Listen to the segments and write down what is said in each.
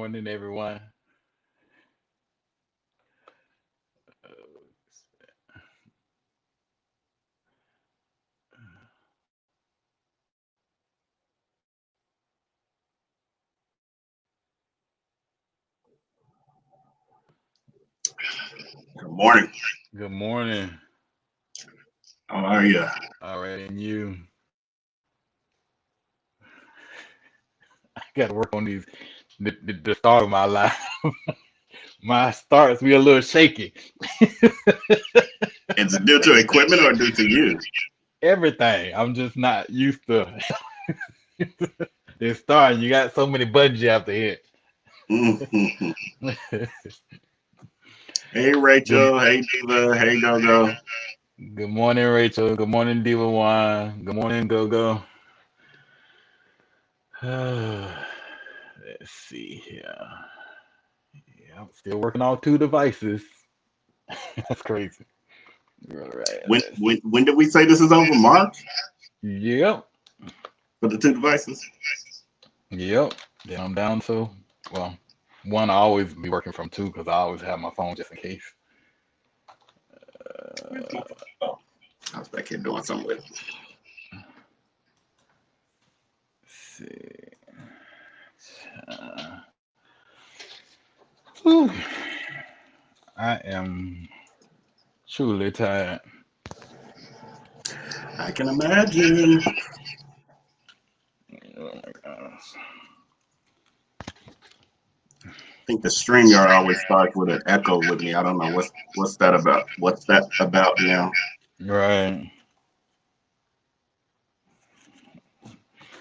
morning, everyone. Good morning. Good morning. How are you? All right, and you? I got to work on these. The start of my life. My starts be a little shaky. Is it due to equipment or due to you? Everything. I'm just not used to. The start. You got so many buttons you have to hit. Mhm. good, Hey, Rachel. Hey, Diva. Hey, Go. good morning, Rachel. Good morning, Diva One. Good morning, Go Go. Let's see here. Yeah, I'm still working on two devices. That's crazy. All right, When, let's. when when did we say this is over? March Yep, for the two devices. yep. Then I'm down to well, one I always be working from two because I always have my phone just in case. Where's my Uh, phone? Oh, I was back here doing something with it. let's see. Uh, whew, I am truly tired. I can imagine. I Oh my gosh. think the StreamYard always starts with an echo with me. I don't know what's that about. What's that about now? Right.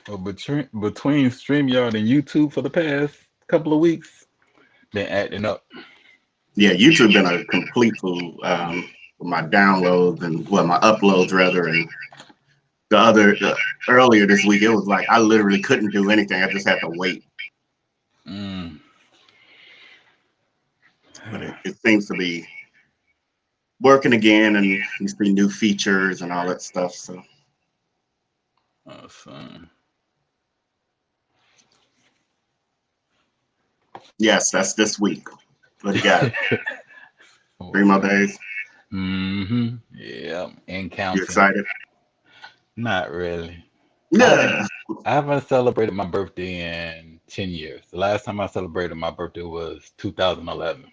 Well, between StreamYard and YouTube for the past couple of weeks, been acting up. Yeah, YouTube been a complete fool with my downloads and well, my uploads rather, and earlier this week, it was like I literally couldn't do anything. I just had to wait. Mm. But it seems to be working again, and you see new features and all that stuff. So Awesome. yes, that's this week. What do you got? Three more Well, days. mm-hmm. Yeah, and You counting. excited? Not really. I haven't Yeah. I haven't celebrated my birthday in 10 years. The last time I celebrated my birthday was 2011.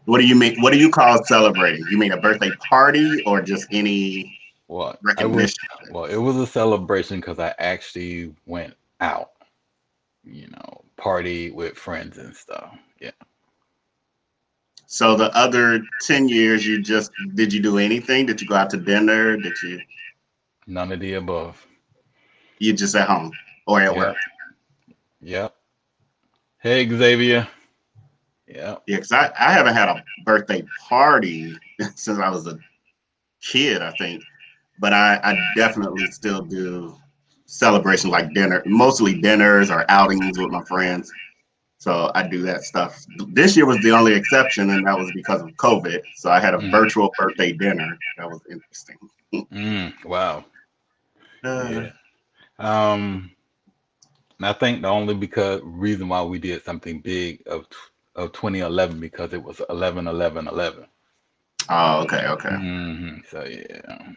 What do you mean? What do you call celebrating? You mean a birthday party or just any Well, I was recognition of it? well, it was a celebration because I actually went out, party with friends and stuff. Yeah, So the other 10 years, you just did you do anything? Did you go out to dinner? Did none of the above. you just at home or at Yep, work? yep. Hey, Xavier. Yep. Yeah, because I haven't had a birthday party since I was a kid, I think. But I definitely still do celebrations like dinner, mostly dinners or outings with my friends. So I do that stuff. This year was the only exception, and that was because of COVID. So I had a Mm, virtual birthday dinner. That was interesting. wow. Uh, Yeah. Um, and I think the only because reason why we did something big of 2011 because it was 11 11 11. oh, okay. So yeah,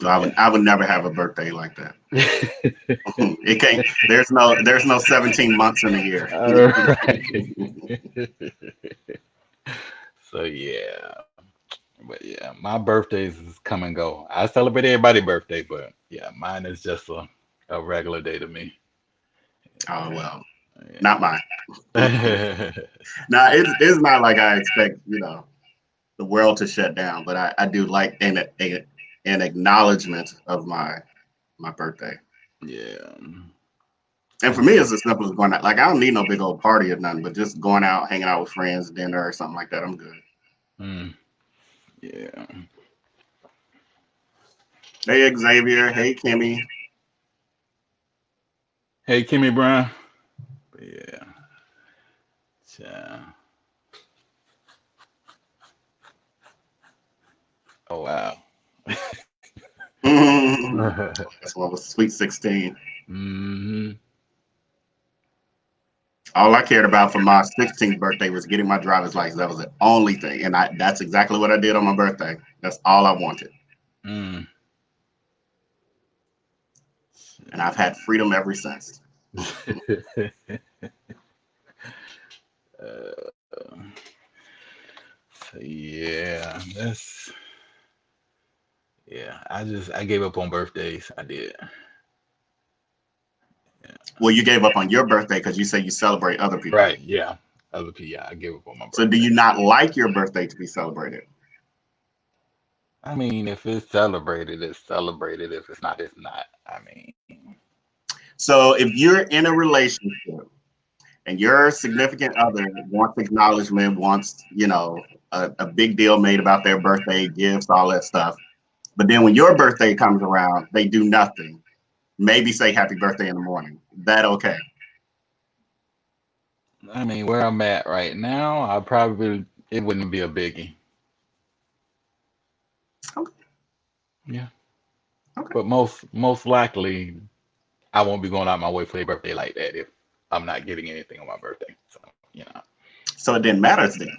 So I would never have a birthday like that. It can't. There's no 17 months in a year. all right. So yeah, but yeah, my birthdays is come and go. I celebrate everybody's birthday, but yeah, mine is just a regular day to me. Oh well, not Yeah. mine. Now it's not like I expect the world to shut down, but I do like an acknowledgement of my birthday. Yeah. And for me, Yeah. it's as simple as going out. Like I don't need no big old party or nothing, but just going out, hanging out with friends, dinner or something like that. I'm good. Mm, yeah. Hey Xavier, hey Kimmy. Hey, Kimmy Brown. Yeah. Yeah. Oh wow. That's one was Sweet 16. hmm All I cared about for my 16th birthday was getting my driver's license. That was the only thing, and that's exactly what I did on my birthday. That's all I wanted, Mm. and I've had freedom ever since. So yeah, I gave up on birthdays. I did. Yeah. Well, you gave up on your birthday because you say you celebrate other people. Right. Yeah. Other people. Yeah, I gave up on my So, do birthday. you not like your birthday to be celebrated? I mean, if it's celebrated, it's celebrated. If it's not, it's not. I mean, So, if you're in a relationship and your significant other wants acknowledgement, wants a big deal made about their birthday, gifts, all that stuff, but then when your birthday comes around, they do nothing. Maybe say happy birthday in the morning. That okay? I mean, where I'm at right now, it wouldn't be a biggie. Okay. Yeah. Okay. But most likely, I won't be going out my way for a birthday like that if I'm not getting anything on my birthday. So, So it didn't matter then.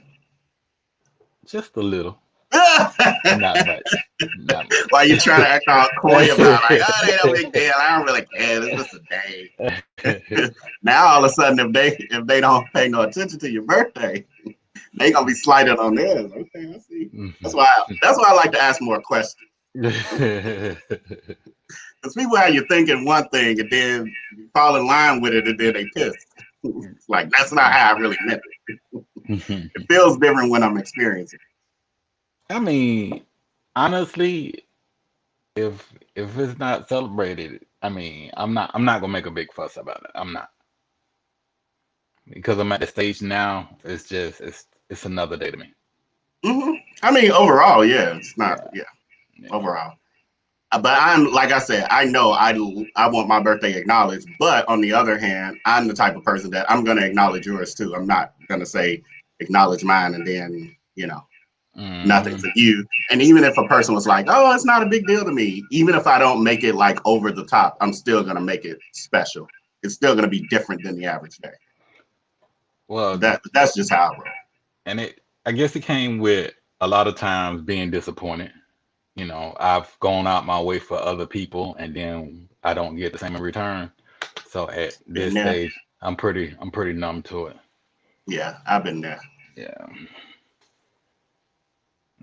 just a little, Why not much, not much. you trying to act all coy about like, oh, they no big deal. I don't really care. It's just a day. Now all of a sudden, if they don't pay no attention to your birthday, they gonna be slighted on theirs. Okay, I see. That's why I like to ask more questions. Because people have you thinking one thing and then you fall in line with it and then they piss. Like that's not how I really meant it. It feels different when I'm experiencing. I mean, honestly, if it's not celebrated, I mean, I'm not gonna make a big fuss about it. I'm not because I'm at the stage now. It's another day to me. I mean, overall, yeah, it's not. Yeah, Yeah, yeah. overall. But I'm like I said, I know I want my birthday acknowledged. But on the other hand, I'm the type of person that I'm gonna acknowledge yours too. I'm not gonna say acknowledge mine and then nothing Hmm. for you. And even if a person was like, "Oh, it's not a big deal to me," even if I don't make it like over the top, I'm still gonna make it special. It's still gonna be different than the average day. Well, That's just how I roll. and I guess it came with a lot of times being disappointed. I've gone out my way for other people, and then I don't get the same in return. So at Been this there. stage, I'm pretty numb to it. Yeah, I've been there. Yeah,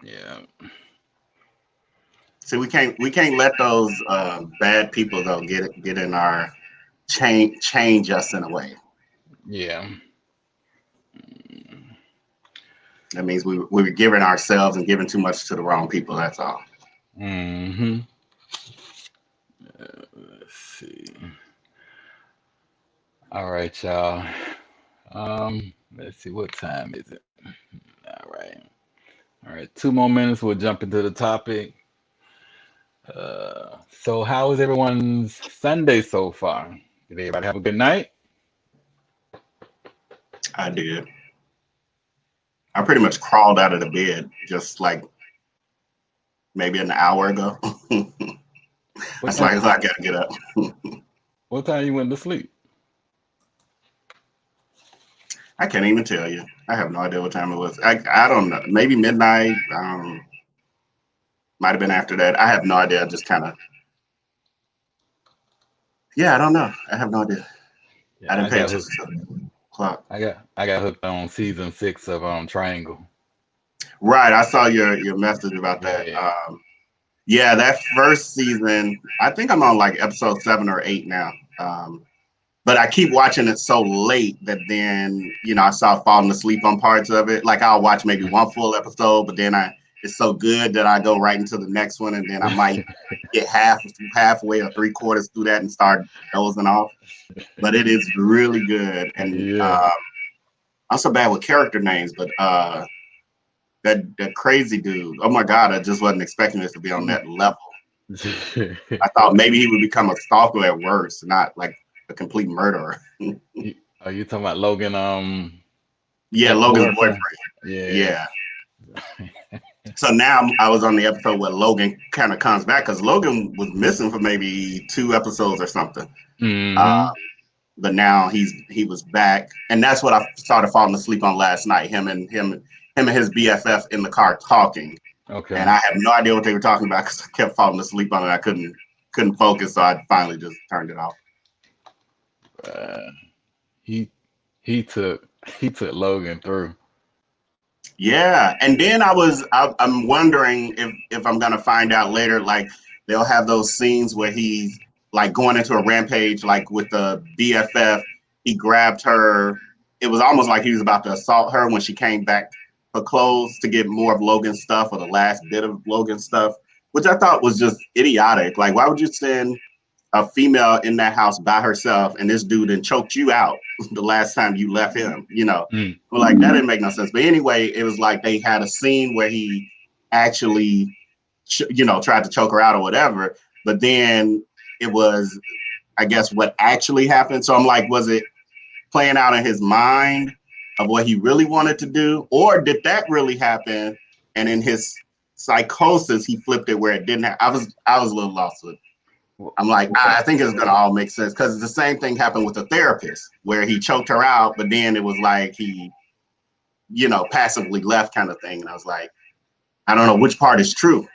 yeah. See, we can't let those bad people though get in our change us in a way. Yeah. That means we were giving ourselves and giving too much to the wrong people. That's all. Hmm. Let's see. All right, y'all. Let's see. What time is it? All right. All right. 2 more minutes. We'll jump into the topic. So how was everyone's Sunday so far? Did everybody have a good night? I did. I pretty much crawled out of the bed just like maybe an hour ago. What That's like time? I gotta get up. What time you went to sleep? I can't even tell you. I have no idea what time it was. I don't know. Maybe midnight. Might have been after that. I have no idea. I just kind of I don't know. I have no idea. I Yeah, didn't pay attention to the clock. I got hooked on season 6 of Triangle. Right. I saw your message about that. Yeah. Yeah, that first season. I think I'm on like episode 7 or 8 now. But I keep watching it so late that then I start falling asleep on parts of it. Like I'll watch maybe one full episode, but then it's so good that I go right into the next one, and then I might get halfway or 3/4 through that and start dozing off. But it is really good, and Yeah. I'm so bad with character names, but that crazy dude. Oh my god, I just wasn't expecting this to be on that level. I thought maybe he would become a stalker at worst, not like a complete murderer. Are you talking about Logan? Yeah, Logan's boyfriend. Ex-boyfriend? Yeah. Yeah. So now I was on the episode where Logan kind of comes back because Logan was missing for maybe 2 episodes or something. Hmm. but now he was back, and that's what I started falling asleep on last night. Him and his BFF in the car talking, Okay. and I have no idea what they were talking about because I kept falling asleep on it. I couldn't focus, so I finally just turned it off. Uh, he he took he took Logan through. Yeah, and then I'm wondering if I'm gonna find out later, like they'll have those scenes where he's like going into a rampage, like with the BFF. He grabbed her. It was almost like he was about to assault her when she came back for clothes to get more of Logan's stuff or the last bit of Logan's stuff, which I thought was just idiotic. Like, why would you send a female in that house by herself and this dude and choked you out the last time you left him, you know? Mm. Well, like that didn't make no sense. But anyway, it was like they had a scene where he actually, tried to choke her out or whatever. But then it was, I guess, what actually happened. So I'm like, was it playing out in his mind of what he really wanted to do? Or did that really happen? And in his psychosis, he flipped it where it didn't happen. I was a little lost with it. I'm like, I think it's gonna all make sense because the same thing happened with the therapist where he choked her out, but then it was like he, passively left kind of thing. And I was like, I don't know which part is true.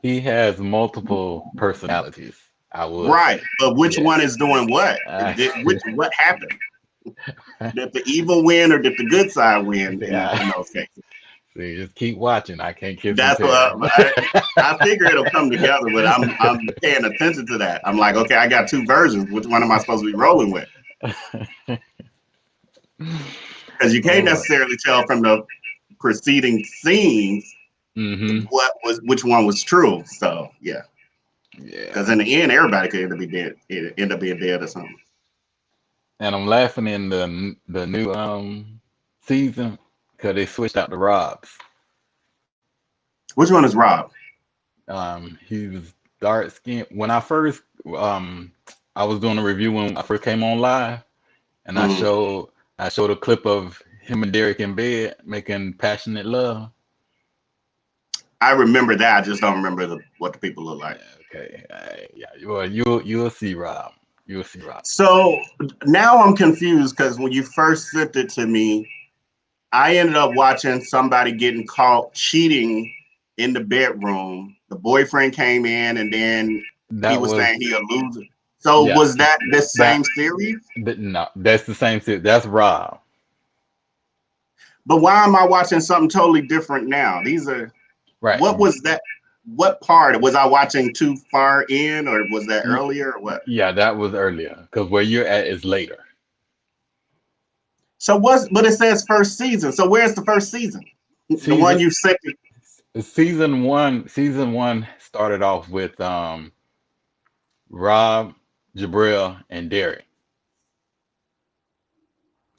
He has multiple personalities. I will Right, say. but which Yeah. one is doing what? Uh, What happened? Did the evil win or did the good side win yeah. in those cases? See, just keep watching. I can't kiss and That's what tell. I figure it'll come together, but I'm paying attention to that. I'm like, okay, I got two versions. Which one am I supposed to be rolling with? Because you can't Oh. necessarily tell from the preceding scenes Mm-hmm. which one was true. So yeah, Yeah. because in the end, everybody could end up being dead or something. And I'm laughing in the new season because they switched out the Robs. Which one is Rob? He was dark skinned. When um I was doing a review when I first came on live, and Mm, I showed a clip of him and Derek in bed making passionate love. I remember that. I just don't remember what the people look like. Yeah, okay. Yeah. Well, you'll see Rob. You'll see Rob. So now I'm confused because when you first sent it to me, I ended up watching somebody getting caught cheating in the bedroom. The boyfriend came in and then he That was was saying he a loser. So yeah. was that the That, same series? no, that's the same series. That's Rob. But why am I watching something totally different now? Right. What was that? What part? Was I watching too far in or was that earlier or what? Yeah, that was earlier because where you're at is later. But it says first season. So where's the first season? The one Season you sent me. season one started off with Rob, Jabril, and Derek.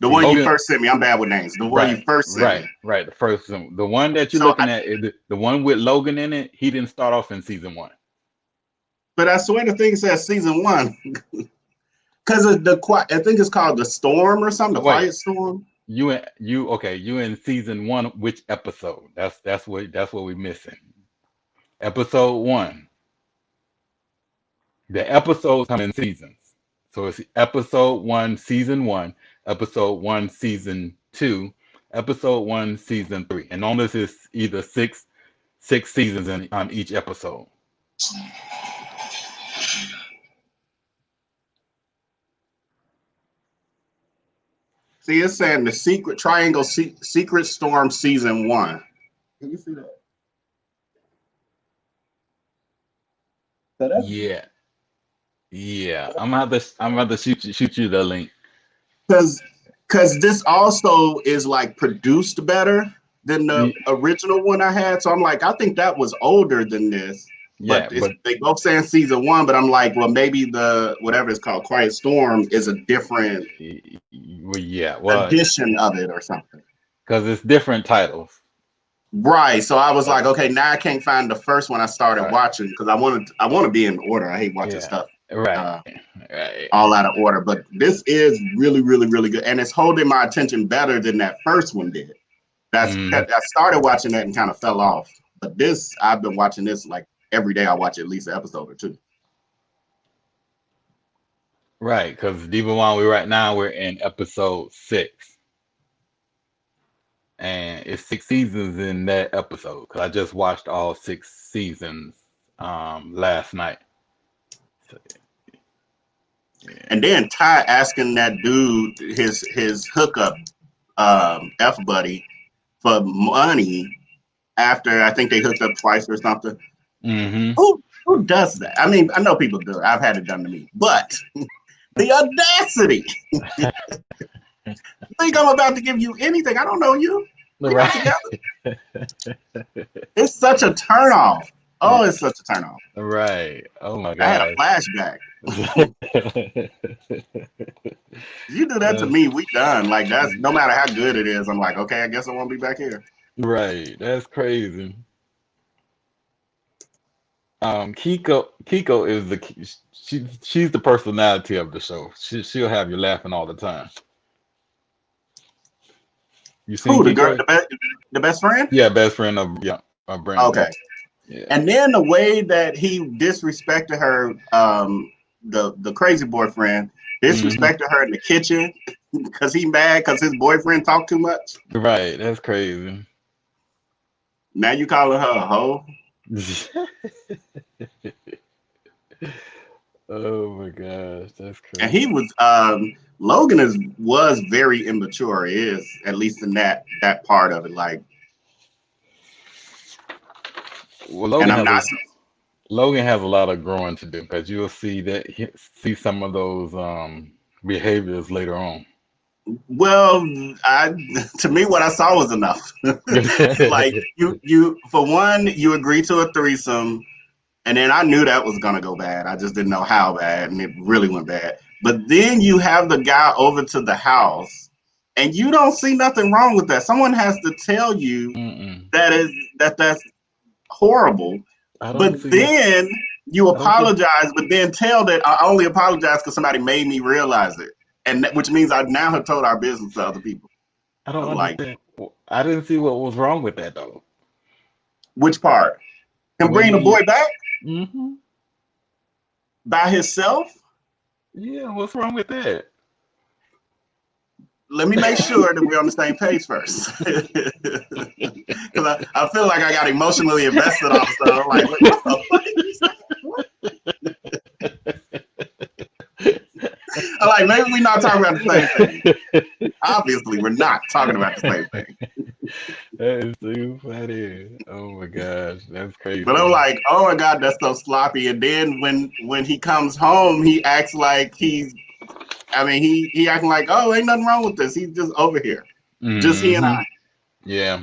The one you Logan, first sent me. I'm bad with names. The one you right, first sent me. right. The first one, the one that you're So looking at, is the one with Logan in it. He didn't start off in season one. but I swear the thing says season one. Because I think it's called the Storm or something, the Wait, Quiet Storm. you in season one? Which episode? That's what we're missing. Episode one. The episodes come in seasons. So it's episode one, season one, episode one, season two, episode one, season three. And on this is either six seasons in on each episode. See, it's saying the Secret Triangle Secret Storm season one. Can you see that? So that's Yeah. Yeah. I'm about to shoot you the link. because this also is like produced better than the original one I had. So I'm like, I think that was older than this. Yeah, But but they both saying season one, but I'm like, well, maybe the whatever it's called, Quiet Storm, is a different well, yeah, well, edition of it or something. because it's different titles. Right. So I was Uh, like, okay, now I can't find the first one I started right. watching because I want to be in order. I hate watching Yeah. stuff Right. uh, Right. all out of order. But this is really, really, really good, and it's holding my attention better than that first one did. Mm, I started watching that and kind of fell off, but this I've been watching this like every day. I watch at least an episode or two. Right, because even while we right now we're in episode 6, and it's 6 seasons in that episode. Because I just watched all 6 seasons last night. So, yeah. And then Ty asking that dude, his hookup F buddy, for money after I think they hooked up twice or something. Mm-hmm. Who does that? I mean, I know people do it. I've had it done to me, but the audacity! Think I'm about to give you anything? I don't know you. We got together. It's such a turnoff. Oh, it's such a turnoff. Right. Oh my I had God. a flashback. You do that to me, we done. Like that's no matter how good it is. I'm like, okay, I guess I won't be back here. Right. That's crazy. Kiko is she's the personality of the show. She'll have you laughing all the time. You seen Who the girl, Kiko? the best friend? Yeah, best friend of Brandon. Okay. Yeah. And then the way that he disrespected her, the crazy boyfriend disrespected her in the kitchen because he mad because his boyfriend talked too much. Right. That's crazy. Now you calling her a hoe? Oh my gosh, that's crazy. And he was Logan was very immature. He is, at least in that part of it. Like, Well, and I'm not. Logan has a lot of growing to do because you'll see some of those behaviors later on. Well, to me, what I saw was enough. Like you for one, you agreed to a threesome, and then I knew that was gonna go bad. I just didn't know how bad, and it really went bad. But then you have the guy over to the house, and you don't see nothing wrong with that. Someone has to tell you that's horrible. But then you apologize, but then tell that I only apologize because somebody made me realize it. And which means I now have told our business to other people. I don't understand. I didn't see what was wrong with that though. Which part? Him bringing the boy back by himself? Yeah, what's wrong with that? Let me make sure that we're on the same page first, because I feel like I got emotionally invested all of a sudden. I'm like, what the fuck did you say? I'm like, maybe we're not talking about the same thing. Obviously, we're not talking about the same thing. That is too funny. Oh my gosh, that's crazy. But I'm like, oh my God, that's so sloppy. And then when he comes home, he acts like he acting like, oh, ain't nothing wrong with this. He's just over here. Just he and I. Yeah.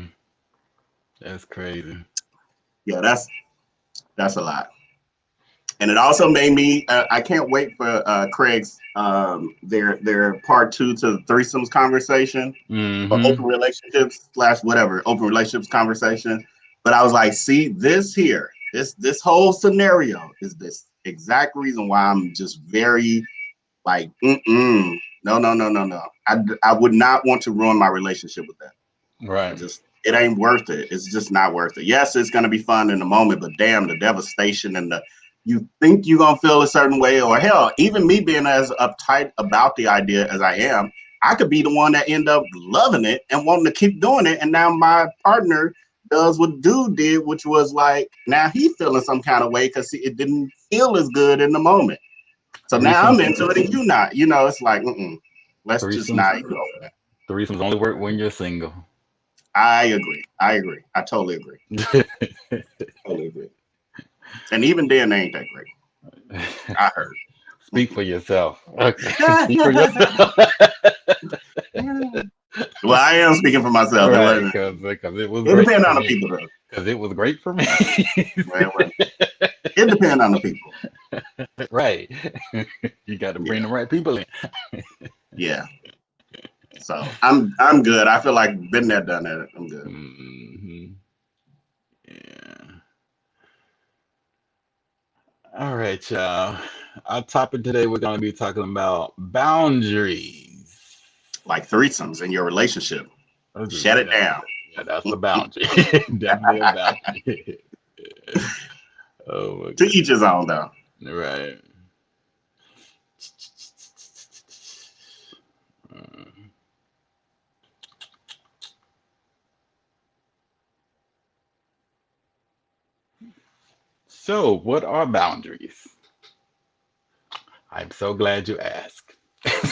That's crazy. Yeah, that's a lot. And it also made me, I can't wait for Craig's, their part 2 to the threesomes conversation, or open relationships / whatever, open relationships conversation. But I was like, see, this here, this whole scenario is this exact reason why I'm just very like, no. I would not want to ruin my relationship with that. Right. It ain't worth it. It's just not worth it. Yes, it's going to be fun in the moment, but damn, the devastation and you think you're going to feel a certain way, or hell, even me being as uptight about the idea as I am, I could be the one that end up loving it and wanting to keep doing it. And now my partner does what dude did, which was like, now he feeling some kind of way because it didn't feel as good in the moment. So now I'm into it and you not. It's like, let's just not go over that. Threesomes only work when you're single. I agree. I totally agree. Totally agree. And even then, they ain't that great. I heard. Speak for yourself. Okay. Speak for yourself. Well, I am speaking for myself. Right, because it was. It depends on the people, though. Because it was great for me. Well, it depends on the people. Right. You got to bring the right people in. Yeah. So I'm good. I feel like been there, done that. I'm good. Yeah. All right, y'all. Our topic today, we're going to be talking about boundaries. Like threesomes in your relationship. Shut it down. Yeah, that's the boundary. Definitely a boundary. To each his own, though. Right. So, what are boundaries? I'm so glad you asked.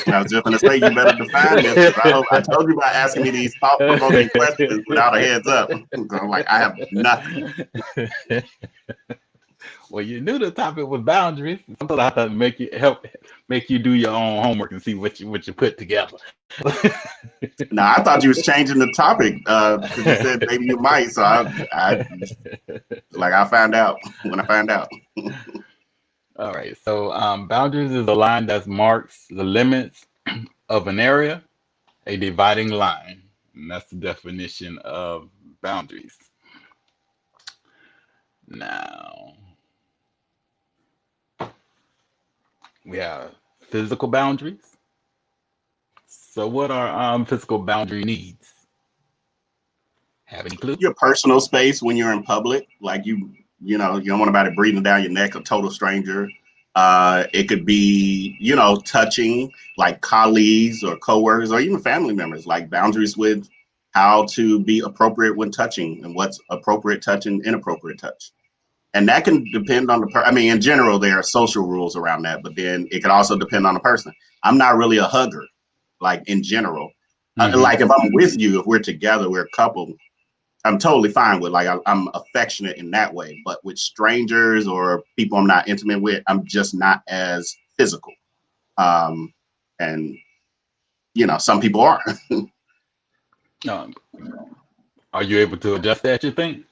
I was just going to say, you better define this because I told you about asking me these thought provoking questions without a heads up. So I'm like, I have nothing. Well, you knew the topic was boundaries. Sometimes I thought make you help make you do your own homework and see what you put together. Now, I thought you was changing the topic because you said maybe you might. So I found out when I found out. All right. So boundaries is a line that marks the limits of an area, a dividing line. And that's the definition of boundaries. Now, we have physical boundaries. So, what are physical boundary needs? Have any clue? Your personal space when you're in public, like you know, you don't want anybody breathing down your neck, a total stranger. It could be, you know, touching like colleagues or coworkers or even family members, like boundaries with how to be appropriate when touching and what's appropriate touch and inappropriate touch. And that can depend on I mean, in general, there are social rules around that, but then it could also depend on the person. I'm not really a hugger, like in general. Hmm. Like if I'm with you, if we're together, we're a couple, I'm totally fine with like I'm affectionate in that way, but with strangers or people I'm not intimate with, I'm just not as physical. Um, and you know, some people are. Um, are you able to adjust that? You think?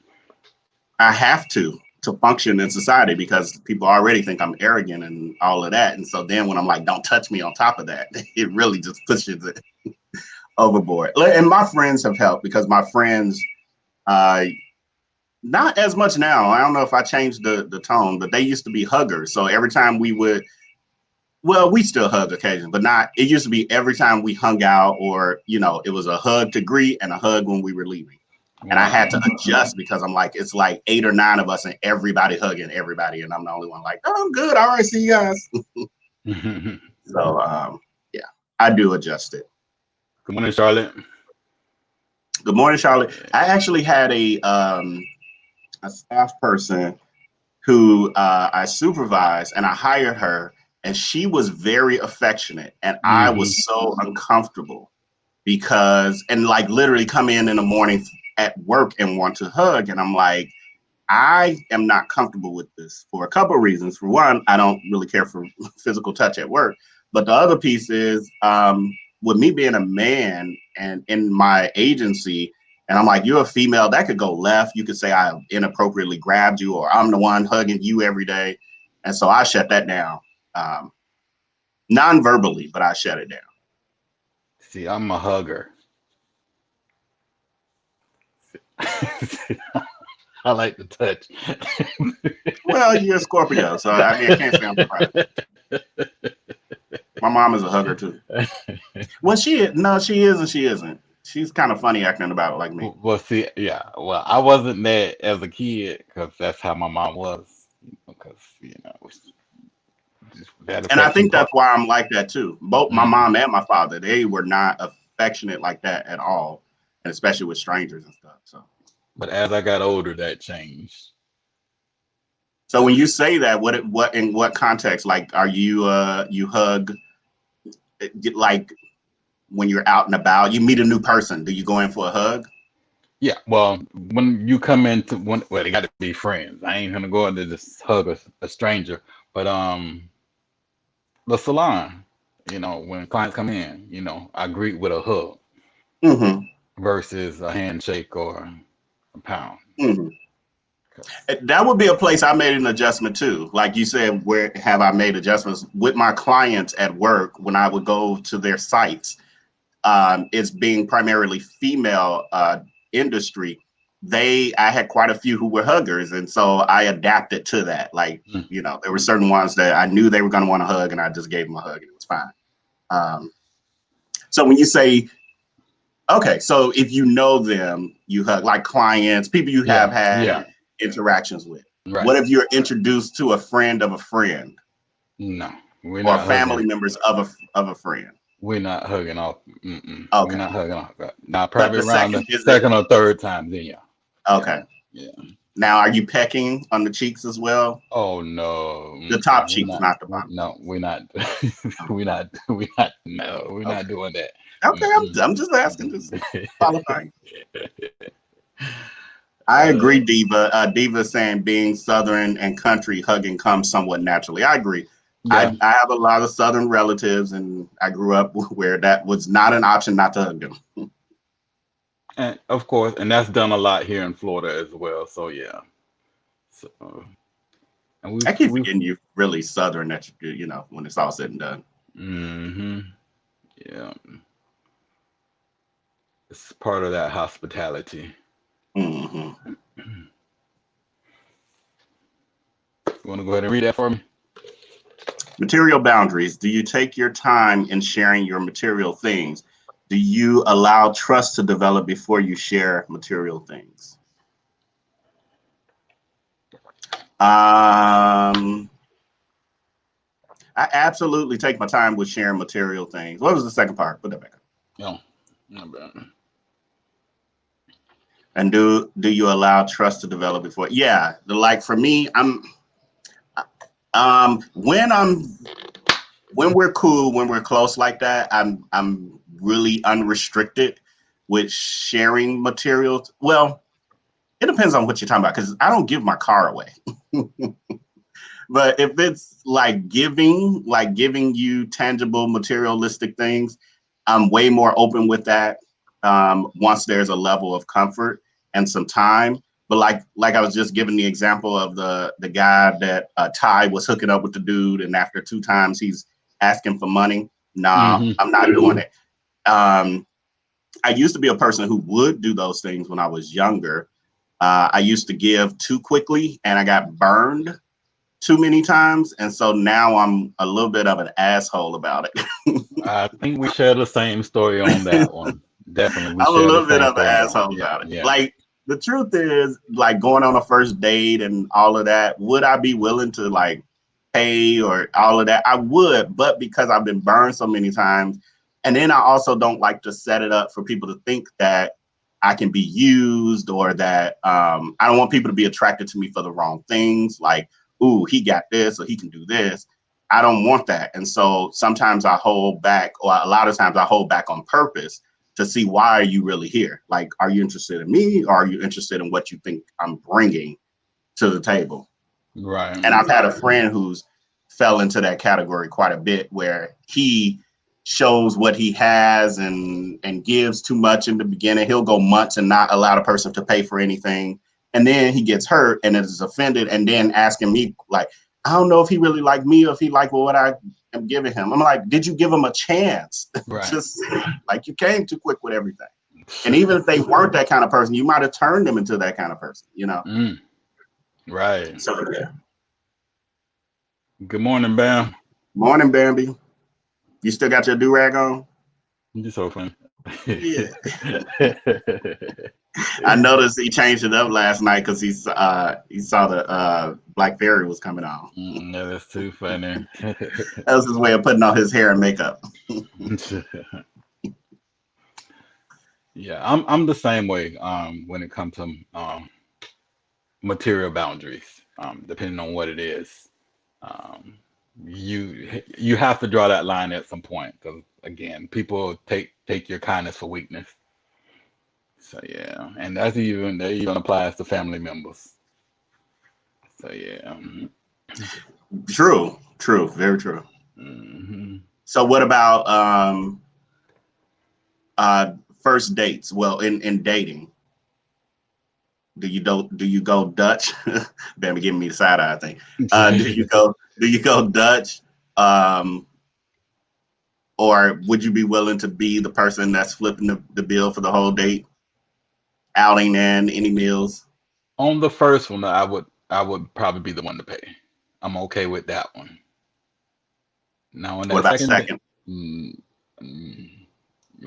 I have to function in society because people already think I'm arrogant and all of that. And so then when I'm like, don't touch me on top of that, it really just pushes it overboard. And my friends have helped because my friends, uh, not as much now. I don't know if I changed the tone, but they used to be huggers. So every time we would, well, we still hug occasionally, but not. It used to be every time we hung out, or you know, it was a hug to greet and a hug when we were leaving. And I had Wow. to adjust because I'm like, it's like 8 or 9 of us and everybody hugging everybody, and I'm the only one like, oh, I'm good. All right, see you guys. Good So yeah, I do adjust it. morning, Charlotte. Good morning, Charlotte. I Yeah. actually had a staff person who I supervised and I hired her, and she was very affectionate, and I Hmm. was so uncomfortable because and like literally come in the morning at work and want to hug, and I'm like, I am not comfortable with this for a couple of reasons. For one, I don't really care for physical touch at work, but the other piece is with me being a man and in my agency, and I'm like, you're a female, that could go left. You could say I inappropriately grabbed you, or I'm the one hugging you every day. And so I shut that down, um, non-verbally, but I shut it down. See, I'm a hugger. I like to touch. Well, you're a Scorpio, so I mean, I can't say I'm surprised. My mom is a hugger too. Well, no, she is and she isn't. She's kind of funny acting about it like me. Well, see, yeah. Well, I wasn't that as a kid because that's how my mom was. Because that And I affection think part. that's why I'm like that too. Both my Hmm. mom and my father, they were not affectionate like that at all, and especially with strangers and stuff. But as I got older, that changed. So when you say that, what in what context? Like, are you you hug like when you're out and about, you meet a new person, do you go in for a hug? Yeah, well, when you come into well, they got to be friends. I ain't gonna go in to just hug a stranger. But the salon, when clients come in, I greet with a hug Mm-hmm. versus a handshake or a pound. Mm-hmm. 'Cause- That would be a place I made an adjustment too. Like you said, where have I made adjustments with my clients at work when I would go to their sites? It's being primarily female industry. I had quite a few who were huggers, and so I adapted to that. Like, Mm. you know, there were certain ones that I knew they were going to want to hug, and I just gave them a hug, and it was fine. Um, so when you say, okay, so if you know them, you hug like clients, people you have Yeah, had yeah, interactions with. right. What if you're introduced to a friend of a friend No, we're or not family hugging. members of a friend? We're not hugging off. Mm-mm. We're Okay, not hugging off. Now, but probably the around the second visit, second or third time, then yeah, yeah, okay. yeah. Now, are you pecking on the cheeks as well? Oh no, The top we're cheeks, not. not the bottom. No, we're not. we're not. No, we're not Okay. doing that. Okay, Mm-mm. I'm just asking, just qualifying. I uh, agree, Diva. Diva is saying being Southern and country hugging comes somewhat naturally. I agree. yeah, I have a lot of Southern relatives, and I grew up where that was not an option not to hug them. and of course, and that's done a lot here in Florida as well. So yeah. So and I keep we've forgetting you really Southern that you know when it's all said and done. hmm yeah, it's part of that hospitality. Hmm. You want to go ahead and read that for me? Material boundaries. Do you take your time in sharing your material things? Do you allow trust to develop before you share material things? Um, I absolutely take my time with sharing material things. What was the second part? Put that back up. No, not bad. And do you allow trust to develop before? Yeah, like for me, when we're cool, when we're close like that, I'm really unrestricted with sharing materials. Well, it depends on what you're talking about because I don't give my car away. But if it's like giving you tangible materialistic things, I'm way more open with that. Once there's a level of comfort and some time. But like I was just giving the example of the guy that Ty was hooking up with the dude, and after 2 times he's asking for money. Nah, Hmm I'm not doing it. Um, I used to be a person who would do those things when I was younger. I used to give too quickly, and I got burned too many times, and so now I'm a little bit of an asshole about it. I think we share the same story on that one. Definitely, we I'm a share the little bit same of an story on that one. asshole Yeah, about it. yeah. Like the truth is, like going on a first date and all of that, would I be willing to like pay or all of that? I would, but because I've been burned so many times, and then I also don't like to set it up for people to think that I can be used or that I don't want people to be attracted to me for the wrong things. Like, ooh, he got this or he can do this. I don't want that. And so sometimes I hold back, or a lot of times I hold back on purpose to see why are you really here? Like, are you interested in me or are you interested in what you think I'm bringing to the table? And Right. I've had a friend who's fell into that category quite a bit where he shows what he has and gives too much in the beginning. He'll go months and not allow the person to pay for anything. And then he gets hurt and is offended and then asking me like, I don't know if he really liked me or if he liked what I am giving him. I'm like, did you give him a chance? Right. Just like you came too quick with everything. And even if they weren't that kind of person, you might have turned them into that kind of person, you know? Mm, right. So yeah. Good morning, Bam. Morning, Bambi. You still got your do-rag on? You so funny. Yeah. I noticed he changed it up last night because he saw the Black Fairy was coming on. Yeah, that's too funny. That was his way of putting on his hair and makeup. Yeah, I'm the same way when it comes to material boundaries, depending on what it is. Um, you have to draw that line at some point because again, people take your kindness for weakness. So yeah, and that even applies to family members. So yeah. True, true, very true. Hmm So what about first dates? Well, in dating, do you go Dutch? Bambi giving me the side eye thing. Do you go Dutch? Um, or would you be willing to be the person that's flipping the bill for the whole date, outing and any meals? On the first one, I would probably be the one to pay. I'm okay with that one. Now on What that about second day, second? mm, mm,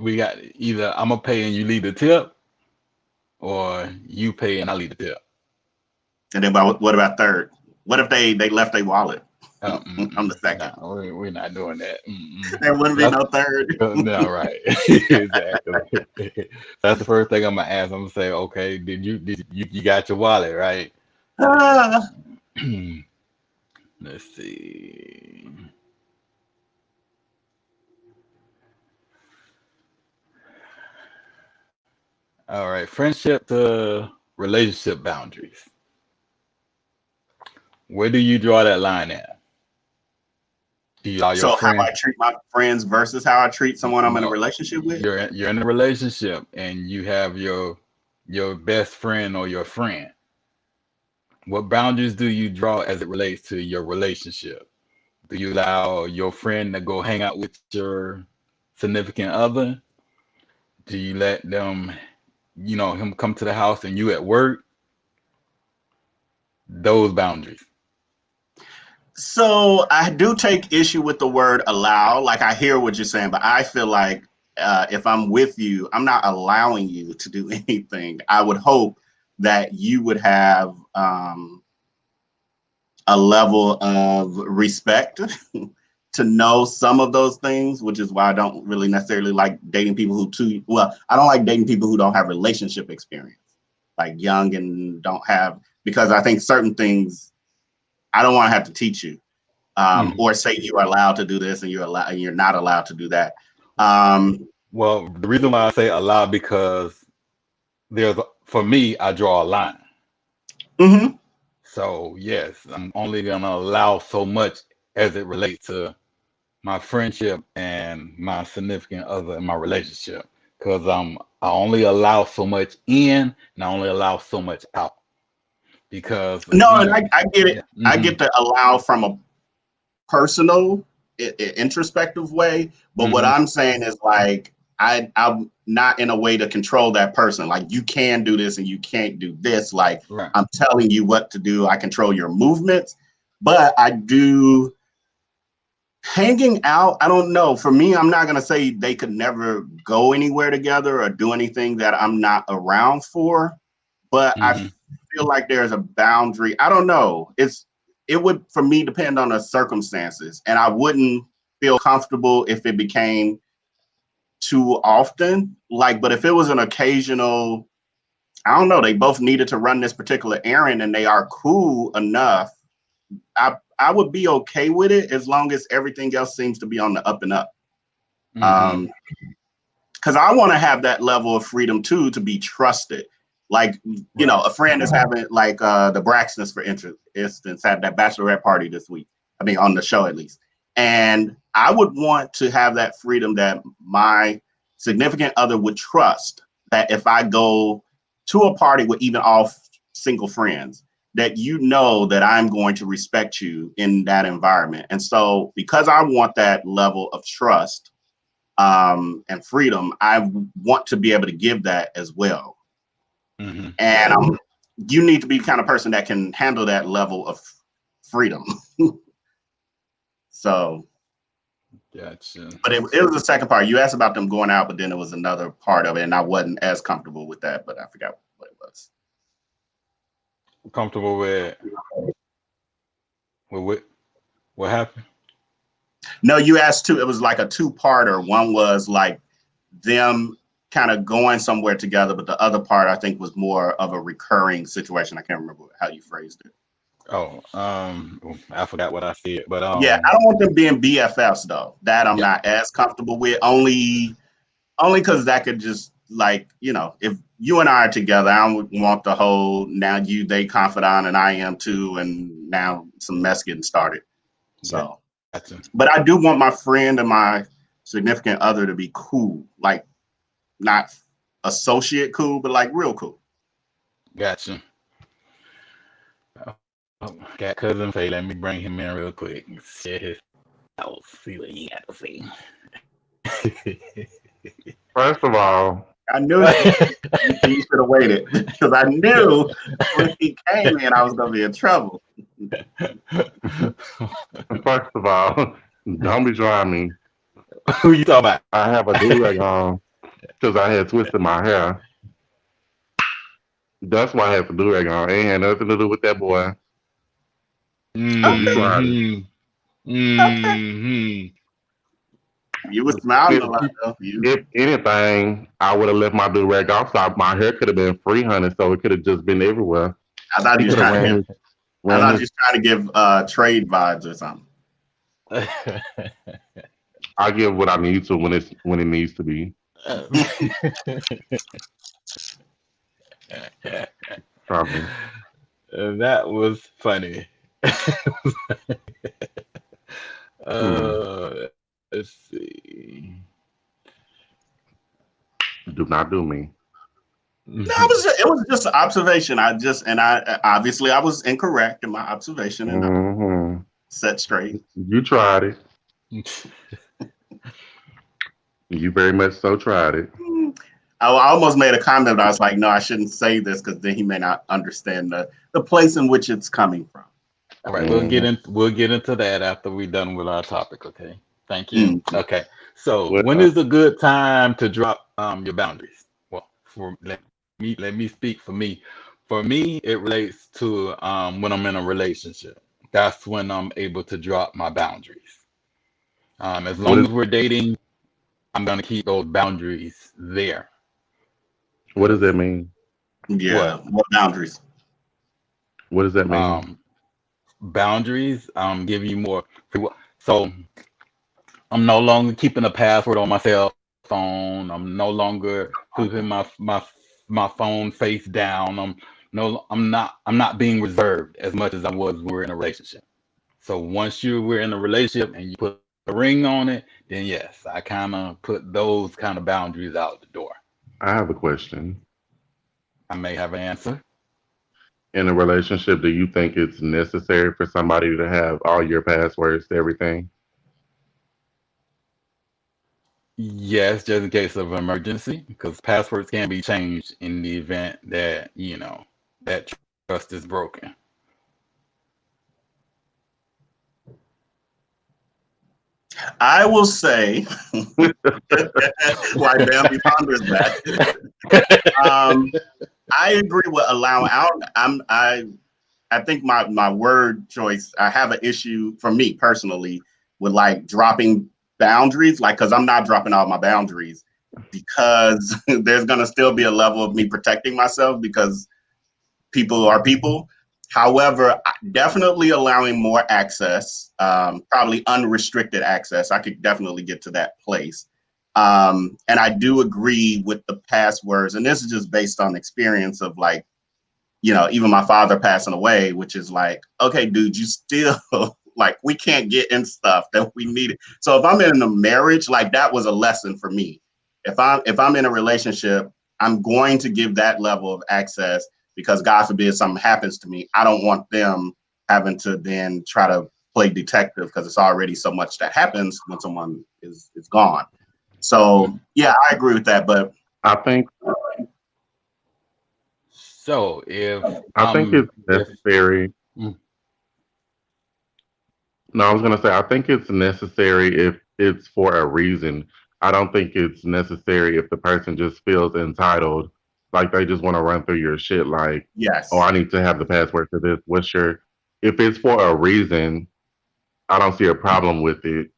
we got either I'm gonna pay and you leave the tip, or you pay and I leave the tip. And then what about third? What if they left their wallet on the second? No, we're not doing that. There wouldn't be That's no third. no right. Exactly. That's the first thing I'm gonna ask. I'm gonna say, okay, did you got your wallet right? Ah. Let's see. All right, friendship to relationship boundaries. Where do you draw that line at? Do you allow your So how friends? I treat my friends versus how I treat someone I'm in a No, relationship with. you're in a relationship and you have your best friend or your friend. What boundaries do you draw as it relates to your relationship? Do you allow your friend to go hang out with your significant other? Do you let them, him come to the house and you at work? Those boundaries. So I do take issue with the word allow. Like I hear what you're saying, but I feel like if I'm with you, I'm not allowing you to do anything. I would hope that you would have a level of respect to know some of those things, which is why I don't really necessarily like dating people I don't like dating people who don't have relationship experience, like young and don't have, because I think certain things I don't want to have to teach you, or say you are allowed to do this and you're not allowed to do that. Well, the reason why I say allow because for me, I draw a line. Mm-hmm. So yes, I'm only gonna allow so much as it relates to my friendship and my significant other in my relationship. Because I only allow so much in and I only allow so much out. Because No, and I get it. yeah, I get to allow from a personal, introspective way. But what I'm saying is like I'm not in a way to control that person. Like you can do this and you can't do this. Like right. I'm telling you what to do. I control your movements, but I do hanging out. I don't know. For me, I'm not gonna say they could never go anywhere together or do anything that I'm not around for. But I feel like there's a boundary. I don't know. It would for me depend on the circumstances, and I wouldn't feel comfortable if it became too often. Like, but if it was an occasional, I don't know, they both needed to run this particular errand and they are cool enough, I would be okay with it as long as everything else seems to be on the up and up. Because I want to have that level of freedom too, to be trusted. Like, you know, a friend is having like the Braxtons, for instance, had that bachelorette party this week. I mean, on the show at least. And I would want to have that freedom that my significant other would trust that if I go to a party with even all single friends, that you know that I'm going to respect you in that environment. And so because I want that level of trust and freedom, I want to be able to give that as well. And you need to be the kind of person that can handle that level of freedom. So, Gotcha. but it was the second part. You asked about them going out, but then there was another part of it, and I wasn't as comfortable with that, but I forgot what it was. Comfortable with what happened? No, you asked two. It was like a two-parter. One was like them kind of going somewhere together, but the other part I think was more of a recurring situation. I can't remember how you phrased it. Oh, I forgot what I said, but Yeah, I don't want them being BFFs though. That I'm yeah, not as comfortable with. Only because that could just like, you know, if you and I are together, I don't want the whole now they confidant and I am too, and now some mess getting started. So, gotcha. but I do want my friend and my significant other to be cool, like not associate cool, but like real cool. Gotcha. Oh, got cousin Faye. Let me bring him in real quick. Share his house. See what he got to say. First of all, I knew you should have waited because I knew when he came in, I was going to be in trouble. first of all, don't be trying me. Who you talking about? I have a do-rag on because I had twisted my hair. That's why I had the do-rag on. It ain't had nothing to do with that boy. Don't be trying. Mm-hmm. You were smiling a lot, though. If anything, I would have left my do-rag off, so my hair could have been free, honey, so it could have just been everywhere. I thought He he was could have trying to give. I thought he was trying to give trade vibes or something. I give what I need to when it needs to be. Probably. That was funny. Hmm. uh, let's see. Do not do me. No, it was just an observation. I obviously I was incorrect in my observation, and I Hmm. set straight. You tried it. You very much so tried it. I almost made a comment, but I was like, no, I shouldn't say this because then he may not understand the place in which it's coming from. All right, Hmm. we'll get into that after we're done with our topic. Okay. Thank you. Mm. Okay. So What? when is a good time to drop your boundaries? Well, for let me speak for me. For me, it relates to when I'm in a relationship. That's when I'm able to drop my boundaries. As What long is? as we're dating, I'm gonna keep those boundaries there. What does Cause that mean? Yeah, what? what boundaries? What does that mean? Um, boundaries give you more free will. So I'm no longer keeping a password on my cell phone. I'm no longer keeping my phone face down. I'm not being reserved as much as I was when we were in a relationship. So once you were in a relationship and you put a ring on it, then yes, I kind of put those kind of boundaries out the door. I have a question. I may have an answer. In a relationship, do you think it's necessary for somebody to have all your passwords to everything? Yes, just in case of emergency, because passwords can be changed in the event that, that trust is broken. I will say, why Bambi ponders that. I agree with allowing out. I think my word choice. I have an issue for me personally with like dropping boundaries, like because I'm not dropping all my boundaries because there's gonna still be a level of me protecting myself because people are people. However, definitely allowing more access, probably unrestricted access. I could definitely get to that place. And I do agree with the passwords. And this is just based on experience of like, even my father passing away, which is like, okay, dude, you still like, we can't get in stuff that we needed. So if I'm in a marriage, like that was a lesson for me. If I'm in a relationship, I'm going to give that level of access because God forbid something happens to me. I don't want them having to then try to play detective because it's already so much that happens when someone is gone. So yeah, I agree with that. But I think So if I think it's if necessary. mm, No, I was gonna say I think it's necessary if it's for a reason. I don't think it's necessary if the person just feels entitled, like they just want to run through your shit. Like, oh, yes, I need to have the password for this. What's your? If it's for a reason, I don't see a problem with it.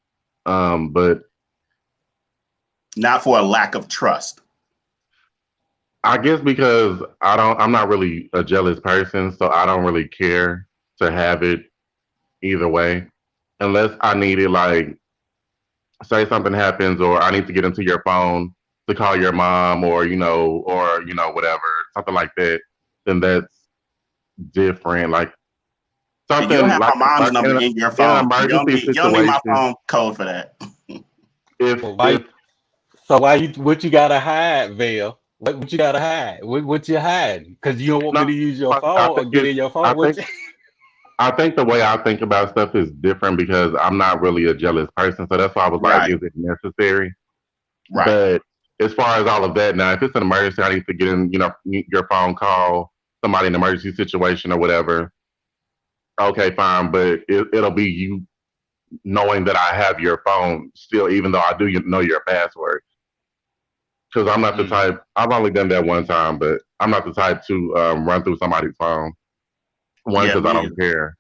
But not for a lack of trust. I guess because I'm not really a jealous person, so I don't really care to have it either way, unless I need it. Like, say something happens, or I need to get into your phone to call your mom, or whatever, something like that. Then that's different. Like You'll something have like my mom's in number an, in your in an phone. emergency You don't need my situation. phone code for that. If well, if why you what you gotta hide, Vale? What you gotta hide? What you hiding? Because you don't want me no, to use your I phone or think get it's in your I phone. What think you, I think the way I think about stuff is different because I'm not really a jealous person. So that's why I was like, Right, is it necessary? right. But as far as all of that, now if it's an emergency, I need to get in, your phone call somebody in an emergency situation or whatever. Okay, fine, but it'll be you knowing that I have your phone still, even though I do know your password. Because I'm not the mm, type. I've only done that one time, but I'm not the type to run through somebody's phone. One, Yeah, because I me don't either. care.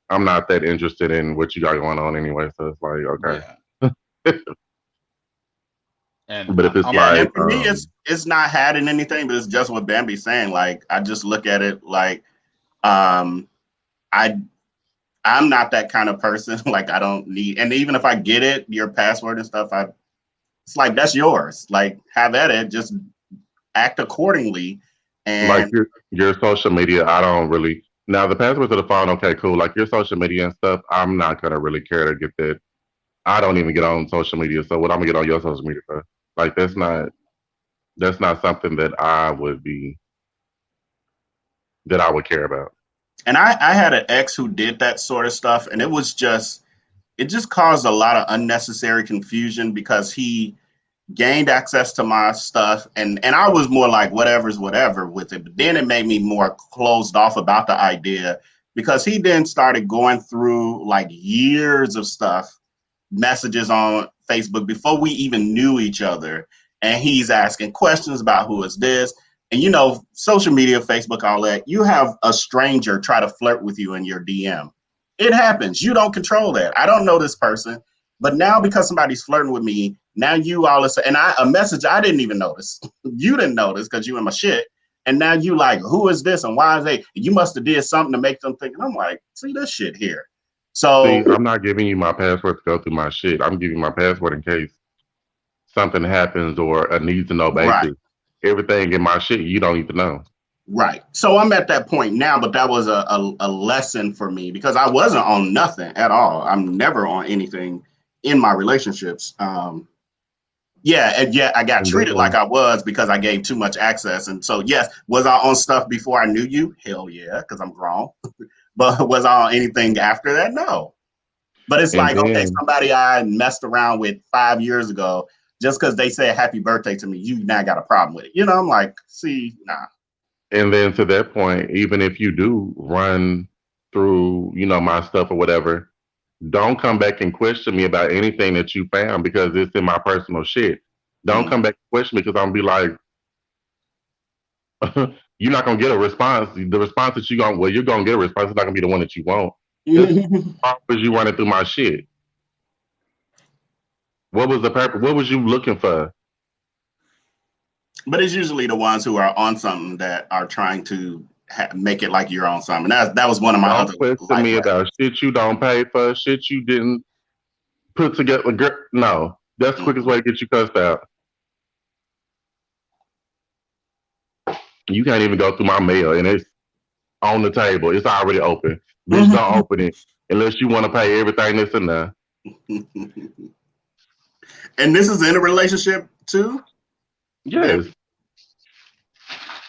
I'm not that interested in what you got going on anyway. So it's like, okay. yeah, and But if it's Yeah, and like, for me, it's not hiding anything, but it's just what Bambi's saying. Like I just look at it like Um, I'm not that kind of person. Like I don't need, and even if I get it, your password and stuff, it's like that's yours. Like have at it, just act accordingly. Like And your social media, I don't really. Now the password to the phone, okay, cool. Like your social media and stuff, I'm not gonna really care to get that. I don't even get on social media, so what I'm gonna get on your social media for? Like that's not something that I would care about. I had an ex who did that sort of stuff, and it just caused a lot of unnecessary confusion because he gained access to my stuff, and I was more like whatever's whatever with it. But then it made me more closed off about the idea because he then started going through like years of stuff, messages on Facebook before we even knew each other, and he's asking questions about who is this. And social media, Facebook, all that, you have a stranger try to flirt with you in your DM. It happens. You don't control that. I don't know this person, but now because somebody's flirting with me, now you all of a sudden, and a message I didn't even notice. You didn't notice because you in my shit. And now you like, who is this and why is they? You must have did something to make them think. And I'm like, see this shit here. See, So I'm not giving you my password to go through my shit. I'm giving you my password in case something happens or a need to know right. basis. Everything in my shit you don't need to know. Right. So I'm at that point now, but that was a lesson for me because I wasn't on nothing at all. I'm never on anything in my relationships. Yeah, and yet I got And treated like then I was because I gave too much access. And so, yes, was I on stuff before I knew you? Hell yeah, because I'm grown. But was I on anything after that? No. But it's and like, okay, then somebody I messed around with 5 years ago, just because they said happy birthday to me, you now got a problem with it. I'm like, see, nah. and then to that point, even if you do run through, my stuff or whatever, don't come back and question me about anything that you found because it's in my personal shit. Don't Mm. come back and question me because I'm gonna be like, you're not gonna get a response. The response that you're gonna get a response. It's not gonna be the one that you want. It's because you running through my shit. What was the purpose? What was you looking for? But it's usually the ones who are on something that are trying to make it like you're on something. That was one of my Don't other question life me lessons. about shit you don't pay for, shit you didn't put together. No, that's the quickest Mm-hmm. way to get you cussed out. You can't even go through my mail and it's on the table. It's already open. Bitch, don't open it unless you want to pay everything that's in there. And this is in a relationship too? Yes.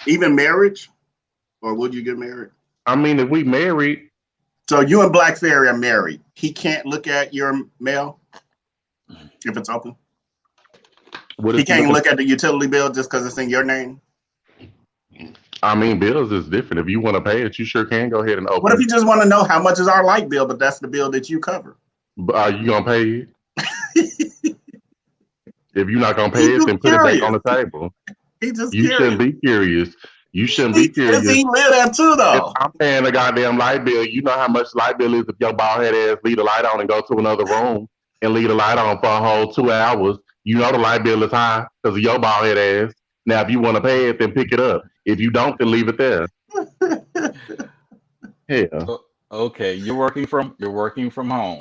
Even marriage? Or would you get married? I mean, if we married, So you and Black Fairy are married. He can't look at your mail if it's open? what He is he can't looking? look at the utility bill just because it's in your name? I mean, bills is different. If you want to pay it, you sure can go ahead and What open if it. you just want to know how much is our light bill, but that's the bill that you cover? But are you gonna pay it? If you're not gonna He's pay it, just then put it back curious. on the table. He's just You shouldn't curious. be curious. You shouldn't be Does curious. he live there too, If though? I'm paying a goddamn light bill, you know how much light bill is if your bald head ass leave the light on and go to another room and leave the light on for a whole 2 hours. You know the light bill is high because of your bald head ass. Now, if you want to pay it, then pick it up. If you don't, then leave it there. Hell. Okay, you're working from home.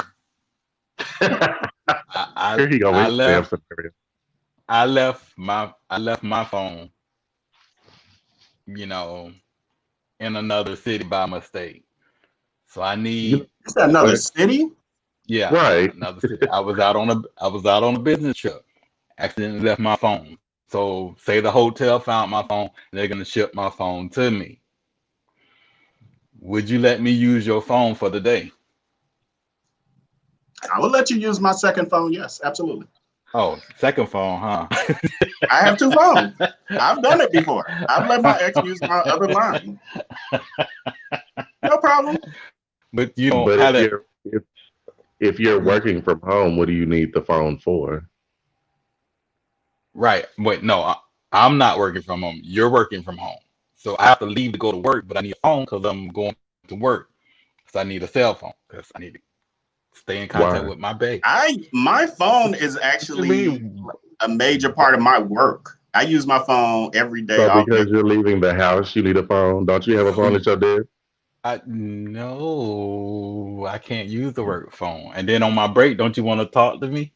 I Here he go I, I with damn left scenario. I left my phone, you know, in another city by mistake. So I You need, Is that know another what? city? yeah, Right. another city. I was out on a business trip. Accidentally left my phone. So say the hotel found my phone, and they're gonna ship my phone to me. Would you let me use your phone for the day? I will let you use my second phone. Yes, absolutely. Oh, second phone, huh? I have two phones. I've done it before. I've let my ex use my other line. No problem. But you don't But have if that. you're working from home, what do you need the phone for? Right. Wait, no, I'm not working from home. You're working from home. So I have to leave to go to work, but I need a phone because I'm going to work. So I need a cell phone because I need to stay in contact Why? with my bae. My phone is What you actually mean? a major part of my work. I use my phone every day, So all day. because you're leaving the house, you need a phone. Don't you have a phone at your desk? No, I can't use the work phone. And then on my break, don't you want to talk to me?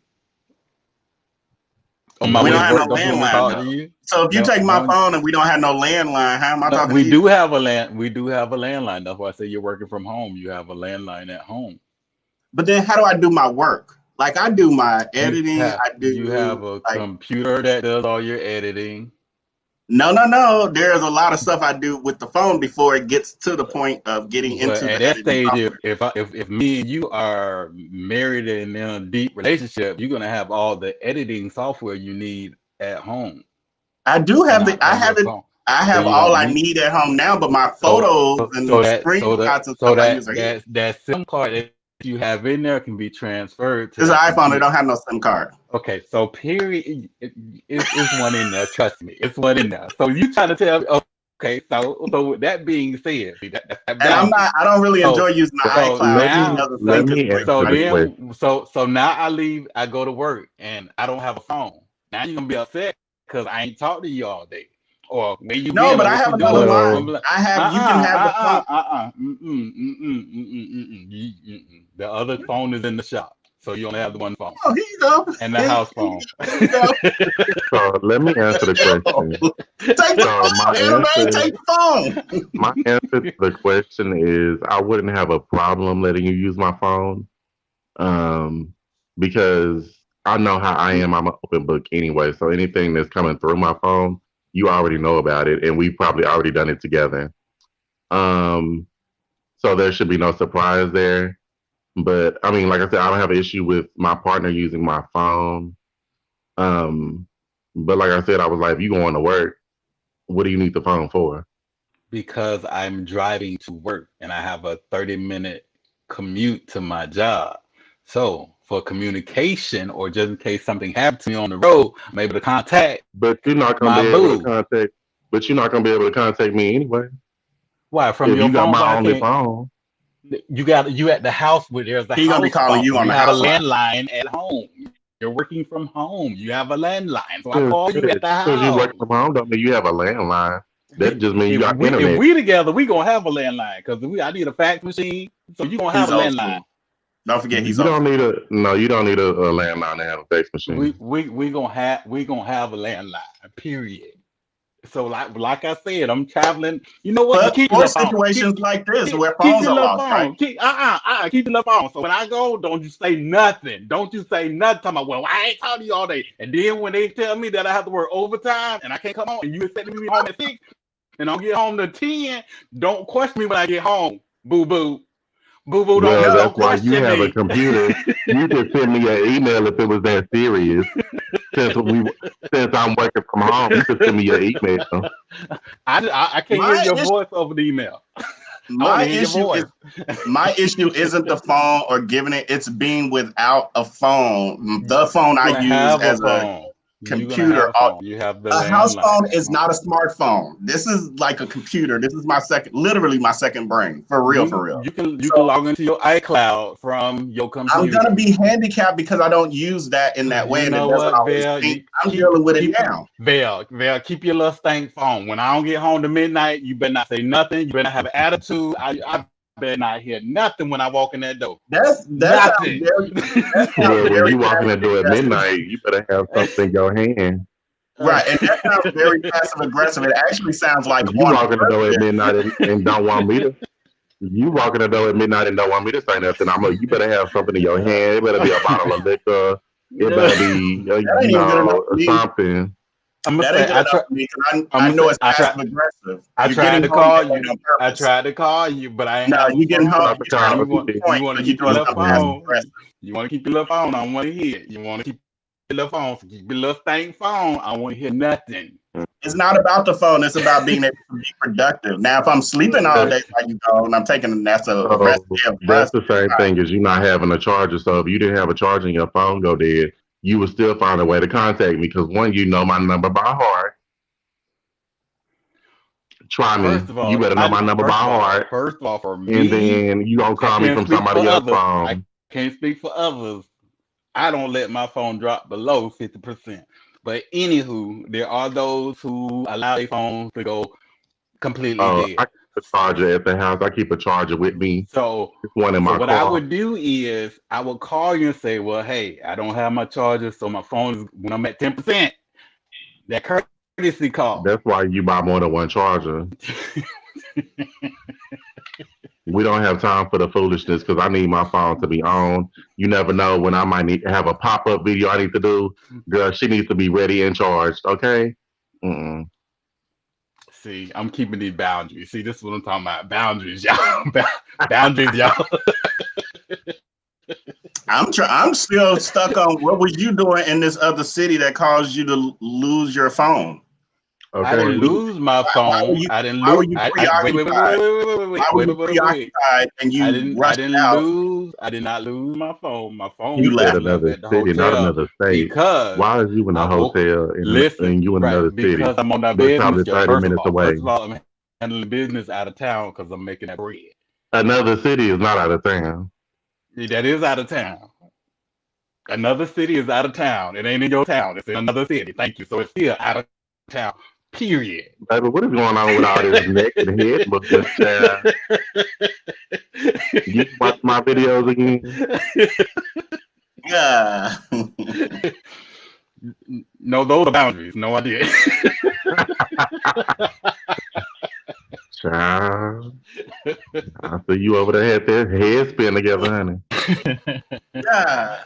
On my We way don't to have no work, don't you want me to landline talk to though. you? So if you No, take my no, phone and we don't have no landline, how am I no. talking to We you? do have a land. We do have a landline. That's why I say you're working from home. You have a landline at home. But then how do I do my work? Like I do my You editing, have I you have do a like computer that does all your editing. no. There's a lot of stuff I do with the phone before it gets to the point of getting But into at the that editing stage, software. if me and you are married and in a deep relationship, you're gonna have all the editing software you need at home, I do have not I on have your it. phone. I So have you all don't I need need at home now, but my so photos so and so that so that screenshots and so stuff I that use are here. that SIM card that you have in there can be transferred to This is an that iPhone. They computer. don't have no SIM card. Okay, so period, it's one in there. Trust me, it's one in there. So you trying to tell me? Okay, so with that being said, see, that's that And I'm boundary. not. I don't really So enjoy using the so iCloud because it now doesn't let sync as me quick so as answer I the used to. question. then so now I leave, I go to work, and I don't have a phone. Now you're gonna be upset because I ain't talked to you all day, or where you No, been, but or I what have you another doing. You're gonna line. be like, I have. You can have the phone. The other phone is in the shop, so you only have the one phone Oh, here you go. and the house phone. Here you go. So let me answer the question. Take the So phone, anime. Take the phone. my answer to the question is I wouldn't have a problem letting you use my phone. Um, because I know how I am. I'm an open book anyway. So anything that's coming through my phone, you already know about it, and we've probably already done it together. Um, so there should be no surprise there. But I mean, like I said, I don't have an issue with my partner using my phone. Um, but like I said, I was like, if you going to work, what do you need the phone for? Because I'm driving to work and I have a 30-minute commute to my job. So for communication or just in case something happened to me on the road, I'm able to contact But you're not gonna my be able to boo. contact. But you're not gonna be able to contact me anyway. Why? From If your you got phone? my Why only can't phone, you at the house where there's a He gonna be house calling phone? you on You the have a house line. landline at home. You're working from home. You have a landline. So I because call you at the you work house. from home, don't mean you have a landline. That just means you got If internet. we together, we gonna have a landline because I need a fax machine. So you gonna have He's a old landline. school. Don't forget he's You old don't school. need a no. You don't need a landline to have a fax machine. We gonna have a landline. Period. So like I said, I'm traveling. You know what? You But keep your for little phone. situations like this where Keep phones your are little lost, right? phone. Keep your little phone. So when I go, don't you say nothing. Don't you say nothing. Talking about, well, I ain't talking to you all day. And then when they tell me that I have to work overtime and I can't come home, and you expect me to be home at 6 and I'll get home to 10, don't question me when I get home. Boo boo. Boo boo, Well, No, that's don't why you question have a me. computer. You could send me an email if it was that serious. Since we since I'm working from home, you could send me your email. I can't hear my your issue, voice over the email. I want my to hear your issue voice. is my issue isn't the phone or giving it; it's being without a phone. The phone I You're gonna use have a as a phone. You're gonna have computer. a phone. You have the A house landline phone at is home. not a smartphone. This is like a computer. This is my second, literally my second brain, for real, for real. You can So log into your iCloud from your I'm computer. gonna be handicapped because I don't use that in that way, You and it know doesn't what, always Val? sync. You I'm dealing with it keep now. Val, keep your little stank phone. When I don't get home to midnight, you better not say nothing. You better not have an attitude. I better not hear nothing when I walk in that door. That sounds Nothing. very Well, when you walking passive the door at aggressive. midnight, you better have something in your hand. Right, and that sounds very passive aggressive. It actually sounds like You on walking the door at purpose. midnight and don't want me to. You walking the door at midnight and don't want me to say nothing. I'm like, you better have something in your hand. It better be a bottle of liquor. It better be, That ain't even good enough for me. something. I'm gonna That ain't say good enough for me because I'm I gonna know say it's passive aggressive. I You're tried getting to home call that way you. on I purpose. tried to call you, but I ain't No, have a you getting home. phone. Not the You're trying to call. prove a point, You want so to you're keep your doing little something passive phone. aggressive. You want to keep your little phone. I don't want to hear it. You want to keep your little phone. So keep your little stank phone. I want to hear nothing. It's not about the phone. It's about being able to be productive. Now, if I'm sleeping all day like you go, and I'm taking that's a rest So day of that's rest. the same thing as you not having a charger. So if you didn't have a charger and your phone go dead, you would still find a way to contact me because one, you know my number by heart. Try me. First of You all, better know my number by heart. first of all, for And me, then you gonna I call me can't from speak for somebody else's others. I phone. can't speak for others. I don't let my phone drop below 50%. But anywho, there are those who allow their phones to go completely Oh, dead. a charger at the house. I keep a charger with me. So, It's one in so my what I car. would do is I would call you and say, well, hey, I don't have my charger, so my phone is when I'm at 10%. That courtesy call. That's why you buy more than one charger. We don't have time for the foolishness because I need my phone to be on. You never know when I might need to have a pop up video I need to do. Girl, she needs to be ready and charged. Okay. Mm-mm. See, I'm keeping these boundaries. See, this is what I'm talking about. Boundaries, y'all. Boundaries, y'all. I'm still stuck on what was you doing in this other city that caused you to lose your phone? I Okay. didn't lose my Why were phone. you I didn't why were lose. you Wait, wait, wait, preoccupied? Why were you wait. preoccupied and I you didn't. I rushed didn't out? lose. I did not lose my phone. My You phone You was said left. left another at the city, not hotel another state. because Why is you in I a woke. hotel Listen, and you in right? another city? Because I'm on that That's business probably trip. 30 minutes away. First of all, I'm handling business out of town because I'm making that bread. Another city is not out of town. That is out of town. Another city is out of town. It ain't in your town. It's in another city. Thank you. So it's still out of town. Period. Baby, what is going on with all this neck and head movement, child? You watch my videos again? Yeah. No, those are boundaries. No, I did. Child. I see you over there had that head spin together, honey. Yeah.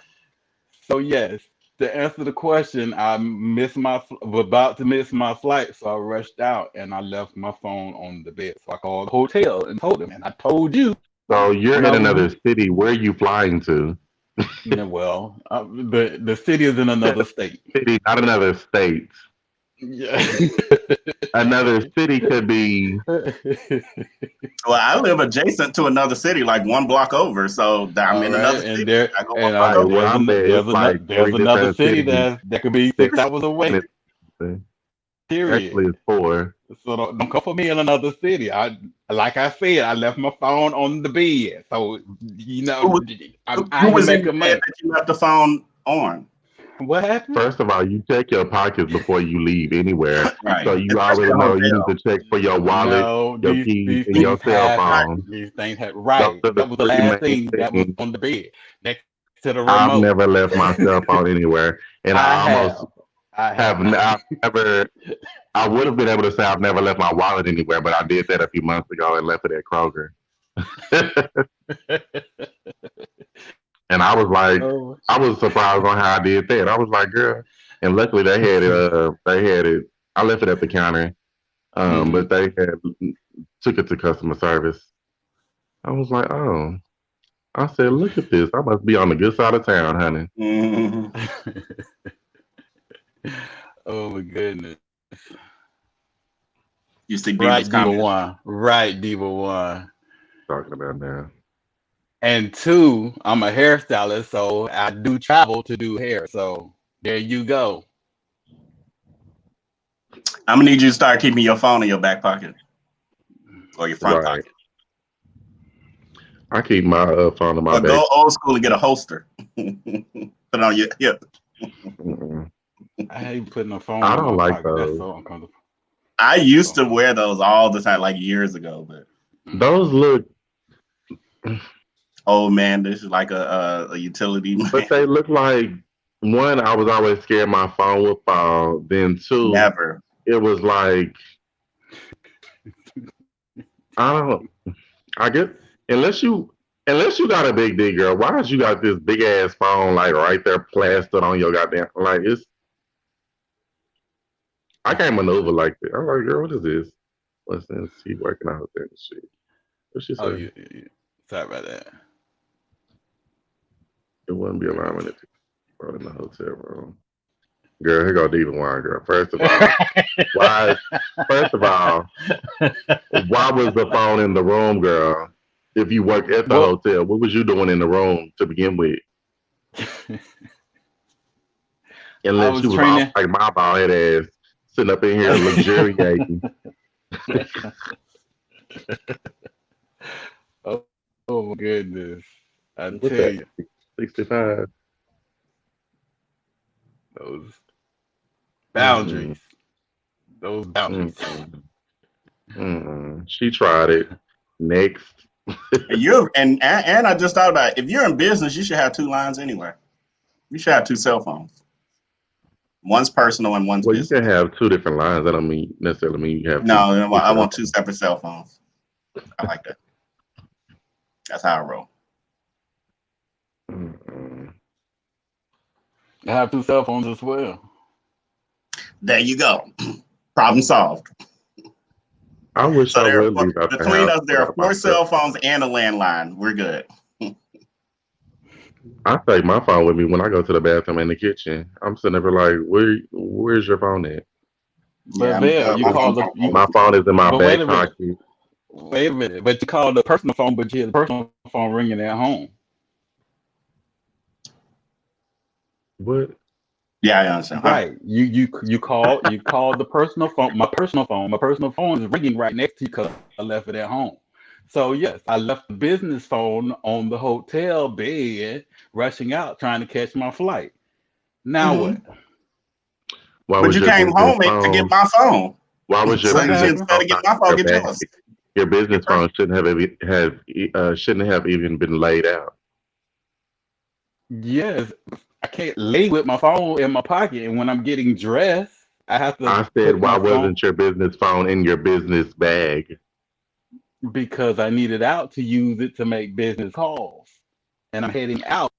So yes, to answer the question, I missed was about to miss my flight, so I rushed out and I left my phone on the bed. So I called the hotel and told them, and I told you So you're when in I another city. Where are you flying to? well, the city is in another state. City, not another state. Yeah. Another city could be. Well, I live adjacent to another city, like one block over. So I'm All in right, another and city. there I go one and block Right, over. where I'm at, it's like there's three another different city cities. that could be 6 hours away. Period. Actually, it's 4. So don't come for me in another city. Like I said, I left my phone on the bed. So I'm Who out here was in making bed money. that you left the phone on? What happened? First of all, you check your pockets before you leave anywhere. Right. So you Especially already a know you need hotel. to check for your wallet, No, your these keys, these and your things cell happen. phone. These things happen. Those Right. are the That was the 3 last main thing that was things. on the bed next to the I've remote. never left my cell phone anywhere, and I I've have. never. I would have been able to say I've never left my wallet anywhere, but I did that a few months ago and left it at Kroger. And I was like, Oh, I was surprised on how I did that. I was like, girl, and luckily they had it. They had it. I left it at the counter, mhm. but they had took it to customer service. I was like, oh. I said, look at this. I must be on the good side of town, honey. Mhm. Oh my goodness. You see Right, Diva's Diva comment. One. Right, Diva One. Talking about now. And 2, I'm a hairstylist, so I do travel to do hair. So there you go. I'm gonna need you to start keeping your phone in your back pocket or your front Right. pocket. I keep my phone in my But back. go old school and get a holster. Put it on your hip. Mm-mm. I hate putting a phone I in don't my like pocket. That's those. so uncomfortable. I used to wear those all the time, like years ago. But Those look, oh man, this is like a utility man. but they look like one. I was always scared my phone would fall. Then 2, Never. it was like I don't. I guess unless you got a big dick, girl. Why is you got this big ass phone like right there plastered on your goddamn like it's. I can't maneuver like that. I'm like, girl, what is this? Listen, she working out there and shit. What she Oh, say? sorry about that. It wouldn't be allowing it to go in the hotel room. Girl, here go Diva Wine, girl. First of all, why? First of all, why was the phone in the room, girl? If you work at the Well, hotel, what was you doing in the room to begin with? I Unless was you was all training. like my bald head ass sitting up in here luxuriating. Oh my goodness. I What's tell that? you, 65. those Mm-mm. boundaries. Those boundaries. Mm-mm. She tried it. Next. And I just thought about it. If you're in business, you should have two lines anyway. You should have two cell phones. One's personal and one's Well, you can business. have two different lines. That don't mean necessarily mean you have No, two I different. want two separate cell phones. I like that. That's how I roll. Mm-mm. I have two cell phones as well. There you go. Problem solved. I wish So I would leave out the between house us, there are without my 4 cell cell phone. phones and a landline. We're good. I take my phone with me when I go to the bathroom and the kitchen. I'm sitting there like, where's your phone at? Yeah, But there, you my call phone's the always My phone is in my but wait back a minute, pocket. wait a minute. But you call the personal phone, but you have the personal phone ringing at home. What? Yeah, I understand. Huh? Right. You call the personal phone. My personal phone. My personal phone is ringing right next to you because I left it at home. So yes, I left the business phone on the hotel bed, rushing out, trying to catch my flight. Now Hmm. what? Why But was you your came business home to get phone? my phone. Why was your So What business happened? instead phone of getting not my in phone, your get bag? yours. Your Your business person. phone shouldn't have even been laid out. Yes, I can't lay with my phone in my pocket, and when I'm getting dressed, I have to I said, put why my phone wasn't your business phone in your business bag? because I need it out to use it to make business calls, and I'm heading out,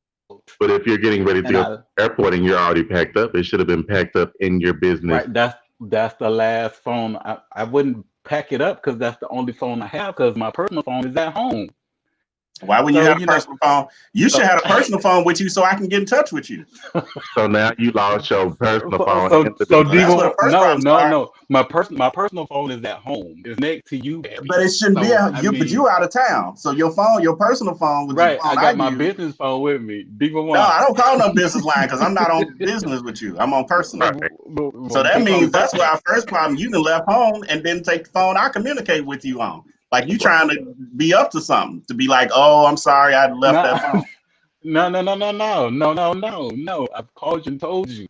But if you're getting ready to and go to the airport and you're already packed up, it should have been packed up in your business. right, that's the last phone. I wouldn't pack it up because that's the only phone I have because my personal phone is at home. Why wouldn't you So have a personal phone? You should so have a personal phone with you so I can get in touch with you. So now you lost your personal so phone and so, the so business That's Diva, where the phone. first no problem no starts. no, my personal phone is at home. It's next to you, But baby. it shouldn't be So I you. But mean, you out of town, so your phone, your personal phone, which is the right, I phone I got my use. business phone with me. Diva No, one. I don't call no business line because I'm not on business with you. I'm on personal. Right. So that Keep on means the that's where our first problem. You done left home and didn't take the phone I communicate with you on. Like you Right. trying to be up to something to be like, oh, I'm sorry, I left that no, phone. no. I've called you and told you.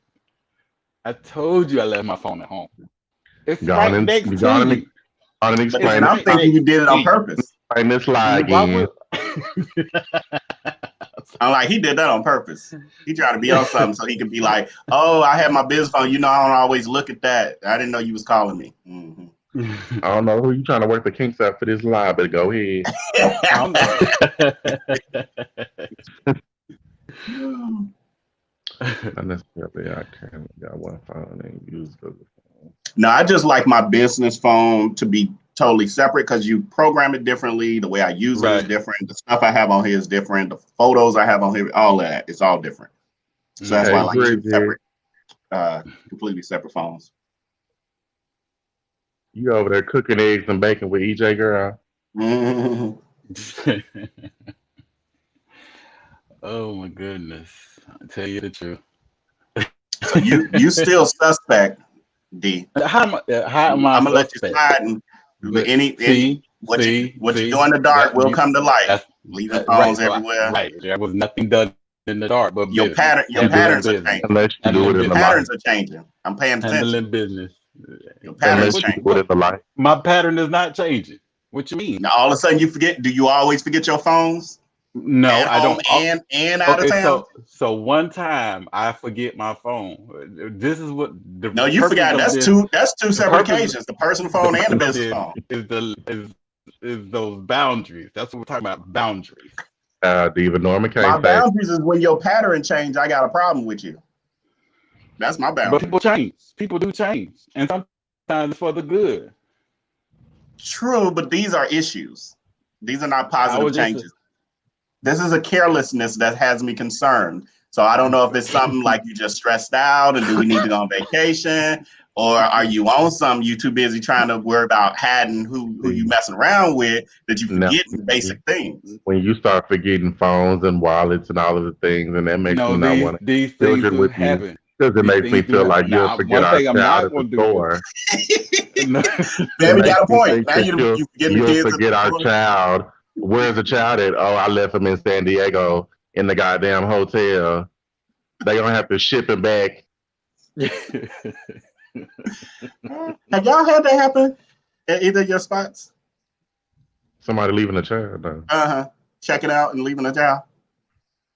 I told you I left my phone at home. It's Go on right and next to go on and, you. go on and But then It's explain I'm right this thinking you next did it to on you. purpose. explain this lie Why again. would I'm like, he did that on purpose. He tried to be on something so he could be like, oh, I have my business phone. You know, I don't always look at that. I didn't know you was calling me. Mm-hmm. I don't know who you trying to work the kinks out for this lie, but go ahead. I'm Not necessarily I can got one phone and use the other phone. No, I just like my business phone to be totally separate because you program it differently. The way I use it is right. different. The stuff I have on here is different. The photos I have on here, all that, it's all different. So that's why I Hey Mhm. like two Bridget, separate, completely separate phones. you over there cooking eggs and bacon with EJ girl? Mhm. Oh my goodness. I tell you the truth. So you still suspect, D. How am I I'm a gonna let you suspect? slide and But any what you do in the dark that will come to light. that's Leaving right. phones everywhere. Right. There was nothing done in the dark but business. Your Handling patterns are business. changing. Unless you do Handling it in Your the business. light. patterns are changing. I'm paying attention. Handling business. Your patterns Unless you change. do it in What? the light. My pattern is not changing. What you mean? Now all of a sudden you forget. Do you always forget your phones No, at I home don't. and out of Okay, town? so one time I forget my phone. This is what the No, you purpose forgot. of That's this. two The separate purpose. occasions: the personal The phone and the purpose business phone. is those boundaries. That's what we're talking about. Boundaries. Diva Norma My can't say boundaries is when your pattern change. I got a problem with you. That's my But people boundaries. change. People do change, and sometimes it's for the good. True, but these are issues. These are not I positive was just. changes. This is a carelessness that has me concerned. So I don't know if it's something like you just stressed out and do we need to go on vacation? Or are you on something? You too busy trying to worry about hiding who you see. messing around with that you Now, forget the basic things. when you start forgetting phones and wallets and all of the things, and that makes me No, not these want to these have things children do with you happen. because it These makes me things do feel happen. like you'll Now, forget one our thing I'm child not at the going to do is. store. No, It Baby makes got a me point. think Now that you forgetting the you'll kids at the forget our store. child. Where's the child at? Oh, I left him in San Diego in the goddamn hotel. They gonna have to ship him back. Have y'all had that happen? at either of your spots? Somebody leaving a child? No. Checking out and leaving a child.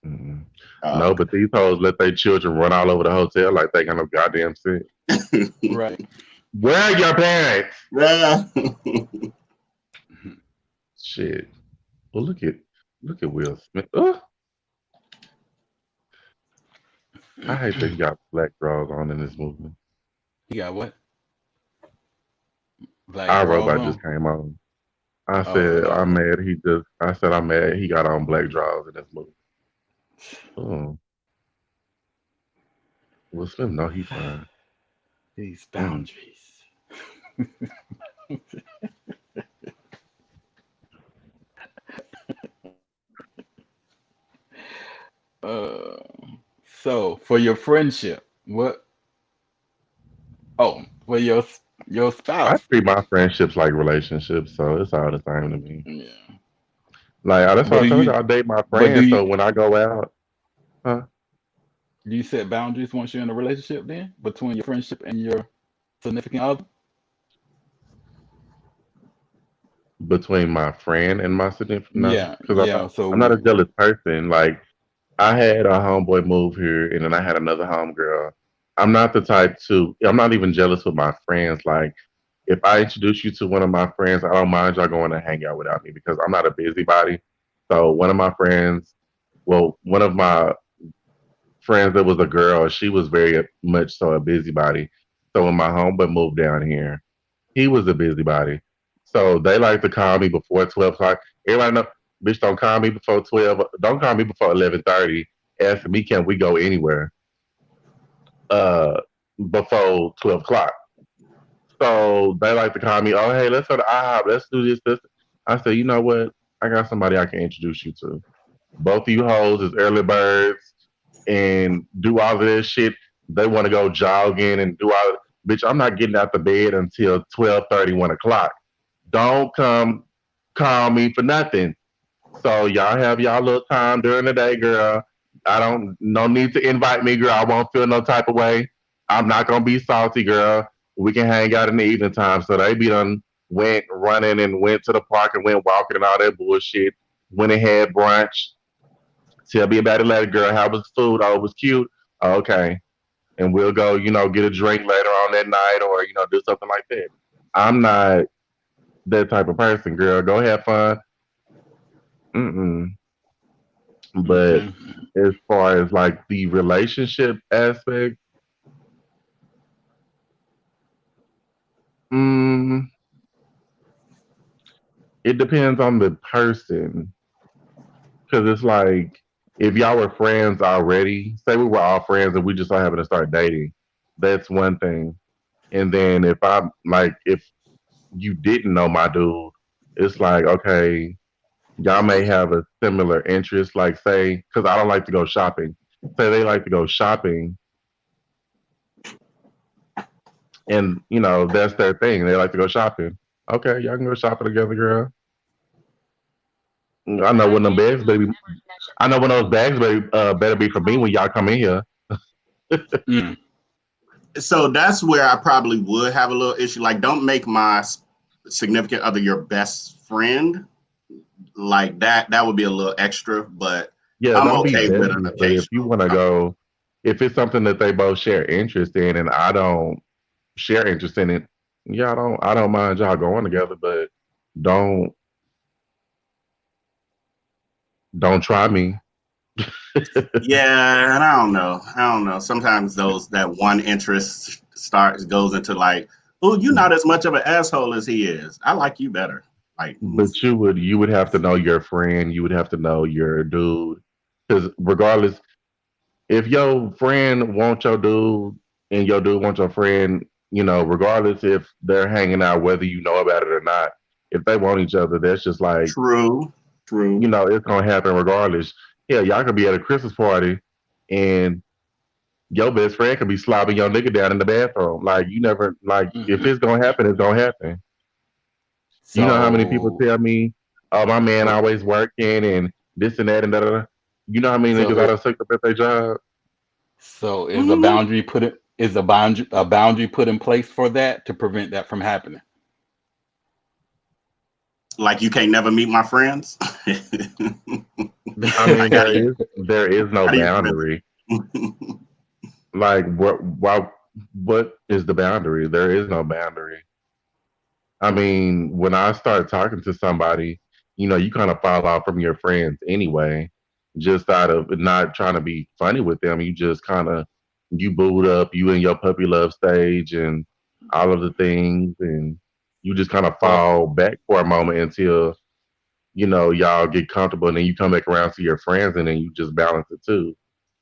Mm-mm. Oh, No, but these hoes let their children run all over the hotel like they kind of goddamn sick. Right. Where are your parents? yeah. Shit. Well, look at Will Smith. Ugh. I hate that he got black drawers on in this movie. You got what? Black Our drawers robot on. just came on. I Oh, said Lord. I'm mad. I said I'm mad. He got on black drawers in this movie. Oh, Will Smith, no, he fine. These boundaries. uh, so for your friendship, what? Oh, for your I spouse. treat my friendships like relationships, so it's all the same to me. Yeah. Like that's But why I do told you you? I date my But do friends. you? So when I go out, huh, Do you set boundaries once you're in a relationship then between your friendship and your significant other? between my friend and my significant, no, Yeah, because yeah. I'm not a So jealous person. Like I had a homeboy move here, and then I had another homegirl. I'm not the type to. I'm not even jealous with my friends. Like if I introduce you to one of my friends, I don't mind y'all going to hang out without me because I'm not a busybody. So one of my friends, well, one of my friends that was a girl, she was very much so a busybody. So when my homeboy moved down here, he was a busybody. So they like to call me before 12 o'clock. Everybody know, bitch, don't call me before 12. Don't call me before 11:30. Asking me, can we go anywhere? Uh, before 12 o'clock. So they like to call me. Oh, hey, let's go to IHOP. Let's do this. This. I said, you know what? I got somebody I can introduce you to. Both of you hoes is early birds and do all of this shit. They want to go jogging and do all. Bitch, I'm not getting out the bed until 12:30, 1 o'clock. Don't come call me for nothing. So y'all have y'all little time during the day, girl. I don't no need to invite me, girl. I won't feel no type of way. I'm not gonna be salty, girl. We can hang out in the evening time. So they be done went running and went to the park and went walking and all that bullshit. Went and had brunch. Tell me about it later, girl. How was the food? Oh, it was cute. Okay. And we'll go, get a drink later on that night or, do something like that. I'm not that type of person, girl. Go have fun. Mm-mm. But okay. as far as like the relationship aspect, mm, it depends on the person. Because it's like if y'all were friends already, say we were all friends and we just so happen to start dating, that's one thing. And then if you didn't know my dude, it's like, okay, y'all may have a similar interest. Like, say, because I don't like to go shopping. Say they like to go shopping, and that's their thing. They like to go shopping. Okay, y'all can go shopping together, girl. I know when them bags, baby. I know when those bags, baby, better be for me when y'all come in here. Mm, So that's where I probably would have a little issue. Like, don't make my significant other your best friend. Like that would be a little extra, but Yeah, I'm don't be okay with an besties. But if you occasional. want to go, if it's something that they both share interest in, and I don't share interest in it, yeah, I don't mind y'all going together, but don't don't try me. Yeah, and I don't know. I don't know. Sometimes that one interest goes into like, oh, you're not as much of an asshole as he is. I like you better. Like, But you would have to know your friend. You would have to know your dude, because regardless, if your friend wants your dude and your dude wants your friend, regardless if they're hanging out, whether you know about it or not, if they want each other, that's just like, true, true. it's gonna happen regardless. Yeah, y'all could be at a Christmas party and your best friend could be slobbing your nigga down in the bathroom. Like you never like if mhm. it's gonna happen, it's gonna happen. You know how many people So, tell me, "Oh, my man so, always working and this and that and da da." Da. You know how many so, niggas I done sucked up at their job? so Mhm. is a boundary put in place for that to prevent that from happening? Like you can't never meet my friends. I mean, there is no How do you prevent boundary. Like what is the boundary? There is no boundary. I mean, when I start talking to somebody, you kind of fall off from your friends anyway, just out of not trying to be funny with them. You just kind of you boot up, you in your puppy love stage and all of the things, and you just kind of Well, fall back for a moment until y'all get comfortable, and then you come back around to your friends, and then you just balance it too.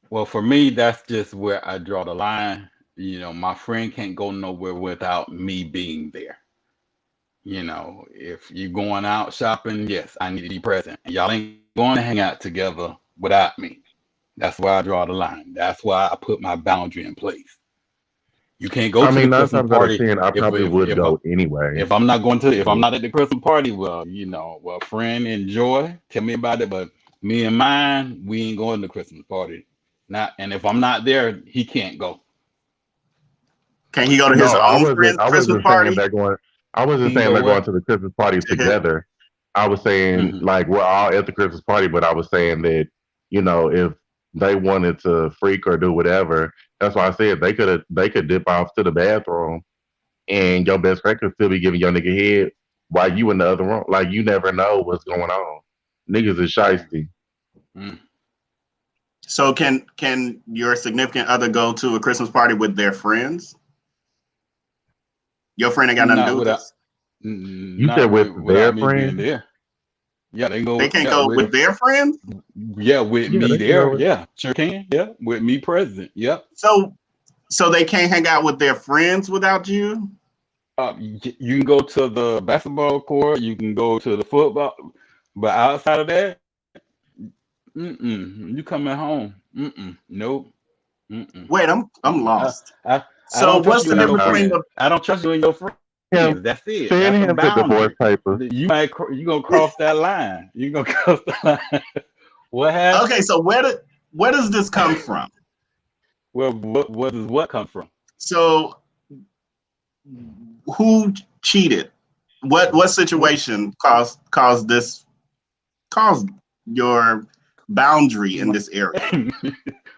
well, for me, that's just where I draw the line. My friend can't go nowhere without me being there. If you're going out shopping, yes, I need to be present. Y'all ain't going to hang out together without me. That's where I draw the line. That's why I put my boundary in place. You can't go I to the mean, nine Christmas times out of party 10, I if probably if would if go anyway. if I'm not going to if I'm not at the Christmas party. Well, well, friend, enjoy. Tell me about it. But me and mine, we ain't going to the Christmas party. Not, and if I'm not there, he can't go. Can he go to his No, I own wasn't. friend's I Christmas wasn't saying party they're going. I wasn't He can saying go they're going where? to the Christmas party to him? together. I was saying Hmm. like we're all at the Christmas party, but I was saying that if they wanted to freak or do whatever, that's why I said they could dip off to the bathroom, and your best friend could still be giving your nigga head while you in the other room. Like you never know what's going on. Niggas is shiesty. Mm. So can your significant other go to a Christmas party with their friends? Your friend ain't got nothing to Not do with without, this. You said with without their me being friends. there. Yeah, they They go. can't Yeah, go with their friends. with Yeah, me they can there. go with. Yeah, sure can. Yeah, with me present. Yep. So they can't hang out with their friends without you. You can go to the basketball court. You can go to the football, but outside of that, you coming home. Nope. Mm-mm. Wait, I'm I, lost. I I So don't trust what's you the and your difference between friends. the? I don't trust you and your friends. Him That's it. send That's a him the divorce boundary. papers. You gonna cross that line. You gonna cross the line. What happened? Okay, so where does this come from? Well, what does what come from? So who cheated? What situation caused your boundary in this area?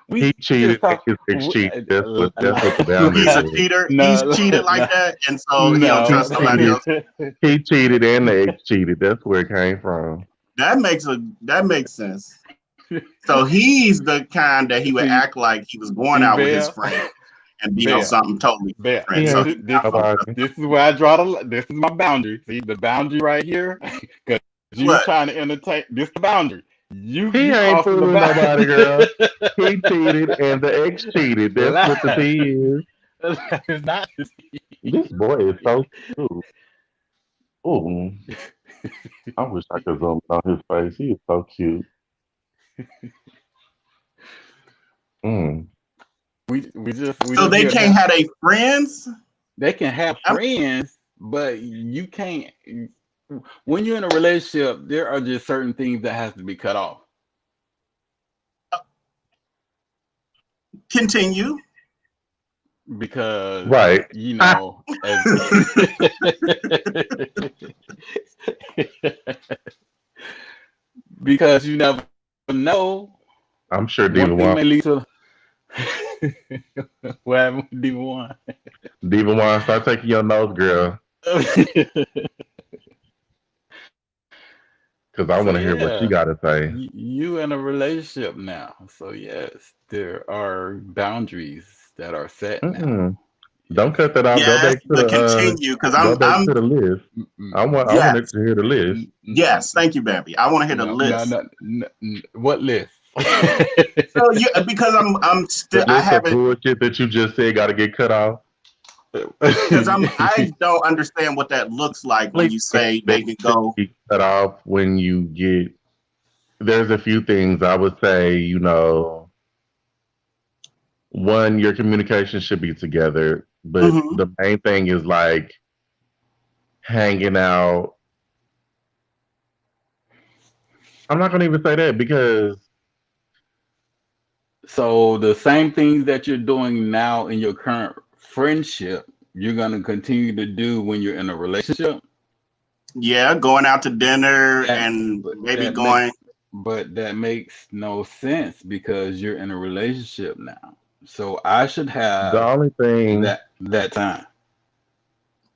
We He cheated just and talk. his ex cheated. That's what the boundary He's a is. cheater. He's No, cheated like no, that, and so he don't He no. trust nobody cheated. else. He cheated and the ex cheated. That's where it came from. That makes sense. So he's the kind that he would see, act like he was going see, out with his Bear, friend and be on Bear, something totally Bear. He different. So ain't he's This not gonna trust. nobody. this is where I draw the. This is my boundary. See the boundary right here, because you What? trying to entertain. This the boundary. He You ain't crossing the fooling nobody, girl. boundary. He cheated and the ex cheated. That's what the Lie. tea is. It's not. This boy is so cute. Ooh, I wish I could zoom in on his face. He is so cute. Mm. We So just they here to can't have. have a friends. They can have I'm, friends, but you can't. When you're in a relationship, there are just certain things that has to be cut off continue. because Right. as because you never know. I'm sure One Diva thing Wine, may lead to what happened with D1. Diva Wine, start taking your notes, girl, because I So want to hear what she yeah, got to say. you in a relationship now. So yes, there are boundaries that are set now. Mm-mm. Don't Yes. cut that off. Go Yes, back to but the continue because go back I'm to the list. Mm-mm. I want yes, to hear the list. Mm-mm. yes. Thank you, Bambi. I want to hear the No, no, list. no, no, what list? So yeah, because I'm The still I list of haven't bullshit that you just said got to get cut off. because I don't understand what that looks like when Please, you say that they can should go. be cut off when you get. There's a few things I would say. One, your communication should be together, but Mhm. the main thing is like hanging out. I'm not gonna even say that because So the same things that you're doing now in your current friendship, you're gonna continue to do when you're in a relationship. Yeah, going out to dinner That, and but maybe that make, going. but that makes no sense because you're in a relationship now. So I should The have only thing, that time.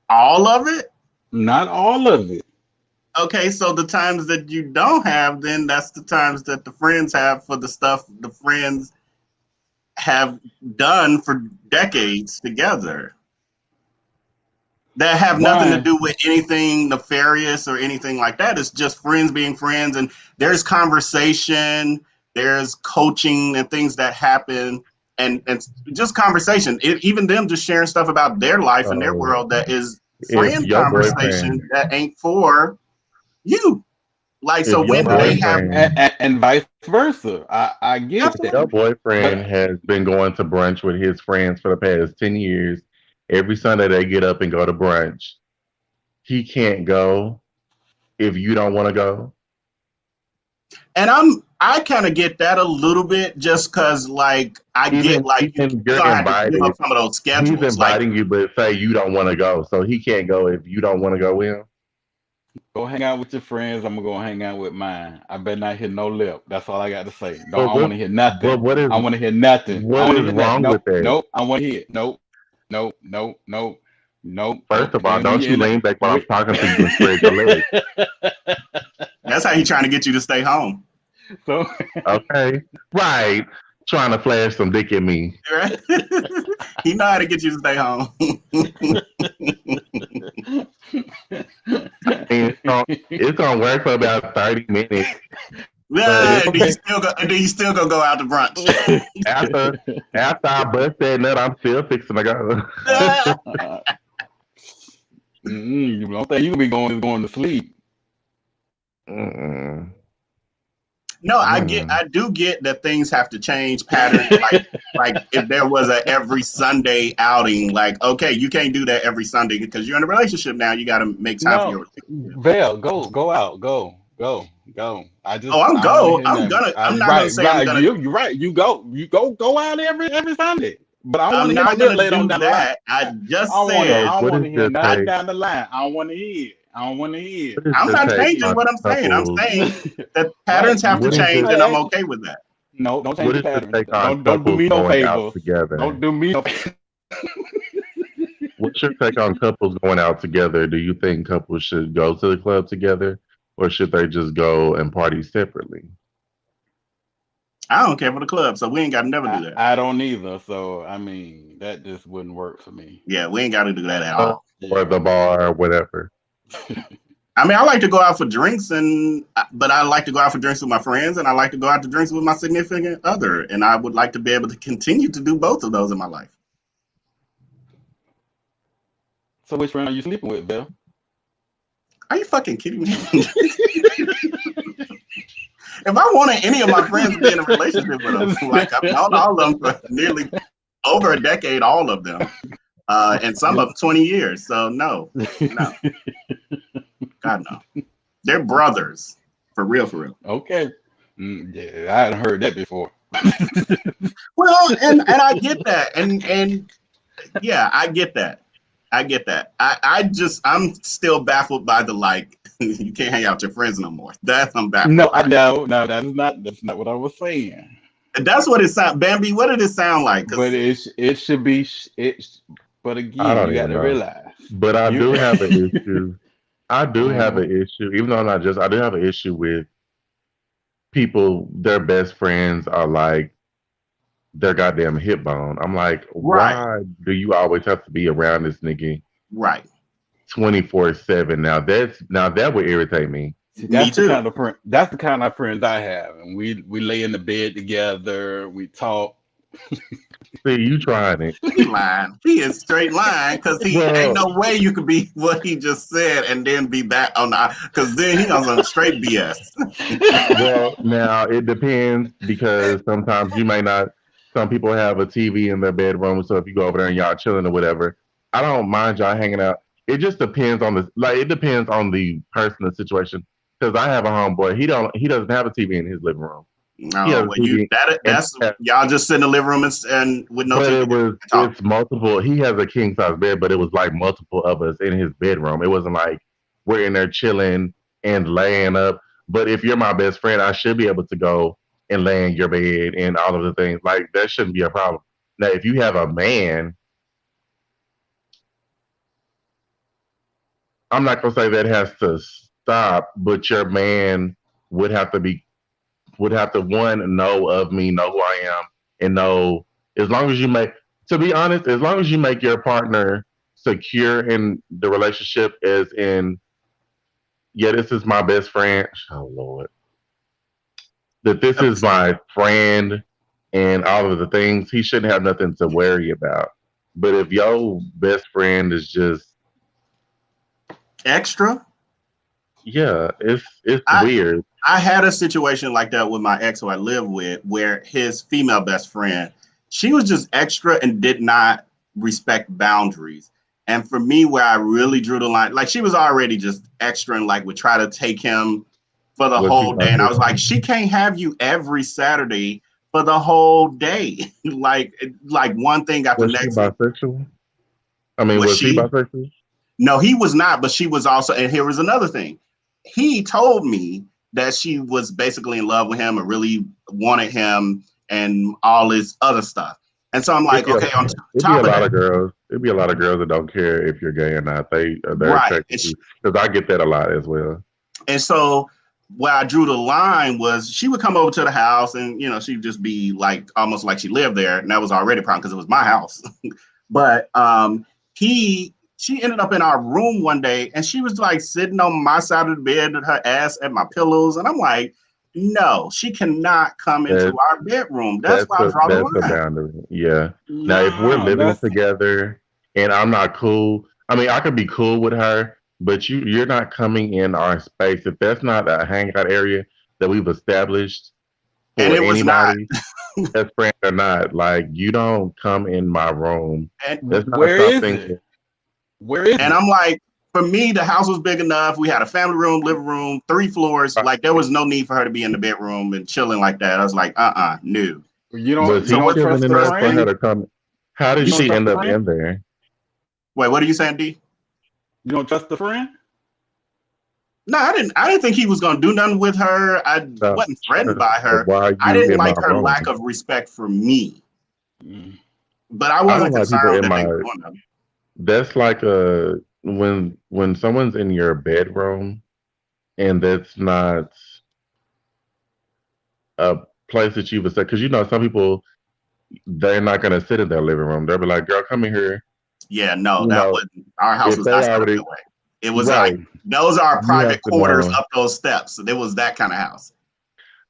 All of it? Not all of it. Okay, so the times that you don't have, then that's the times that the friends have for the stuff the friends have done for decades together that have nothing to Why? do with anything nefarious or anything like that. It's just friends being friends, and there's conversation, there's coaching and things that happen, and just conversation. Even them just sharing stuff about their life and their so world that is if friend your conversation boyfriend, that ain't for you. Like, if so your when do they Right. have? boyfriend, And vice versa. I get if your that. Absolutely. boyfriend But has been going to brunch with his friends for the past 10 years, every Sunday they get up and go to brunch. He can't go if you don't want to go. And I kind of get that a little bit just because, like, I get, like, you're Even you're gonna have to give invited. up some of those He's schedules. Like, inviting you, but say you don't want to go, so he can't go if you don't want to go with him. go hang out with your friends. I'm gonna go hang out with mine. I better not hear no lip. That's all I got to say. Don't But I want to hear nothing. but I want to hear nothing. I what want to is hear nothing. wrong with Nope, that? nope. I want to hear it. Nope, nope, nope, nope, nope, First nope. of all, And then don't you you end up lean back while I'm with. talking to you and spread your legs. that's how he's trying to get you to stay home. So Okay, right. Trying to flash some dick at me. Right? He know how to get you to stay home. And it's gonna work for about 30 minutes. But Yeah, and then okay. you still gonna go out to brunch. after after I bust that nut, I'm still fixing to go. The only thing you gonna be going is going to sleep. Mm-mm. No, Mm. I do get that things have to change patterns. Like if there was a every Sunday outing, like, okay, you can't do that every Sunday because you're in a relationship now. You got to make time for No, your relationship. Val, go out, go. Oh, I don't want to hear nothing. I'm You're not gonna right, say I'm gonna. You're right. Go out every Sunday. But I don't want I'm to hear no not lip gonna later on do down the line. that. I just So said I don't what want is to hear your nothing take? down the line. I don't want to hear it. I don't want to hear What is I'm your not take changing on what I'm saying. I'm couples? saying that patterns Right. have to What is your change, and I'm okay with that. No, don't change what the is your pattern. take on Don't do couples me no going out favors. Don't together? do me no. What's your take on couples going out together? Do you think couples should go to the club together, or should they just go and party separately? I don't care for the club, so we ain't got to never do that. I don't either. So I mean, that just wouldn't work for me. Yeah, we ain't got to do that at Or all. the bar, or whatever. I mean, I like to go out for drinks, but I like to go out for drinks with my friends, and I like to go out to drinks with my significant other, and I would like to be able to continue to do both of those in my life. So which friend are you sleeping with, Bill? Are you fucking kidding me? If I wanted any of my friends to be in a relationship with them, like I've known all of them for nearly over a decade, all of them, and some of them 20 years. So no, God no. They're brothers, for real, for real. Okay. Yeah, I hadn't heard that before. Well, and I get that, and yeah, I get that. I'm still baffled by the, like, you can't hang out with your friends no more. I'm baffled. No, no, that's not what I was saying. That's what it sound. Bambi, what did it sound like? But it should be but I again, don't you got even to know. realize. But I You do have an issue. I do have Mhm. an issue, even though I'm not just. I do have an issue with people. Their best friends are like their goddamn hip bone. I'm like, Right, why do you always have to be around this nigga right. 24/7? Now that would irritate me. See, Me too. that's the kind of friends I have. And we lay in the bed together, we talk. See, you trying it. He lying. He is straight lying because he ain't Well, no way you could be what he just said and then be back on the, because then he on some straight BS. well, now it depends because sometimes you may not. Some people have a TV in their bedroom, so if you go over there and y'all chilling or whatever, I don't mind y'all hanging out. It just depends on the like. It depends on the person, the situation. Because I have a homeboy, he doesn't have a TV in his living room. He has No, a well, TV, and that's y'all just sit in the living room and with no but TV and talk. it's multiple. He has a king size bed, but it was like multiple of us in his bedroom. It wasn't like we're in there chilling and laying up. But if you're my best friend, I should be able to go and lay in your bed and all of the things. Like that shouldn't be a problem. Now, if you have a man, I'm not gonna say that has to stop, but your man would have to be would have to one know of me, know who I am, and know as long as you make to be honest, as long as you make your partner secure in the relationship as in, yeah, this is my best friend. Oh Lord. That this is my friend and all of the things, he shouldn't have nothing to worry about. But if your best friend is just Extra. yeah, it's I weird. I had a situation like that with my ex who I lived with, where his female best friend, she was just extra and did not respect boundaries. And for me, where I really drew the line, like she was already just extra and like would try to take him for the Was he whole day. And I was like, bisexual? she can't have you every Saturday for the whole day. like one thing after the Was she next. bisexual? I mean, Was was he she? bisexual? No, he was not, but she was also, and here was another thing. He told me that she was basically in love with him and really wanted him and all this other stuff. And so I'm It'd like, be a, okay, on it'd be a top of lot that, of girls. It'd be a lot of girls that don't care if you're gay or not. They're right. attracted to because I get that a lot as well. And so where I drew the line was she would come over to the house and, she'd just be like, almost like she lived there. And that was already a problem because it was my house. But she ended up in our room one day and she was like sitting on my side of the bed with her ass at my pillows. And I'm like, no, she cannot come into That our bedroom. That's why I draw the that's a line. boundary. Yeah. Now, if we're No, living that's together and I'm not cool, I mean, I could be cool with her, but you're not coming in our space. If that's not a hangout area that we've established And for it was not. anybody, best friend or not, like you don't come in my room. And, That's not where is something. it? Where is and it? I'm like, for me, the house was big enough. We had a family room, living room, 3 floors. Like there was no need for her to be in the bedroom and chilling like that. I was like, no. You Was don't you So he don't what's the chilling trust in the there first for her friend? thing? to come? How did You don't she trust end the up friend? in there? Wait, what are you saying, D? You don't trust the friend? No, I didn't think he was gonna do nothing with her. I So, wasn't threatened by so her. why are I you didn't in my like her lack room? of respect for me, Mm. but I I don't wasn't like people concerned in that they my. were doing that. That's like a when someone's in your bedroom and that's not a place that you would say because some people they're not gonna sit in their living room. They'll be like, "Girl, come in here." Yeah, no, You that know, wasn't our house if was they not set up already that way. It was like right, those are our you have private to quarters know. up those steps. It was that kind of house.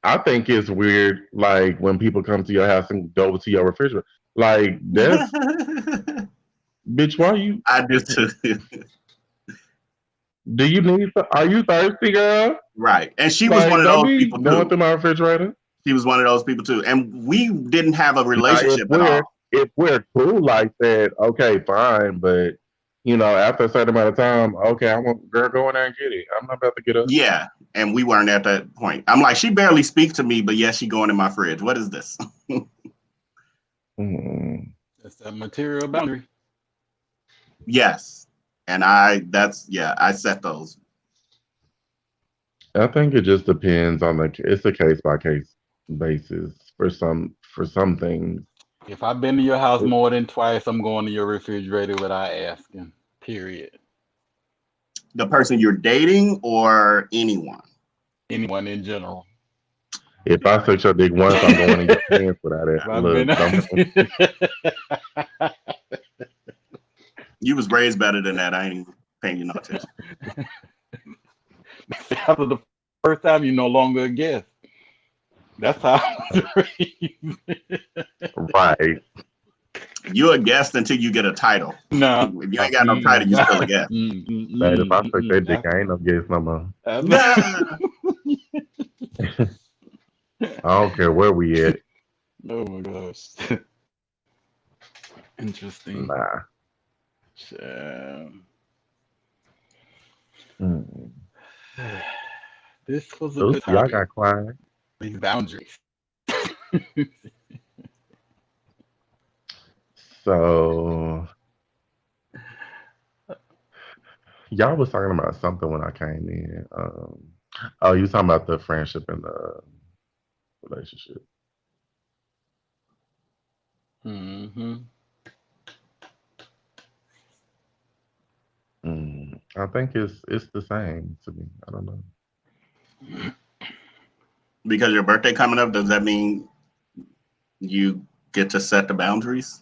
I think it's weird, like when people come to your house and go to your refrigerator. Like that's bitch. Why you? I just Do you need? Are you thirsty, girl? right. And she was one Like, of don't those be people going too. through my refrigerator. She was one of those people too. And we didn't have a Now, relationship at all. if we're cool like that, okay, fine. But after a certain amount of time, okay, I want girl go in there and get it. I'm not about to get up. Yeah. And we weren't at that point. I'm like, she barely speaks to me, but yes, she going in my fridge. What is this? Mm. That's that material boundary. Yes. And I set those. I think it just depends on it's a case by case basis for some things. If I've been to your house more than twice, I'm going to your refrigerator without asking. Period. The person you're dating or anyone? Anyone in general. If I suck your dick once, I'm going in your pants without it. If I've Look, been You was raised better than that. I ain't even paying you no attention. after the first time, you're no longer a guest. That's how I was raised. right. You're a guest until you get a title. No. If you ain't got no title, you still a guest. Man, if I suck that dick, I ain't no guest no more. Nah. I don't care where we at. Oh my gosh. Interesting. Nah. This was a Oops, good y'all topic. got quiet. These boundaries. So Y'all was talking about something when I came in. Oh, you was talking about the friendship and the relationship. Hmm. I think it's the same to me. I don't know. Because your birthday coming up, does that mean you get to set the boundaries?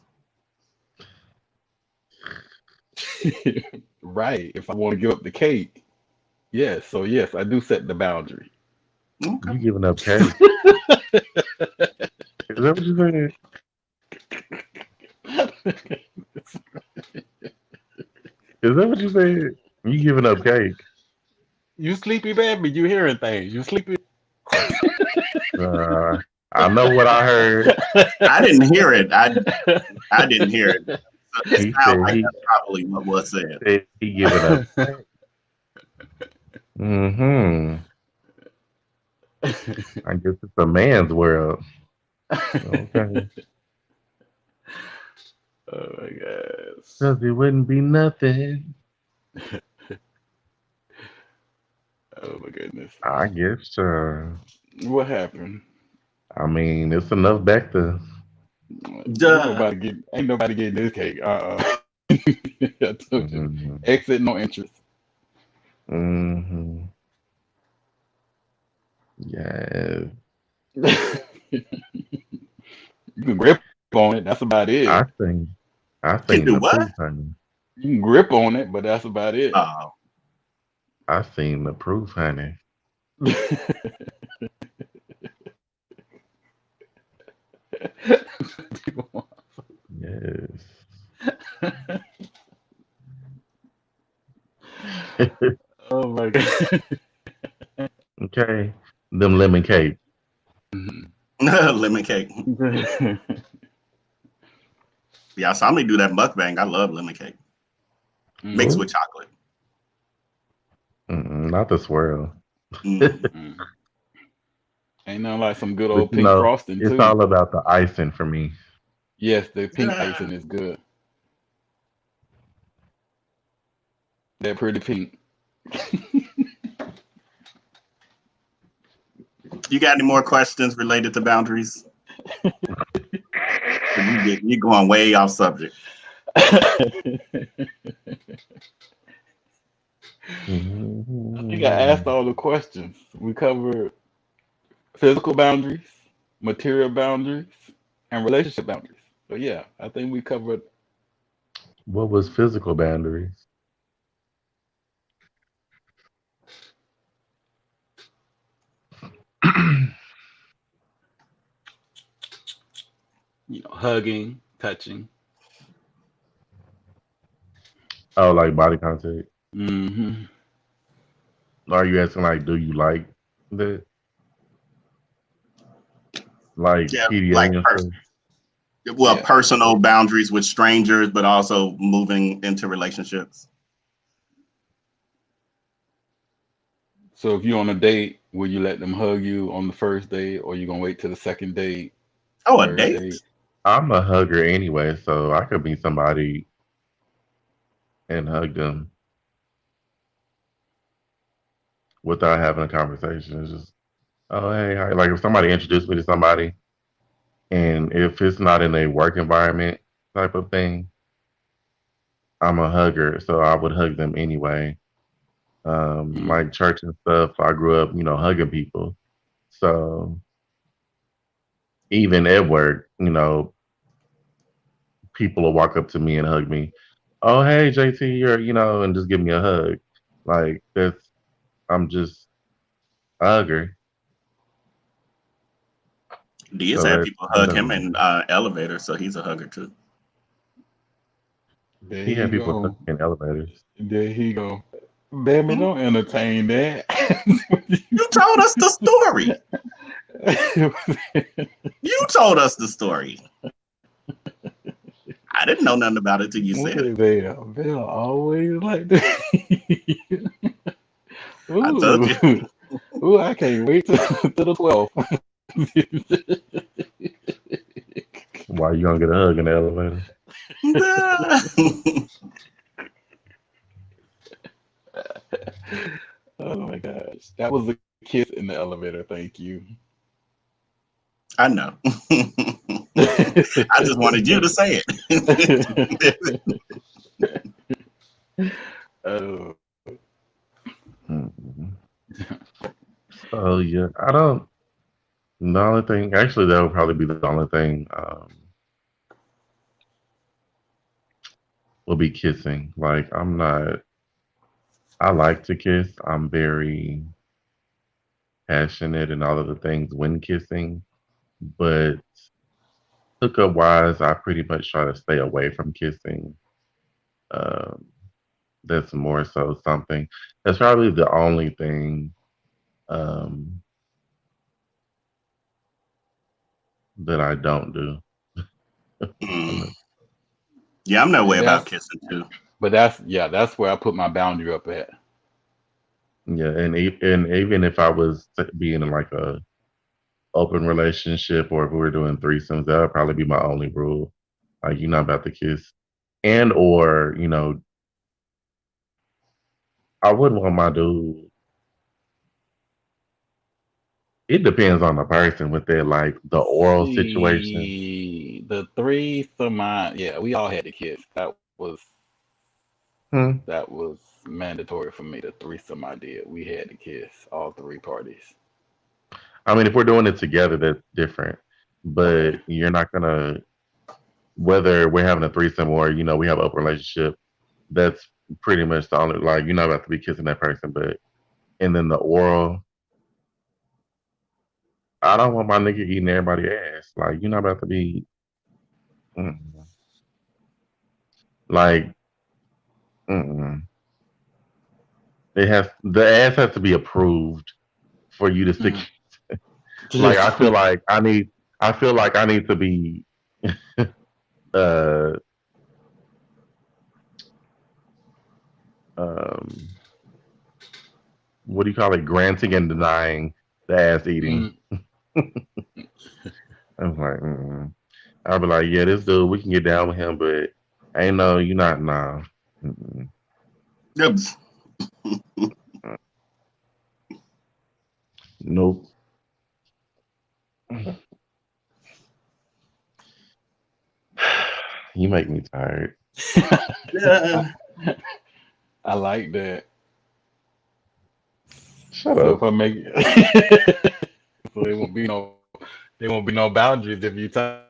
Right. If I want to give up the cake, yes. So yes, I do set the boundary. Okay. You giving up cake? Is that what you said? Is that what you said? You giving up cake? You sleepy baby, you hearing things. You sleepy. Uh, I know what I heard. I didn't hear it. I didn't hear it. So it He sounds said like that's probably what was said. he giving up. Mm-hmm. I guess it's a man's world. Okay. Oh my gosh. Cause it wouldn't be nothing. Oh my goodness. I guess. What happened? I mean, it's enough back to. Duh. Ain't nobody getting this cake. I told you. Mm-hmm. Exit, no interest. Mm-hmm. Yes. You can grip on it. That's about I it. think. I Can seen do the what? proof, honey. You can grip on it, but that's about it. Oh, I seen the proof, honey. Yes. Oh my god. Okay. Them lemon cake. lemon cake. Yeah, I saw me do that mukbang. I love lemon cake mixed Mm, with chocolate. Not the swirl. Mm. mm. Ain't nothing like some good But old pink frosting it's too. all about the icing for me. Yes, the pink Yeah. icing is good. That pretty pink. You got any more questions related to boundaries? You're going way off subject. I think I asked all the questions. We covered physical boundaries, material boundaries, and relationship boundaries. So yeah, I think we covered What was physical boundaries? hugging, touching. Oh, like body contact. Hmm. Are you asking like, do you like that? Like Yeah, like PDA and stuff? well, Yeah. personal boundaries with strangers, but also moving into relationships. So if you're on a date, will you let them hug you on the first date, or you gonna wait till the second date, Oh, a third date? date? I'm a hugger anyway, so I could meet somebody and hug them without having a conversation. It's just, oh hey, hi. Like if somebody introduced me to somebody, and if it's not in a work environment type of thing, I'm a hugger, so I would hug them anyway. Mm. Like church and stuff, I grew up, hugging people. So even at work, people will walk up to me and hug me. Oh, hey, JT, and just give me a hug. Like I'm just a hugger. Diaz So had that people I'm hug him done. in elevators, so he's a hugger too. There He he had people hug go. me in elevators. There he go. Baby, Hmm? don't entertain that. You told us the story. You told us the story. I didn't know nothing about it till you said it. They'll always like that. I told you. Ooh, ooh, I can't wait till the 12th. Why you gonna get a hug in the elevator? Oh my gosh. That was a kiss in the elevator. Thank you. I know. I just wanted you to say it. Oh, Mhm. So yeah, I don't. The only thing, actually, that would probably be the only thing. Will be kissing. Like I'm not. I like to kiss. I'm very passionate and all of the things when kissing, but hookup wise, I pretty much try to stay away from kissing. Um, that's more so something. That's probably the only thing um, that I don't do. Mm. Yeah, I'm that way and about that's kissing too. but that's yeah, that's where I put my boundary up at. Yeah, and even if I was being in like a open relationship or if we were doing threesomes, that would probably be my only rule. Like you're not about to kiss, and or I wouldn't want my dude. It depends on the person with their like the oral situation. See the threesome, yeah, we all had to kiss. Hmm. That was mandatory for me. The threesome I did, we had to kiss all three parties. I mean, if we're doing it together, that's different. Okay. But you're not gonna whether we're having a threesome or we have an open relationship. That's pretty much the only like you're not about to be kissing that person. But and then the oral, I don't want my nigga eating everybody ass. Like you're not about to be mm, like mm. The ass has to be approved for you to stick. Mm. Like Just I feel like I need to be uh um what do you call it? Granting and denying the ass eating. mm, I'm like, I'll be like, yeah, this dude, we can get down with him, but ain't no, you not nah. Mm-mm. Yep. Nope. You make me tired. I, Yeah. I like that. Shut So if up. I make so there won't be no boundaries if you tie.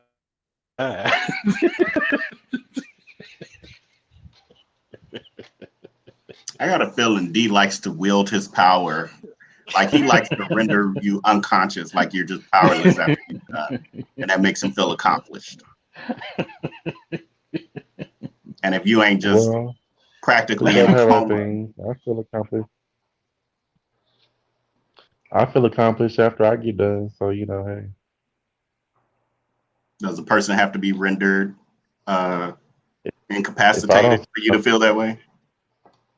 I got a feeling D likes to wield his power. Like he likes to render you unconscious, like you're just powerless after you're done. And that makes him feel accomplished. And if you ain't just Well, we practically in both a have our coma, things. I feel accomplished. I feel accomplished after I get done. So, hey. does the person have to be rendered uh, If I incapacitated don't for you to feel that way?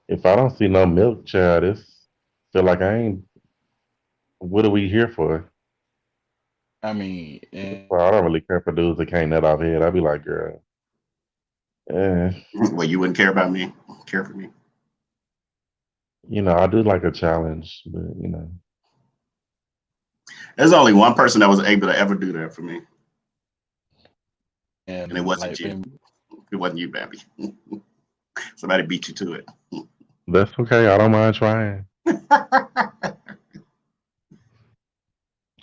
if I don't see no milk, child, it's feel like I ain't what are we here for? I mean, and Well, I don't really care for dudes that can't nut off head. I'd be like, girl, eh. Well, you wouldn't care about me, care for me. I do like a challenge, but There's only one person that was able to ever do that for me, and it and wasn't like you. It wasn't you, Bambi. Somebody beat you to it. that's okay. I don't mind trying.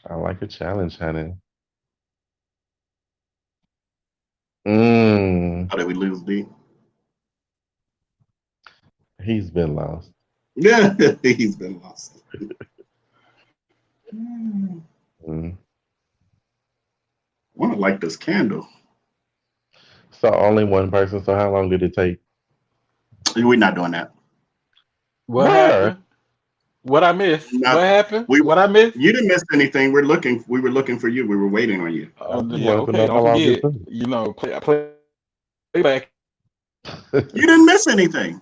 I like a challenge, honey. Mm, How did we lose D? he's been lost. Yeah, he's been lost. I Mm. want to light this candle. So only one person. So how long did it take? We're not doing that. what Bruh. happened? What I missed? What Not happened? we. What I missed? You didn't miss anything. We're looking. We were looking for you. We were waiting on you. I just Yeah, wanted to okay. know how Don't long it forget. took. Play back. You didn't miss anything.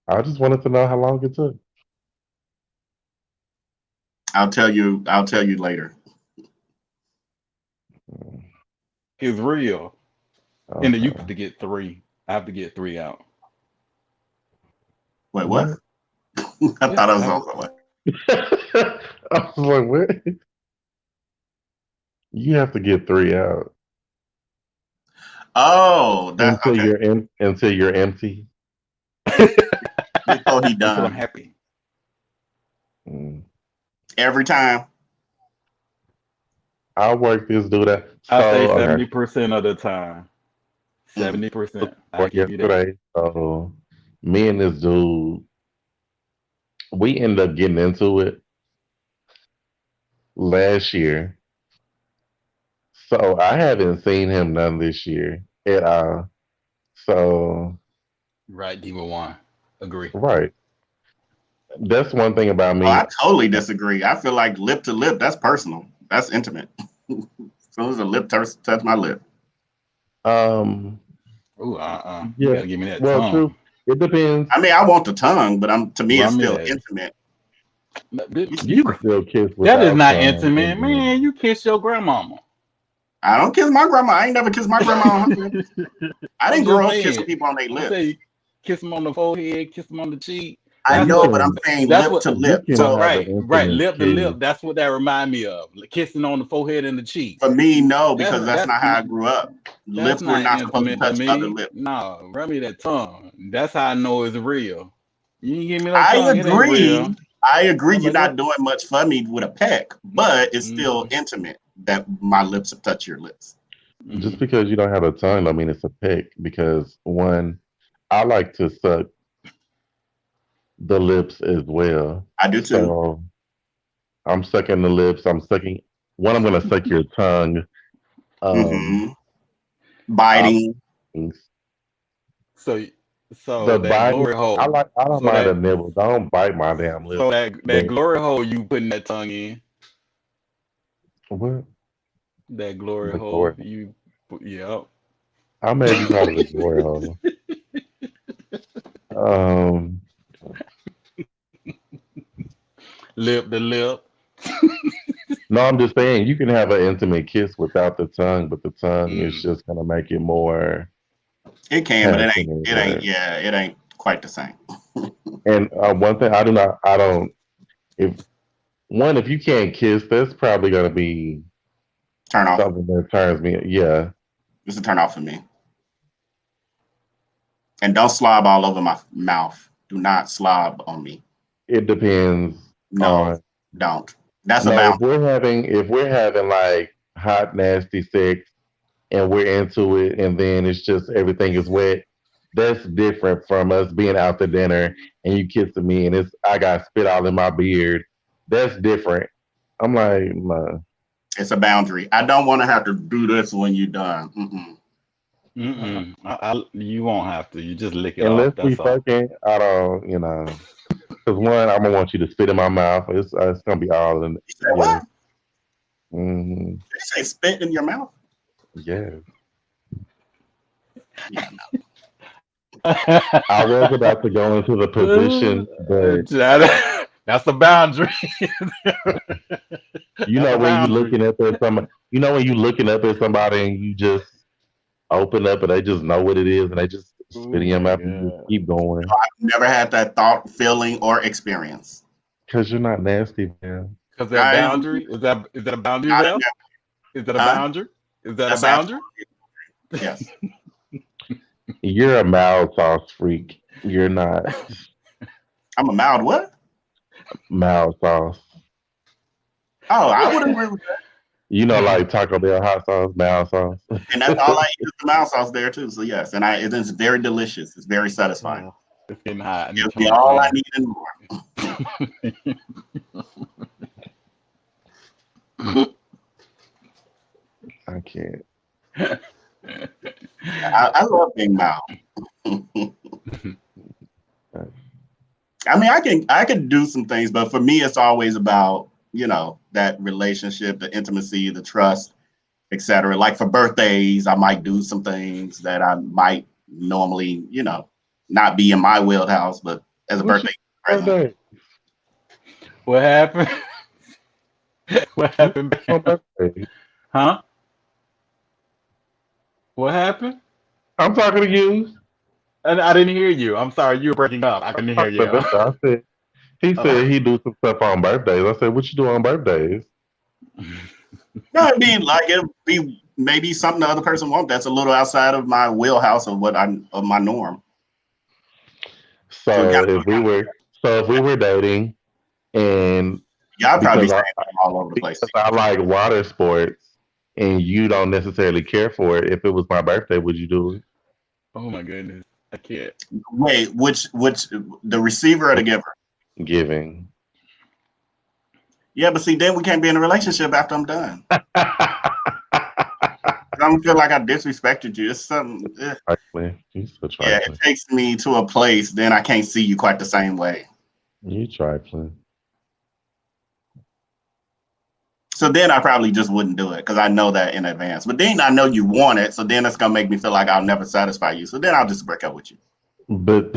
I just wanted to know how long it took. I'll tell you. I'll tell you later. Mm, It's real. And then you have okay. to get three. I have to get three out. Wait, what? What? I Yeah, thought I was I, on somewhere. I was like, what? You have to get 3 out Oh, that okay. until you're empty. Before he until I'm done. happy. Mm. Every time. I'll work this dude out. I say So okay, 70% of the time. Mm. 70%. I work give you that. yesterday. So me and this dude, we ended up getting into it last year. So I haven't seen him none this year at all. So Right, Diva One. Agree. right, that's one thing about Oh, I me. totally disagree. I feel like lip to lip, that's personal. That's intimate. As soon as a lip touch my lip. Um, Ooh, you yeah. gotta give me that Well, true. tongue. It depends. I mean, I want the tongue, but to me, it's Run me still that. intimate. You can still kiss That is without not tongue, intimate, and then man. You kiss your grandmama. I don't kiss my grandma. I ain't never kissed my grandma on her lips. I I'm didn't just grow up kissing saying. people on their I'm saying lips. you kiss them on the forehead, kiss them on the cheek. I That's know, what. but I'm you saying That's lip what. to you lip. can But So have an right, intimate lip to kiss. lip. That's what that remind me of. Like kissing on the forehead and the cheek. for me, no, That's because that's that's not how I grew up. that's Lips were not not supposed to intimate to touch other me. lips. No, rub me that tongue. That's how I know it's real. You ain't give me no I tongue, it ain't real. agree. I agree. I'm You're like, not doing much for me with a peck, but it's still mm-hmm, intimate that my lips have touched your lips. Just mm-hmm. because you don't have a tongue, I mean it's a pick. Because one, I like to suck the lips as well. I do too. So I'm sucking the lips. I'm sucking. One, I'm gonna suck your tongue. Um, Hmm. I'm Biting. So, so the that body. glory hole. I don't So mind a that, nibble. Don't bite my damn so lips. that But glory hole you putting that tongue in. what? That glory The glory. hole you. Yep. I may be called the glory hole. Um, Lip to lip. no, I'm just saying you can have an intimate kiss without the tongue, but the tongue is Mm. just gonna make it more It can, but it ain't. passionate. It ain't. Yeah, it ain't quite the same. And one thing I do not, I don't. If one, if you can't kiss, that's probably gonna be Turn off. something that turns me. Yeah, It's a turn off for me. And don't slob all over my mouth. Do not slob on me. it depends No, on. don't. That's a No, boundary. if we're having like hot nasty sex and we're into it, and then it's just everything is wet. That's different from us being out to dinner and you kissing me and it's I got spit all in my beard. That's different. I'm like, nah. It's a boundary. I don't want to have to do this when you're done. Mm-mm. Mm-mm. You won't have to. You just lick it Unless off. we That's all. fucking, I don't, because one, I'm gonna want you to spit in my mouth. It's gonna be all in, You say yeah, what? hmm, Did you say spit in your mouth? yeah. Yeah. I was about to go into the position, but That's a boundary. you That's know a when you boundary. looking up at somebody, you know when you looking up at somebody and you just open up and they just know what it is and they just spit Oh in your my mouth and you just god. keep going I've never had that thought, feeling, or experience. because you're not nasty, man. Because that I boundary is that a boundary, not Ralph? Is that a huh? boundary? Is that a That's boundary? absolutely yes. You're a mild sauce freak. You're not I'm a mild what? mild sauce. Oh, I would agree with that. You know, like Taco Bell hot sauce, mild sauce. And that's all I eat is the mild sauce there too. So yes, and it is very delicious. It's very satisfying. Oh, it's getting hot. I need to Gives turn me on the all I fan. need and more. I can't. I love being mild. I mean, I can do some things, but for me, it's always about that relationship, the intimacy, the trust, etc. Like for birthdays, I might do some things that I might normally, not be in my wheelhouse, but as a What's your birthday present. birthday? What happened? What What's happened? your Bam? birthday? Huh? What happened? I'm talking to you. I didn't hear you. I'm sorry. You were breaking up. I couldn't hear Talking to you. Linda. I said, He said he do some stuff on birthdays. I said, what you do on birthdays? No, I mean, like it'd be maybe something the other person wants that's a little outside of my wheelhouse of of my norm. So So if we were dating and y'all probably because I saying all over the place. because I like water sports and you don't necessarily care for it, if it was my birthday, would you do Oh my goodness, I can't. Wait, which the receiver or the giver? it? Giving. Yeah, but see, then we can't be in a relationship after I'm done. I don't feel like I disrespected you. It's something. Trifling. You so Yeah, trifling. it takes me to a place, then I can't see you quite the same way. You trifling. So then I probably just wouldn't do it because I know that in advance. But then I know you want it, so then it's gonna make me feel like I'll never satisfy you. So then I'll just break up with you. But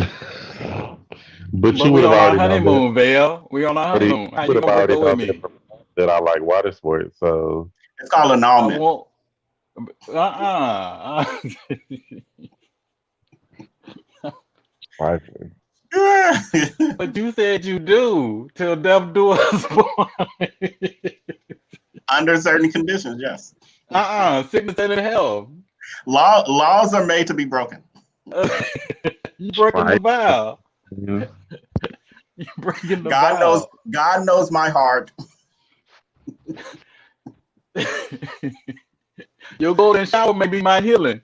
But you we would have on our already known that. honeymoon, Vale. We on our But you honeymoon. How would you have gonna break already up with known me? that I like water sports. So It's called I annulment. won't. Uh-uh. trifling. But you said you do till death do us part. Under certain conditions, yes. Sickness and in health. Laws are made to be broken. You breaking the vow. Yeah. You breaking the God knows. vow. God knows my heart. Your golden shower may be my healing.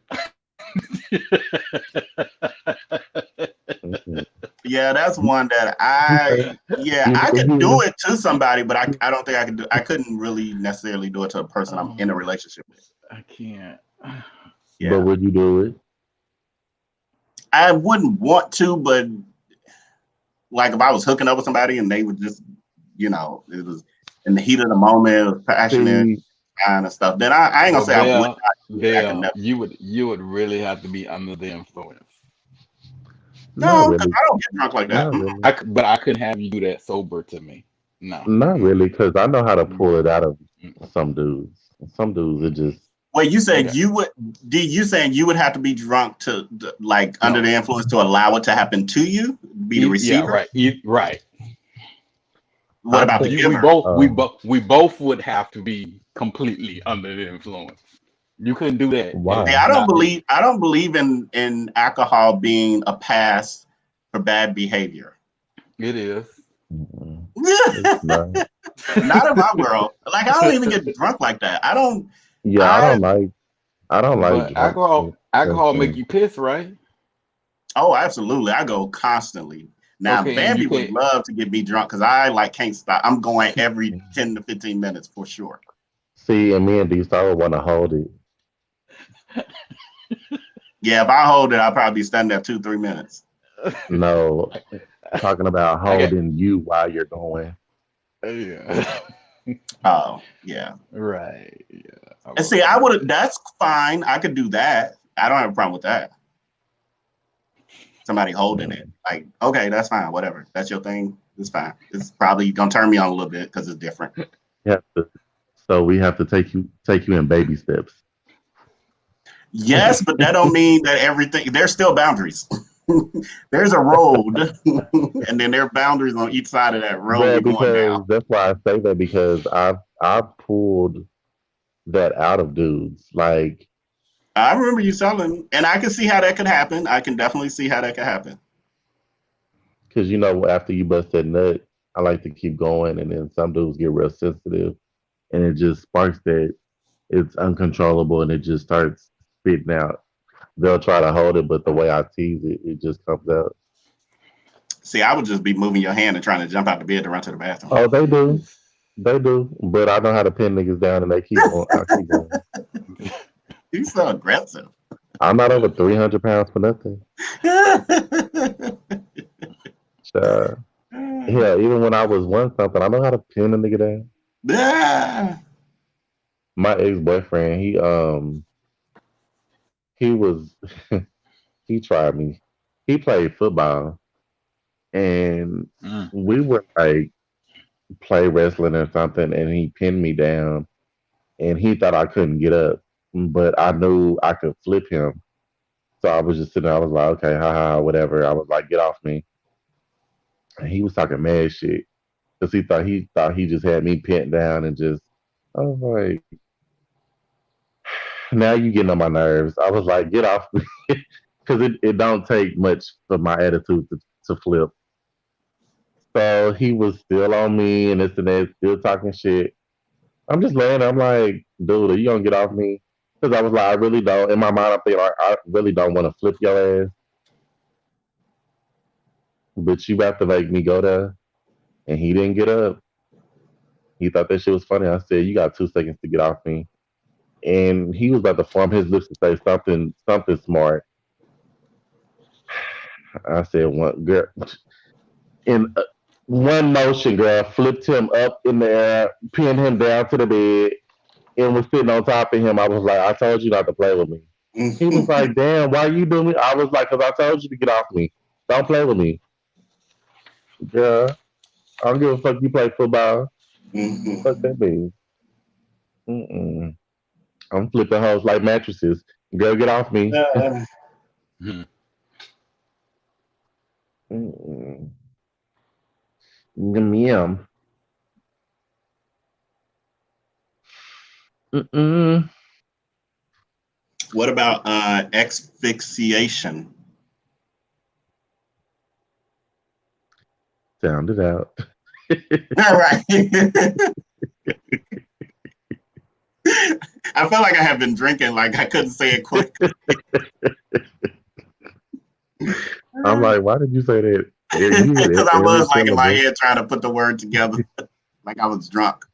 Mhm. Yeah, that's one that I could do it to somebody, but I don't think I couldn't really necessarily do it to a person I'm in a relationship with. I can't. Yeah. But would you do it? I wouldn't want to, but like if I was hooking up with somebody and they would just, it was in the heat of the moment, it was passionate See, kind of stuff, then I ain't gonna Well, say I would not do it. I could Vale, never. you would really have to be under the influence. not No, because really. I don't get drunk like that. Not really. But I couldn't have you do that sober to me. No. Not really, because I know how to pull it out of Mm-mm. some dudes. Some dudes, it just Wait, you said Okay. you would? You saying you would have to be drunk to like under No. the influence to allow it to happen to you? Be the Yeah, receiver? right. Right. What I about the think- We giver? we both would have to be completely under the influence. You couldn't do that. Why? Hey, I don't believe in alcohol being a pass for bad behavior. It is. Mm-mm. Not Not. in my world. Like I don't even get drunk like that. I don't. Yeah, I don't like But drunk alcohol make person. you piss, right? Oh, absolutely. I go constantly. Now, Okay, and Bambi you would can't. love to get me drunk because I like can't stop. I'm going every 10 to 15 minutes for sure. See, and me and D Star would want to hold it. Yeah, if I hold it, I'll probably be standing there 2-3 minutes. No, talking about I get. holding you while you're going. Yeah. Oh, yeah. Right. Yeah. And see, that's fine. I could do that. I don't have a problem with that. Somebody holding it. Like, okay, that's fine. Whatever. That's your thing. It's fine. It's probably going to turn me on a little bit because it's different. So we have to take you in baby steps. Yes, but that don't mean that everything, there's still boundaries. There's a road, and then there are boundaries on each side of that road Yeah, you're going down. because that's why I say that because I've pulled that out of dudes. Like, I remember you selling, and I can see how that could happen. I can definitely see how that could happen. because after you bust that nut, I like to keep going, and then some dudes get real sensitive, and it just sparks that it's uncontrollable, and it just starts spitting out. They'll try to hold it, but the way I tease it, it just comes out. See, I would just be moving your hand and trying to jump out the bed to run to the bathroom. Oh, they do, but I know how to pin niggas down, and they keep going. I keep going. You're so aggressive. I'm not over 300 pounds for nothing. Yeah, even when I was one something, I know how to pin a nigga down. My ex boyfriend, he was he tried me. He played football, and we were like play wrestling or something, and he pinned me down, and he thought I couldn't get up, but I knew I could flip him. So I was just sitting there. I was like, okay, haha, whatever. I was like, get off me. And he was talking mad shit because he thought he just had me pinned down and just. I was like, now you getting on my nerves. I was like, get off me, because it don't take much for my attitude to flip. So he was still on me and this and that, still talking shit. I'm just laying there. I'm like, dude, are you gonna get off me? Because I was like, I really don't. In my mind, I'm thinking, like, I really don't want to flip your ass, but you about to make me go there. And he didn't get up. He thought that shit was funny. I said, you got 2 seconds to get off me. And he was about to form his lips to say something smart. I said, one girl, in one motion, girl, flipped him up in the air, pinned him down to the bed, and was sitting on top of him. I was like, I told you not to play with me. He was like, damn, why you doing me? I was like, because I told you to get off me. Don't play with me. Girl, I don't give a fuck you play football. Fuck that means. Mm-mm. I'm flipping hoes like mattresses. Girl, get off me. Mhm. Mm-mm. Yum. Mm-mm. What about asphyxiation? Sound it out. All right. I felt like I have been drinking, like I couldn't say it quick. I'm like, why did you say that? You had Because I every was like in my syllable. head trying to put the word together, like I was drunk.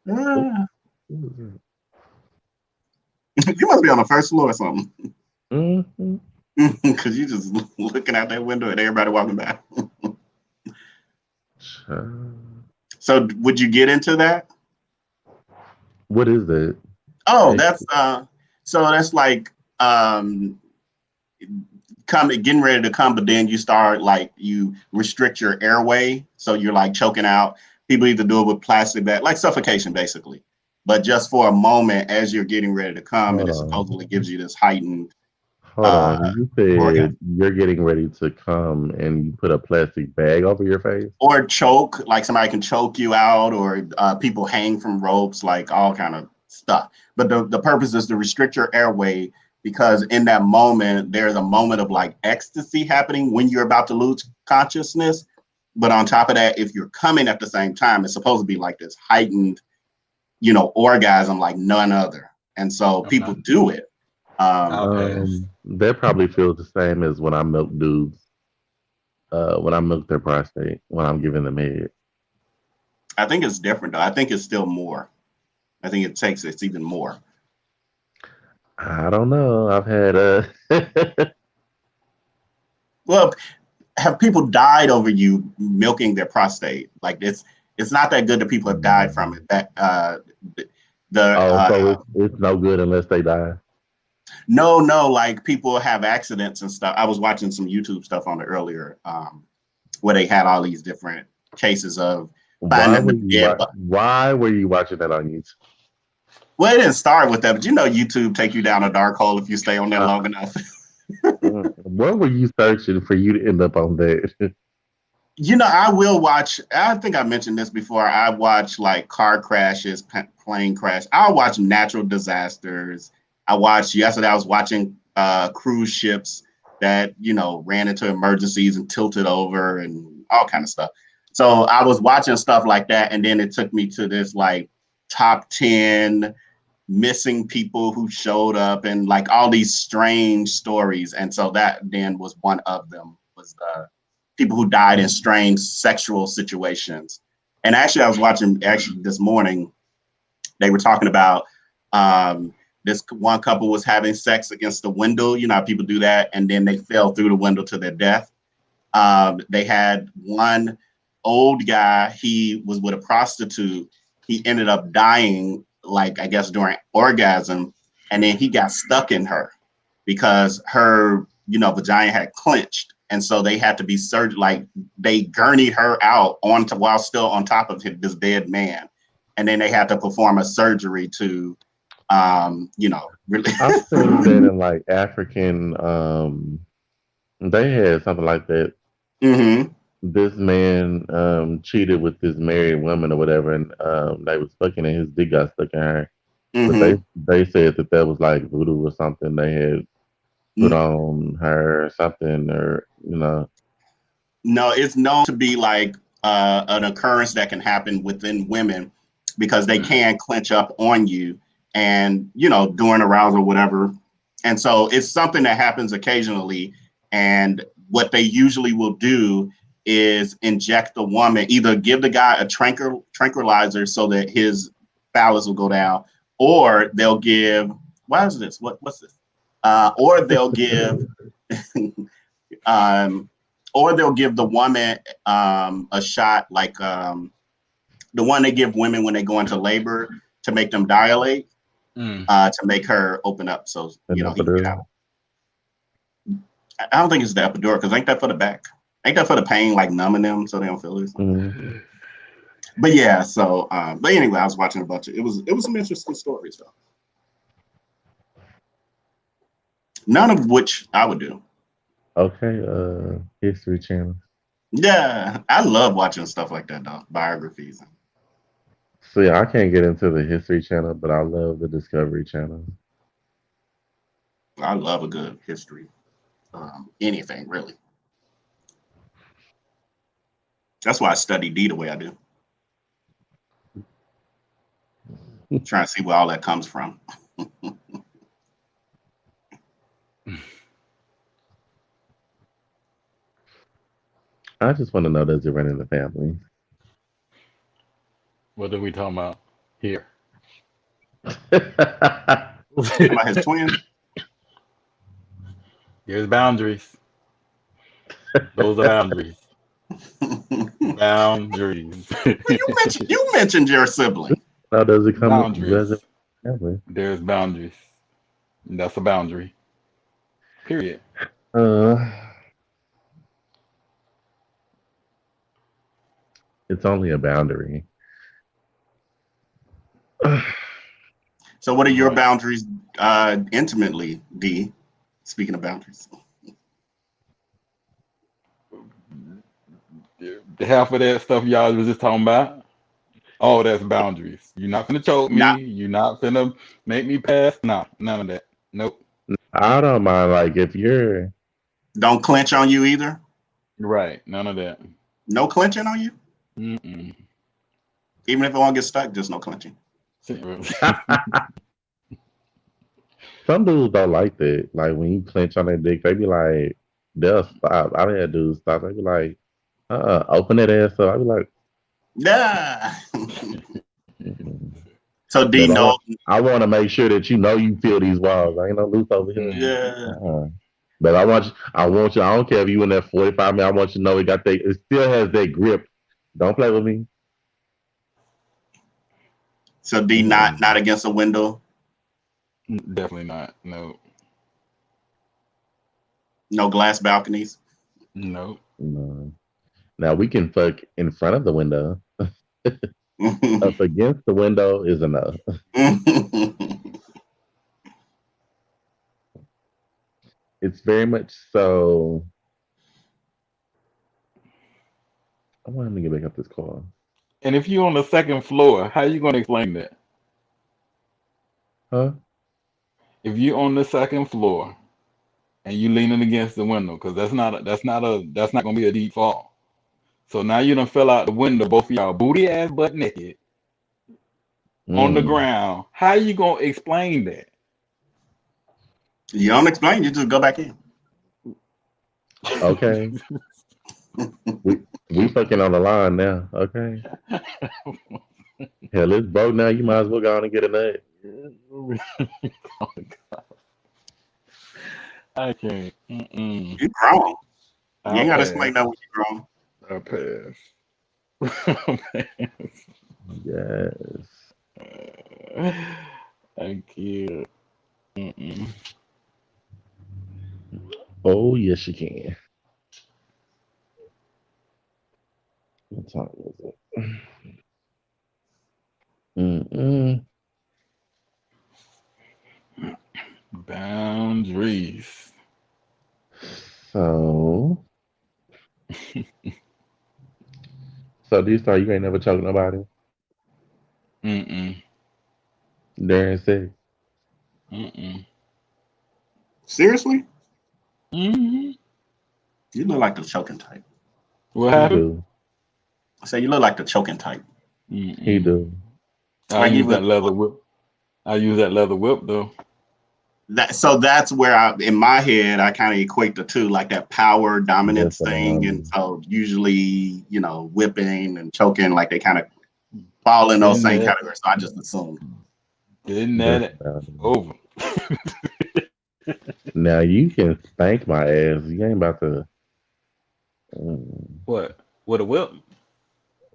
You must be on the first floor or something. Mm-hmm. Because you just looking out that window at everybody walking by. So would you get into that? What is that? Oh, Hey, that's like um coming getting ready to come, but then you start like you restrict your airway, so you're like choking out. People either do it with plastic bag, like suffocation basically. But just for a moment as you're getting ready to come, and hold it on. supposedly gives you this heightened Hold uh on. You orgasm. said you're getting ready to come and you put a plastic bag over your face? Or choke, like somebody can choke you out, or people hang from ropes, like all kind of stuff. But the purpose is to restrict your airway because in that moment there's a moment of like ecstasy happening when you're about to lose consciousness. But on top of that, if you're coming at the same time, it's supposed to be like this heightened, orgasm like none other. And so Okay. people do it. I'll pass. That probably feels the same as when I milk dudes, when I milk their prostate, when I'm giving them head. I think it's different though. I think it's still more. I think it's even more. I don't know. I've had Well, have people died over you milking their prostate? Like it's not that good that people have died from it. That the oh, so it's no good unless they die. no, like people have accidents and stuff. I was watching some YouTube stuff on it earlier, where they had all these different cases of Why finding were the you dead. why were you watching that on YouTube? Well, it didn't start with that, but YouTube take you down a dark hole if you stay on there Uh, long enough. what were you searching for you to end up on that? I will watch. I think I mentioned this before. I watch like car crashes, plane crash. I'll watch natural disasters. Yesterday. I was watching cruise ships that ran into emergencies and tilted over and all kind of stuff. So I was watching stuff like that, and then it took me to this like top 10 missing people who showed up and like all these strange stories. And so that then was one of them was the people who died in strange sexual situations. And actually, I was watching this morning. They were talking about this one couple was having sex against the window. You know how people do that, and then they fell through the window to their death. They had one old guy. He was with a prostitute. He ended up dying, like I guess during orgasm, and then he got stuck in her because her, vagina had clenched, and so they had to be surgery. Like they gurneyed her out onto while still on top of this dead man, and then they had to perform a surgery to, really. I've seen that in like African they had something like that. Mm-hmm. This man cheated with this married woman or whatever, and they was fucking, and his dick got stuck in her. But Mm-hmm. they said that that was like voodoo or something they had put on her or something, or No, it's known to be like an occurrence that can happen within women because they can clench up on you and, during arousal or whatever. And so it's something that happens occasionally. And what they usually will do is inject the woman, either give the guy a tranquilizer so that his phallus will go down, or they'll give, why is this? What's this? Or they'll give um, or they'll give the woman a shot like the one they give women when they go into labor to make them dilate, to make her open up so an he can get epidural. out. I don't think it's the epidural because ain't that for the back? Ain't that for the pain, like numbing them so they don't feel it? Mm. But yeah, so but anyway, I was watching a bunch of it was some interesting stories though. None of which I would do. Okay, History Channel. Yeah, I love watching stuff like that though, biographies. So yeah, I can't get into the History Channel, but I love the Discovery Channel. I love a good history. Anything really. That's why I study D the way I do. Trying to see where all that comes from. I just want to know, does it run in the family? What are we talking about here? About his twin. There's boundaries. Those are boundaries. Boundaries. you mentioned your sibling. How does it come? Does it Boundaries. family? There's boundaries. That's a boundary. Period. Uh, it's only a boundary. So what are your Right. boundaries intimately, D? Speaking of boundaries. Half of that stuff y'all was just talking about. Oh, that's boundaries. You're not finna choke Not me. You're not finna make me pass. Nah, none of that. Nope. I don't mind, like, if you're don't clench on you either. Right. None of that. No clenching on you. Mm-mm. Even if it won't get stuck, just no clenching. some dudes don't like that. Like when you clench on their dick, they be like, they'll stop. I done had dudes stop. They be like, open that ass up. I be like, Yeah. mm-mm. So D, But no. I want to make sure that you know you feel these walls. I ain't no loose over here. Mm. Yeah. But I want you. I don't care if you in that 45 minutes. I want you to know it still has that grip. Don't play with me. So D, not Mm-mm. against a window. Definitely not. No. No glass balconies. No. No. Now we can fuck in front of the window. Up against the window is a no. It's very much so. I want him to get back up this call. And if you're on the second floor, how you gonna explain that? Huh? If you're on the second floor and you leaning against the window, because that's not gonna be a deep fall. So now you done fell out the window, both of y'all booty ass butt naked on the Mm. ground. How you gonna explain that? You don't explain. You just go back in. Okay. we we fucking on the line now. Okay. Hell, it's broke now. You might as well go on and get a nut. I can't. Mm-mm. You grown. You I'll ain't got to pass. explain that when you're grown. I'll pass. I'll Yes. pass. Thank you. Mm-mm. Oh yes, you can. What time is it? Mm-mm. Boundaries. So So do you start? You ain't never choked nobody Mm-mm. during sex. Mm-mm. Seriously? Mm-hmm. You look like the choking type. What He happened? do. I say you look like the choking type. He Mm-mm. do. I Like you use would that leather whip. I use that leather whip though. that. So that's where in my head, I kind of equate the two, like that power That's dominance what thing. And I'm. so usually, whipping and choking, like they kind of fall in those Didn't same that? categories. So I just assumed. Didn't That's that? what I'm. Over. Now you can spank my ass. You ain't about to. What? With a whip?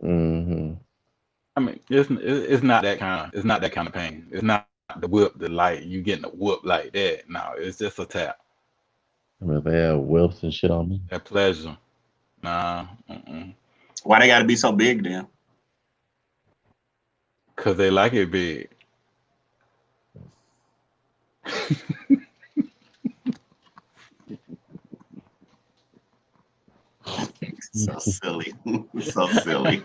Mm-hmm. I mean, it's not that kind of pain. It's not the whip, the like you getting a whoop like that. No, it's just a tap. I mean, they have whelps and shit on me. That pleasure. Nah, mm-mm. Why they got to be so big then? Cause they like it big. So silly. So silly.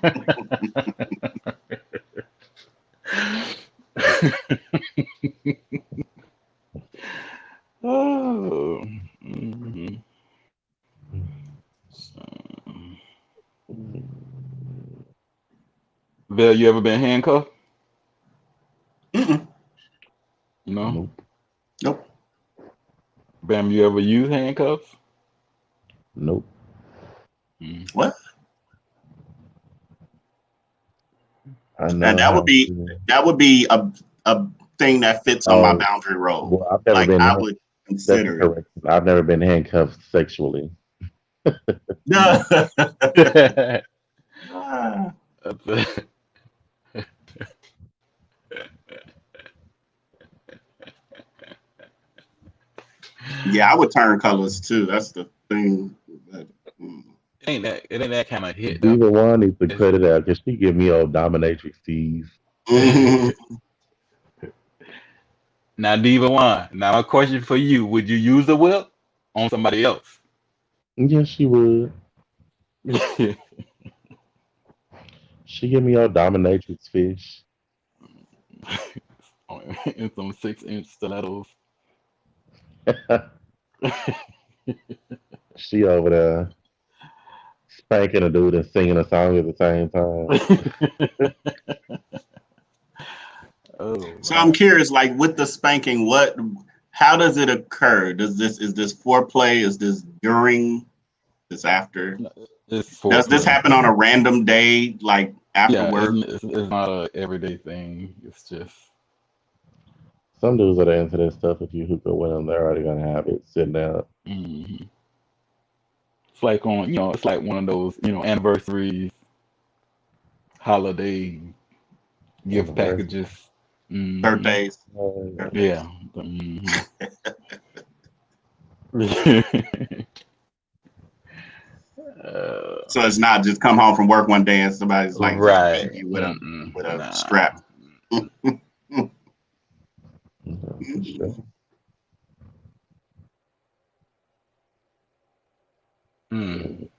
Oh. Mhm. Bill, you ever been handcuffed? Mm-mm. No. Nope. Nope. Bam, you ever use handcuffs? Nope. Mm. What? I And know that would how be to. a thing that fits on my Oh, boundary road. well, I've never Like been. I would That's a consider it. correction. I've never been handcuffed sexually. No. Yeah, I would turn colors too. That's the thing. Mm. it ain't that kind of hit though. Diva One needs to It's, cut it out because she give me old dominatrix tease. Mhm. now, Diva One. Now, a question for you: would you use a whip on somebody else? Yes, she would. She give me old dominatrix fish. In some 6-inch stilettos. She over there spanking a dude and singing a song at the same time. Oh So I'm wow. curious, like with the spanking, how does it occur? Is this foreplay? Is this during? This after? It's Does this foreplay. happen on a random day, like after Yeah, work? it's not a everyday thing. It's just Some dudes that are into that stuff, if you hook up with them, they're already gonna have it sitting out. mhm. It's like it's like one of those anniversaries, holiday gift Anniversary. packages. Hmm. Birthdays, Uh, birthdays. Yeah. Hmm. So it's not just come home from work one day and somebody's like just beating right. you Mm-mm. with a Nah. strap. no, for sure. Mm.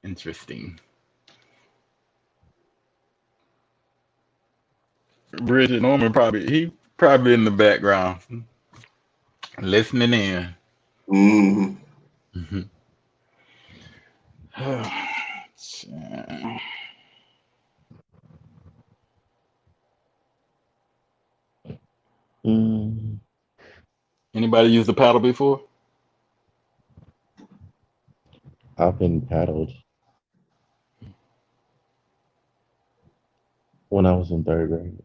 Interesting. Bridget Norman probably in the background listening in. Mhm. Mhm. Mm, Anybody used the paddle before? I've been paddled when I was in third grade.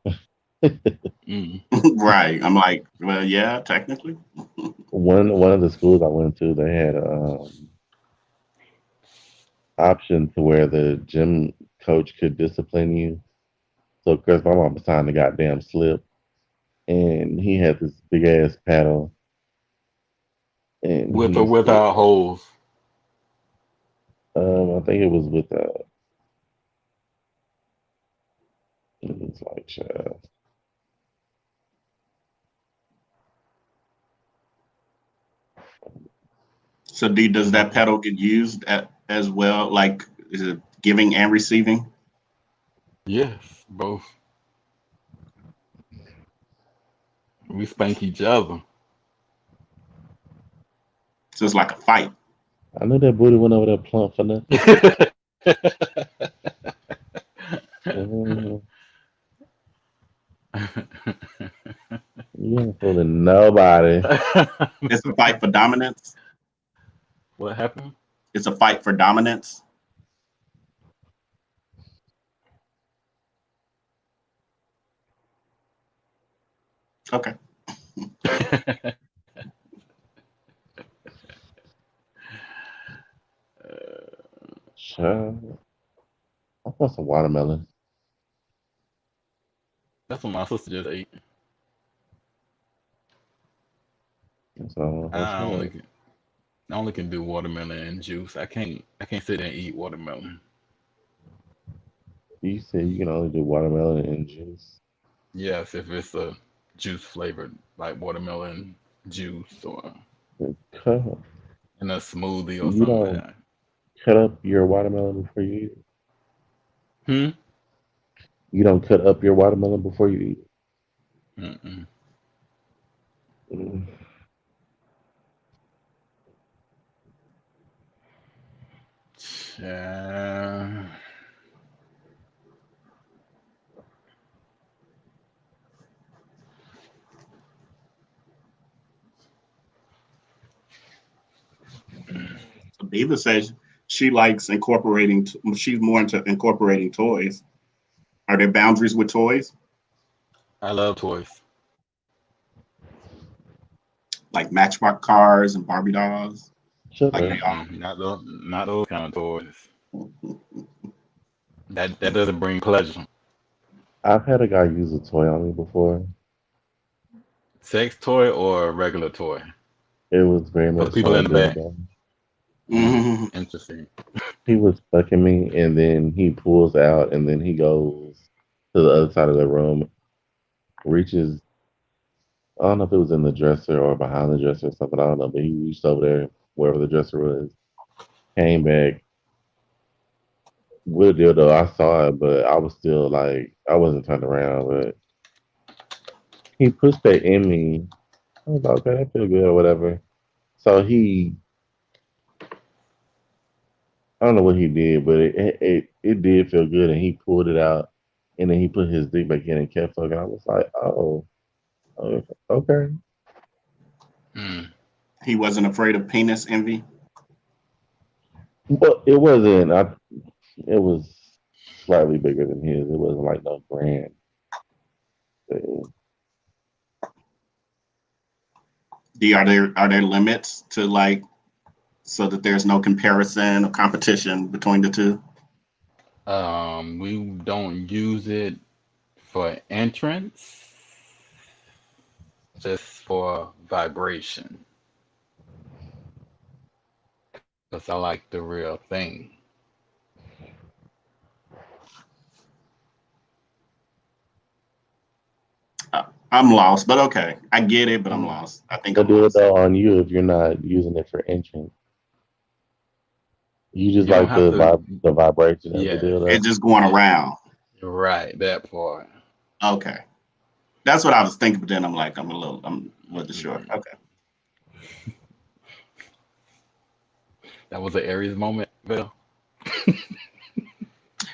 Mm. Right. I'm like, well, yeah, technically. One of the schools I went to, they had option to where the gym coach could discipline you. So, because my mom was tying the goddamn slip, and he had this big ass paddle, and he With or used to. without holes? I think it was with it was like So does that pedal get used as well? Like, is it giving and receiving? Yes, both. We spank each other. So it's like a fight. I knew that booty went over there plump for nothing. Mhm. You ain't fooling nobody. It's a fight for dominance. What happened? It's a fight for dominance. Okay. Child, I want some watermelon. That's what my sister just ate. That's all. What's I only up? can, I only can do watermelon and juice. I can't sit there and eat watermelon. You said you can only do watermelon and juice. Yes, if it's a juice flavored like watermelon juice or Cut. in a smoothie or You something like don't that. cut up your watermelon before you eat it. Hmm. You don't cut up your watermelon before you eat Mm-mm. it. Mm. Uh, So Diva says she likes incorporating. She's more into incorporating toys. Are there boundaries with toys, I love toys. like Matchbox cars and Barbie dolls? Shut Like up. they all. Not those kind of toys. That doesn't bring pleasure. I've had a guy use a toy on me before. Sex toy or regular toy It was very for the much people so a in the back. dildo. Mhm. Interesting. He was fucking me, and then he pulls out, and then he goes to the other side of the room, reaches. I don't know if it was in the dresser or behind the dresser or something. I don't know, but he reached over there, wherever the dresser was, came back with a dildo. I saw it, but I was still like, I wasn't turned around. But he pushed that in me. I was like, okay, I feel good or whatever. So I don't know what he did, but it did feel good, and he pulled it out, and then he put his dick back in and kept fucking. I was like, oh, okay. Mm. He wasn't afraid of penis envy. Well, it wasn't. It was slightly bigger than his. It wasn't like no grand thing. Are there limits to like so that there's no comparison or competition between the two? We don't use it for entrance, just for vibration. Because I like the real thing. I'm lost, but okay. I get it, but I'm Mm. lost. I think The I'm lost. dildo on you if you're not using it for entrance. You just You don't like have to, the vibration of the yes, It's dildo. just going yeah, around. you're right, that part. Okay. That's what I was thinking, but then I'm like, I'm wasn't sure. Mm. Okay. That was an Aries moment, Bill.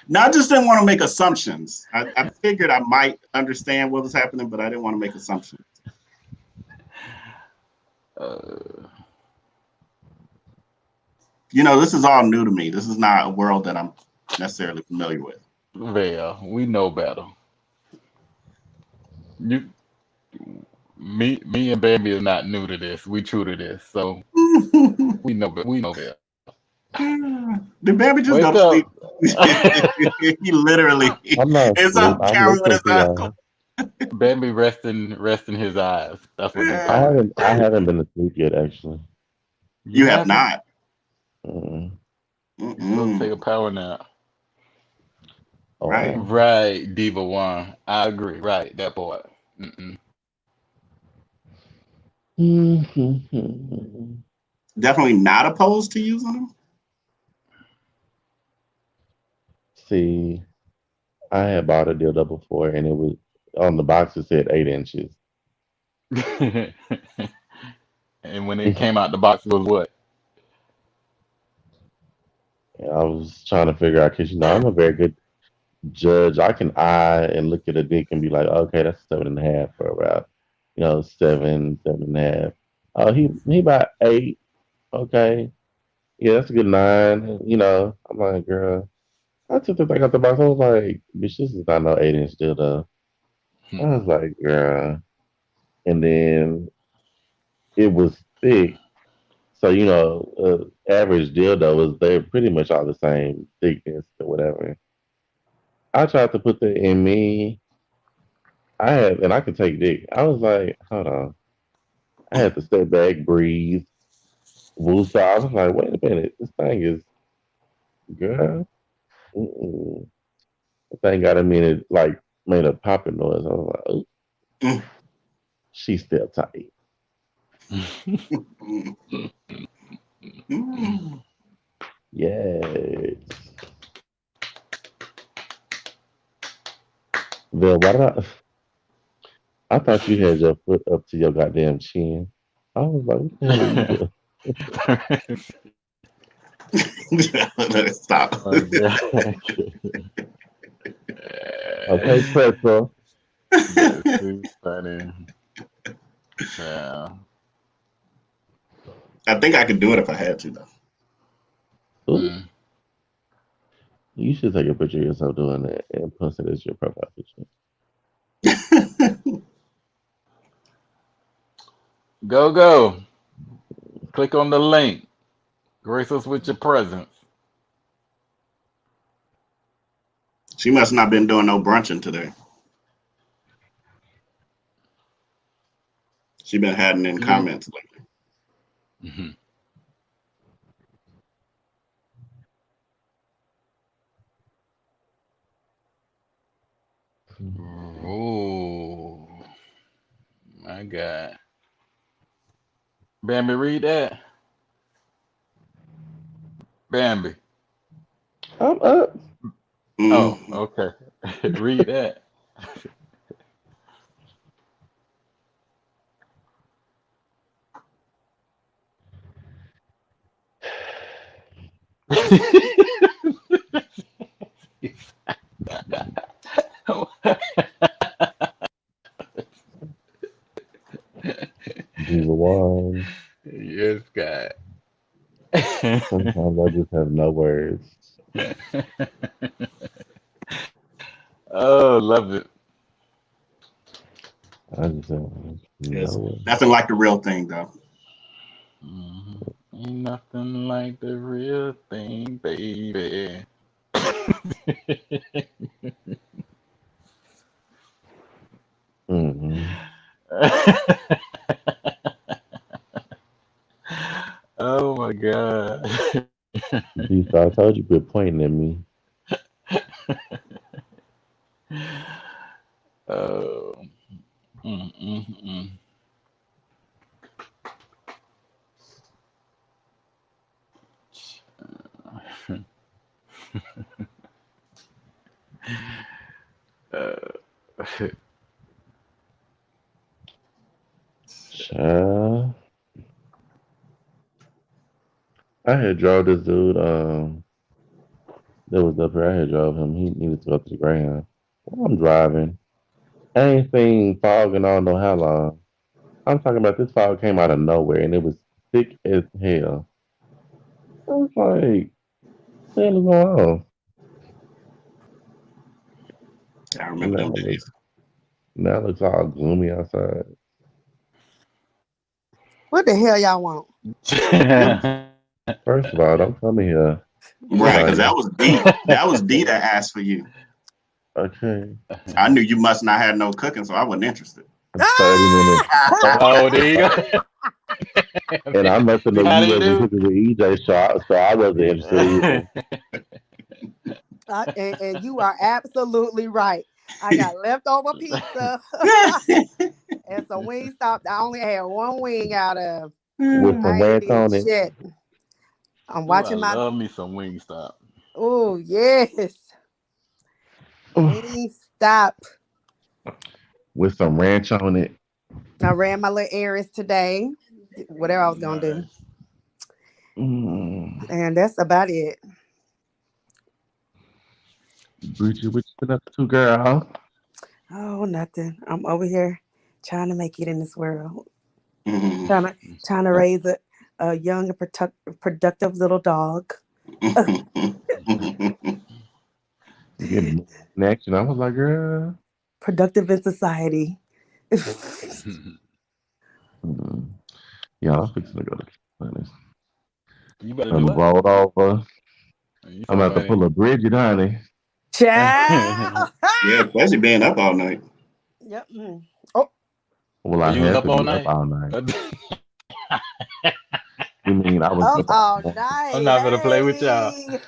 No, I just didn't want to make assumptions. I figured I might understand what was happening, but I didn't want to make assumptions. Uh, This is all new to me. This is not a world that I'm necessarily familiar with. Bill, we know better. You, me and Bambi are not new to this. We true to this, so we know. We know better. Did Bambi just go Wake to sleep? up. He literally I'm not is asleep. on I'm camera with listening his to eyes y'all. Bambi resting his eyes. That's what they I call closed. it. haven't I haven't been asleep yet actually. You You have haven't? not. Mm. You're supposed to take Mm-mm. a power nap. Oh Right. wow. Right, Diva One. I agree. Right, that part. Mm-mm. Definitely not opposed to using them. See, I had bought a dildo before, and it was on the box. It said 8 inches. And when it came out the box, it was what? And I was trying to figure out because I'm a very good judge. I can eye and look at a dick and be like, okay, that's 7.5 for about, 7, 7.5. Oh, he about 8. Okay, yeah, that's a good 9. I'm like, girl. I took the thing out the box. I was like, bitch, this is not no 8 inch dildo. I Hmm. was like, girl. And then it was thick. So, average dildo is they're pretty much all the same thickness or whatever. I tried to put that in me. And I could take dick. I was like, hold on. I had to step back, breathe, woosah. I was like, wait a minute. This thing is, girl. Mm-mm. The thing got a minute, like, made a popping noise. I was like, oh, Mm, she's still tight. mm, mm. Yes. Bill, why did I thought you had your foot up to your goddamn chin. I was like, what the hell are you doing? Stop. Oh my God. Okay, pretzel. That's too funny. Yeah. I think I could do it if I had to, though. Ooh, Mm. you should take a picture of yourself doing that and post it as your profile picture. Go, go. Click on the link. Grace us with your presence. She must not been doing no brunching today. She been hiding in You comments lately. didn't. Oh my God. Bambi, read that. Bambi. I'm up. Oh, Mm. okay. Read that. Jesus one. Yes, God. Sometimes I just have no words. Oh, love it. I just have no It's words. nothing like the real thing, though. Mhm. Ain't nothing like the real thing, baby. Mm-hmm. Oh my God. Jesus, I told you quit pointing at me. Oh. Mm, mm, mm. Uh, Child. I had drove this dude that was up here. I had drove him. He needed to go to the ground. While I'm driving. I ain't seen fog in I don't know how long. I'm talking about this fog came out of nowhere and it was thick as hell. I was like, what the hell is going on? I remember Now them it looks, days. now it looks all gloomy outside. What the hell y'all want? It was First of all, don't come in here right, because trying that was D. That was D that asked for you. to, okay, I knew you must not have no cooking, so I wasn't interested. 30 minutes. Oh, there you And I must have See know how you they wasn't do? cooking with EJ, so I wasn't interested either. And you are absolutely right. I got leftover pizza and some wing stop. I only had one wing out of. With some I ain't ranch did on it. shit. I'm Ooh, I watching my. love me some Wingstop. Oh yes. Wingstop. with some ranch on it. I ran my little errands today. Whatever I was gonna do. Nice. And that's about it. Bridget, what you been up to, girl? Oh, nothing. I'm over here trying to make it in this world. Mhm. Trying to raise a young and productive little dog. Getting more connection. I was like, girl. Productive in society. Mm. Yeah, I'm fixing to go to honey. You better do I'm what? rolled over. You I'm so about to funny. pull a Bridget, honey. Child. Yeah, especially being up all night. Yep. Oh, Well, Oh, I you was had up to all be up night? all night. You mean I was up up all all night? I'm night. not gonna play with y'all. Hey.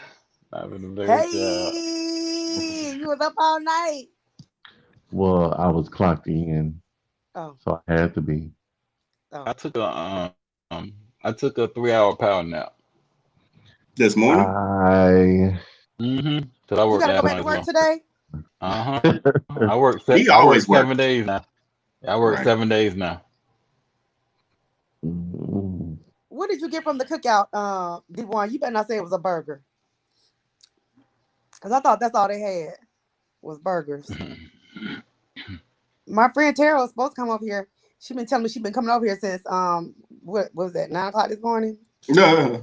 Not gonna play with y'all. Hey. You was up all night. Well, I was clocked in, Oh, so I had to be. I oh. took a I took a 3 hour power nap. This morning? I Mm-hmm. Cause I You worked gotta go last back to night as work well. today? Uh-huh. He I always worked 7 works. days now. I work Right. 7 days now. Mm, What did you get from the cookout, D1? You better not say it was a burger. Because I thought that's all they had was burgers. My friend Tara was supposed to come over here. She been telling me she been coming over here since what was that, 9 o'clock this morning? No.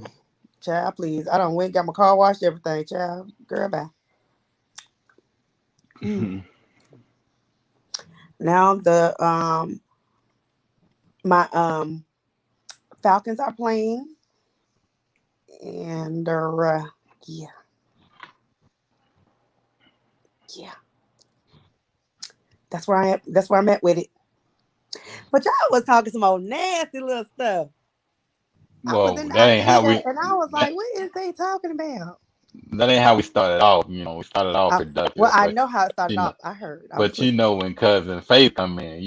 Child, please. I don't went, got my car washed, everything, child. Girl, bye. Now the my Falcons are playing. And yeah, yeah. That's where I'm at with it. But y'all was talking some old nasty little stuff. Well, I did that and I was like, what is they talking about? that ain't how we started off. We started off Well, productive, I but know how it started you know, off. I heard. I was but listening. when cousin Faith come in,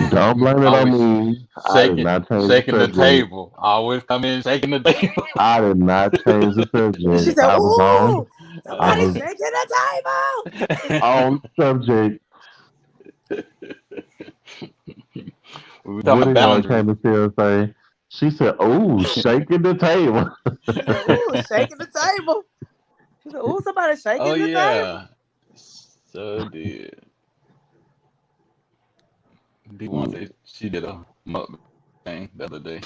don't blame it on always me. I did shaking not change the shaking the subject. table. Always come in shaking the table. I did not change the She subject. said, I was on. "Ooh, I somebody was shaking the table." on subject. We were talking What about did boundaries. Candace say? She said, "Oh, shaking the table." She said, "Ooh, shaking the table." She said, "Ooh, somebody Oh shaking the table." yeah, so did. D1 Mm, said she did a mukbang the other day.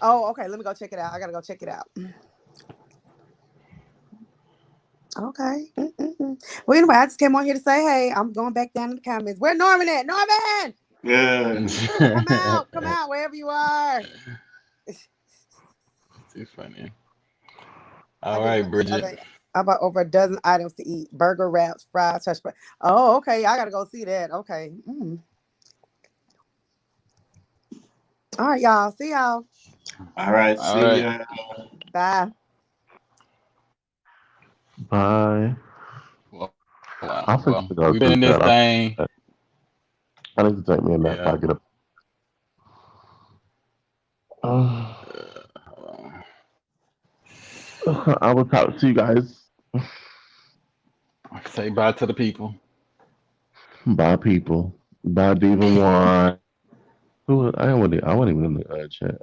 Oh, okay. Let me go check it out. I gotta go check it out. Okay. Well, anyway, I just came on here to say, hey, I'm going back down in the comments. Where Norman at? Norman, Yeah. come out, wherever you are. She's funny. I All just right, put this Bridget. other about over a dozen items to eat: burger, wraps, fries, touch. Oh, okay. I gotta go see that. Okay. All right, y'all. See y'all. All right. All See right. ya. Bye. bye. Well, I'm fixing well, to go we've been to in this bed. thing. I need to take me a nap. I Yeah. get up. Uh, Hold on. I will talk to you guys. Say bye to the people. Bye, people. Bye, Diva One. Who? I wasn't even in the chat.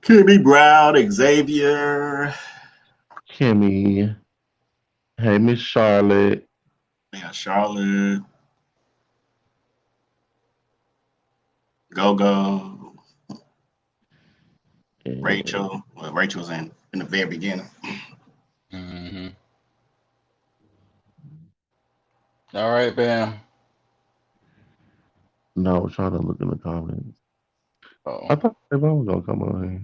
Kimmy Brown, Xavier. Kimmy. Hey, Miss Charlotte. Yeah, Charlotte. Go Go. And Rachel. Well, Rachel's in the very beginning. Hmm. All right, Bam. no, I was trying to look in the comments. Oh, I thought Devon was gonna come on here.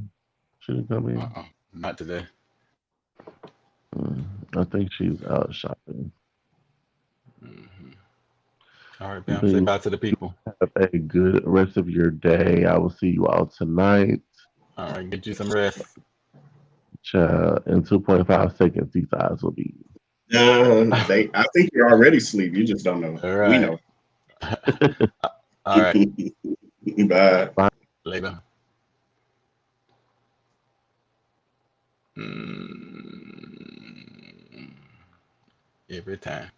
She didn't come in. not today. Mm, I think she's out shopping. Hmm. All right, Bam. Say But bye to the people. have a good rest of your day. I will see you all tonight. All right, get you some rest. Child, in 2.5 seconds, these eyes will be. I think you're already asleep. You just don't know. All We right. know. All right. Bye. Bye. Later. Mm, every time.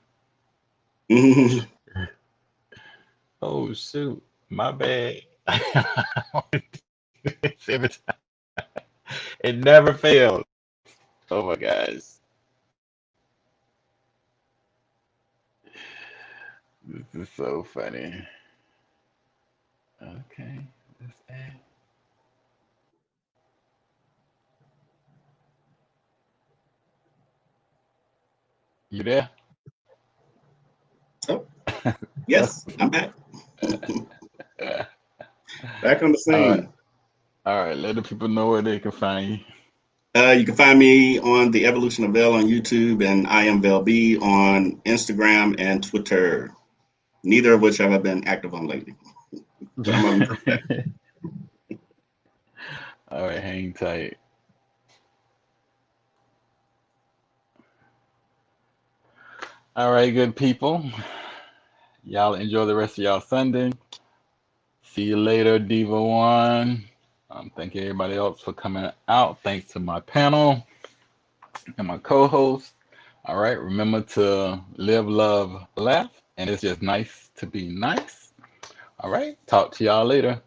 Mhm. Oh shoot, my bad. Every time. It never fails. Oh my gosh, this is so funny. Okay, let's add. You there? Oh, yes, I'm back. Back on the All right, scene. all right. Let the people know where they can find you. You can find me on the Evolution of Vel on YouTube, and I am Vel B on Instagram and Twitter. Neither of which have I been active on lately. Some of them just that. All right, hang tight. All right, good people. Y'all enjoy the rest of y'all Sunday. See you later, Diva One. Thank you everybody else for coming out. Thanks to my panel and my co-host. All right, remember to live, love, laugh, and it's just nice to be nice. All right, talk to y'all later.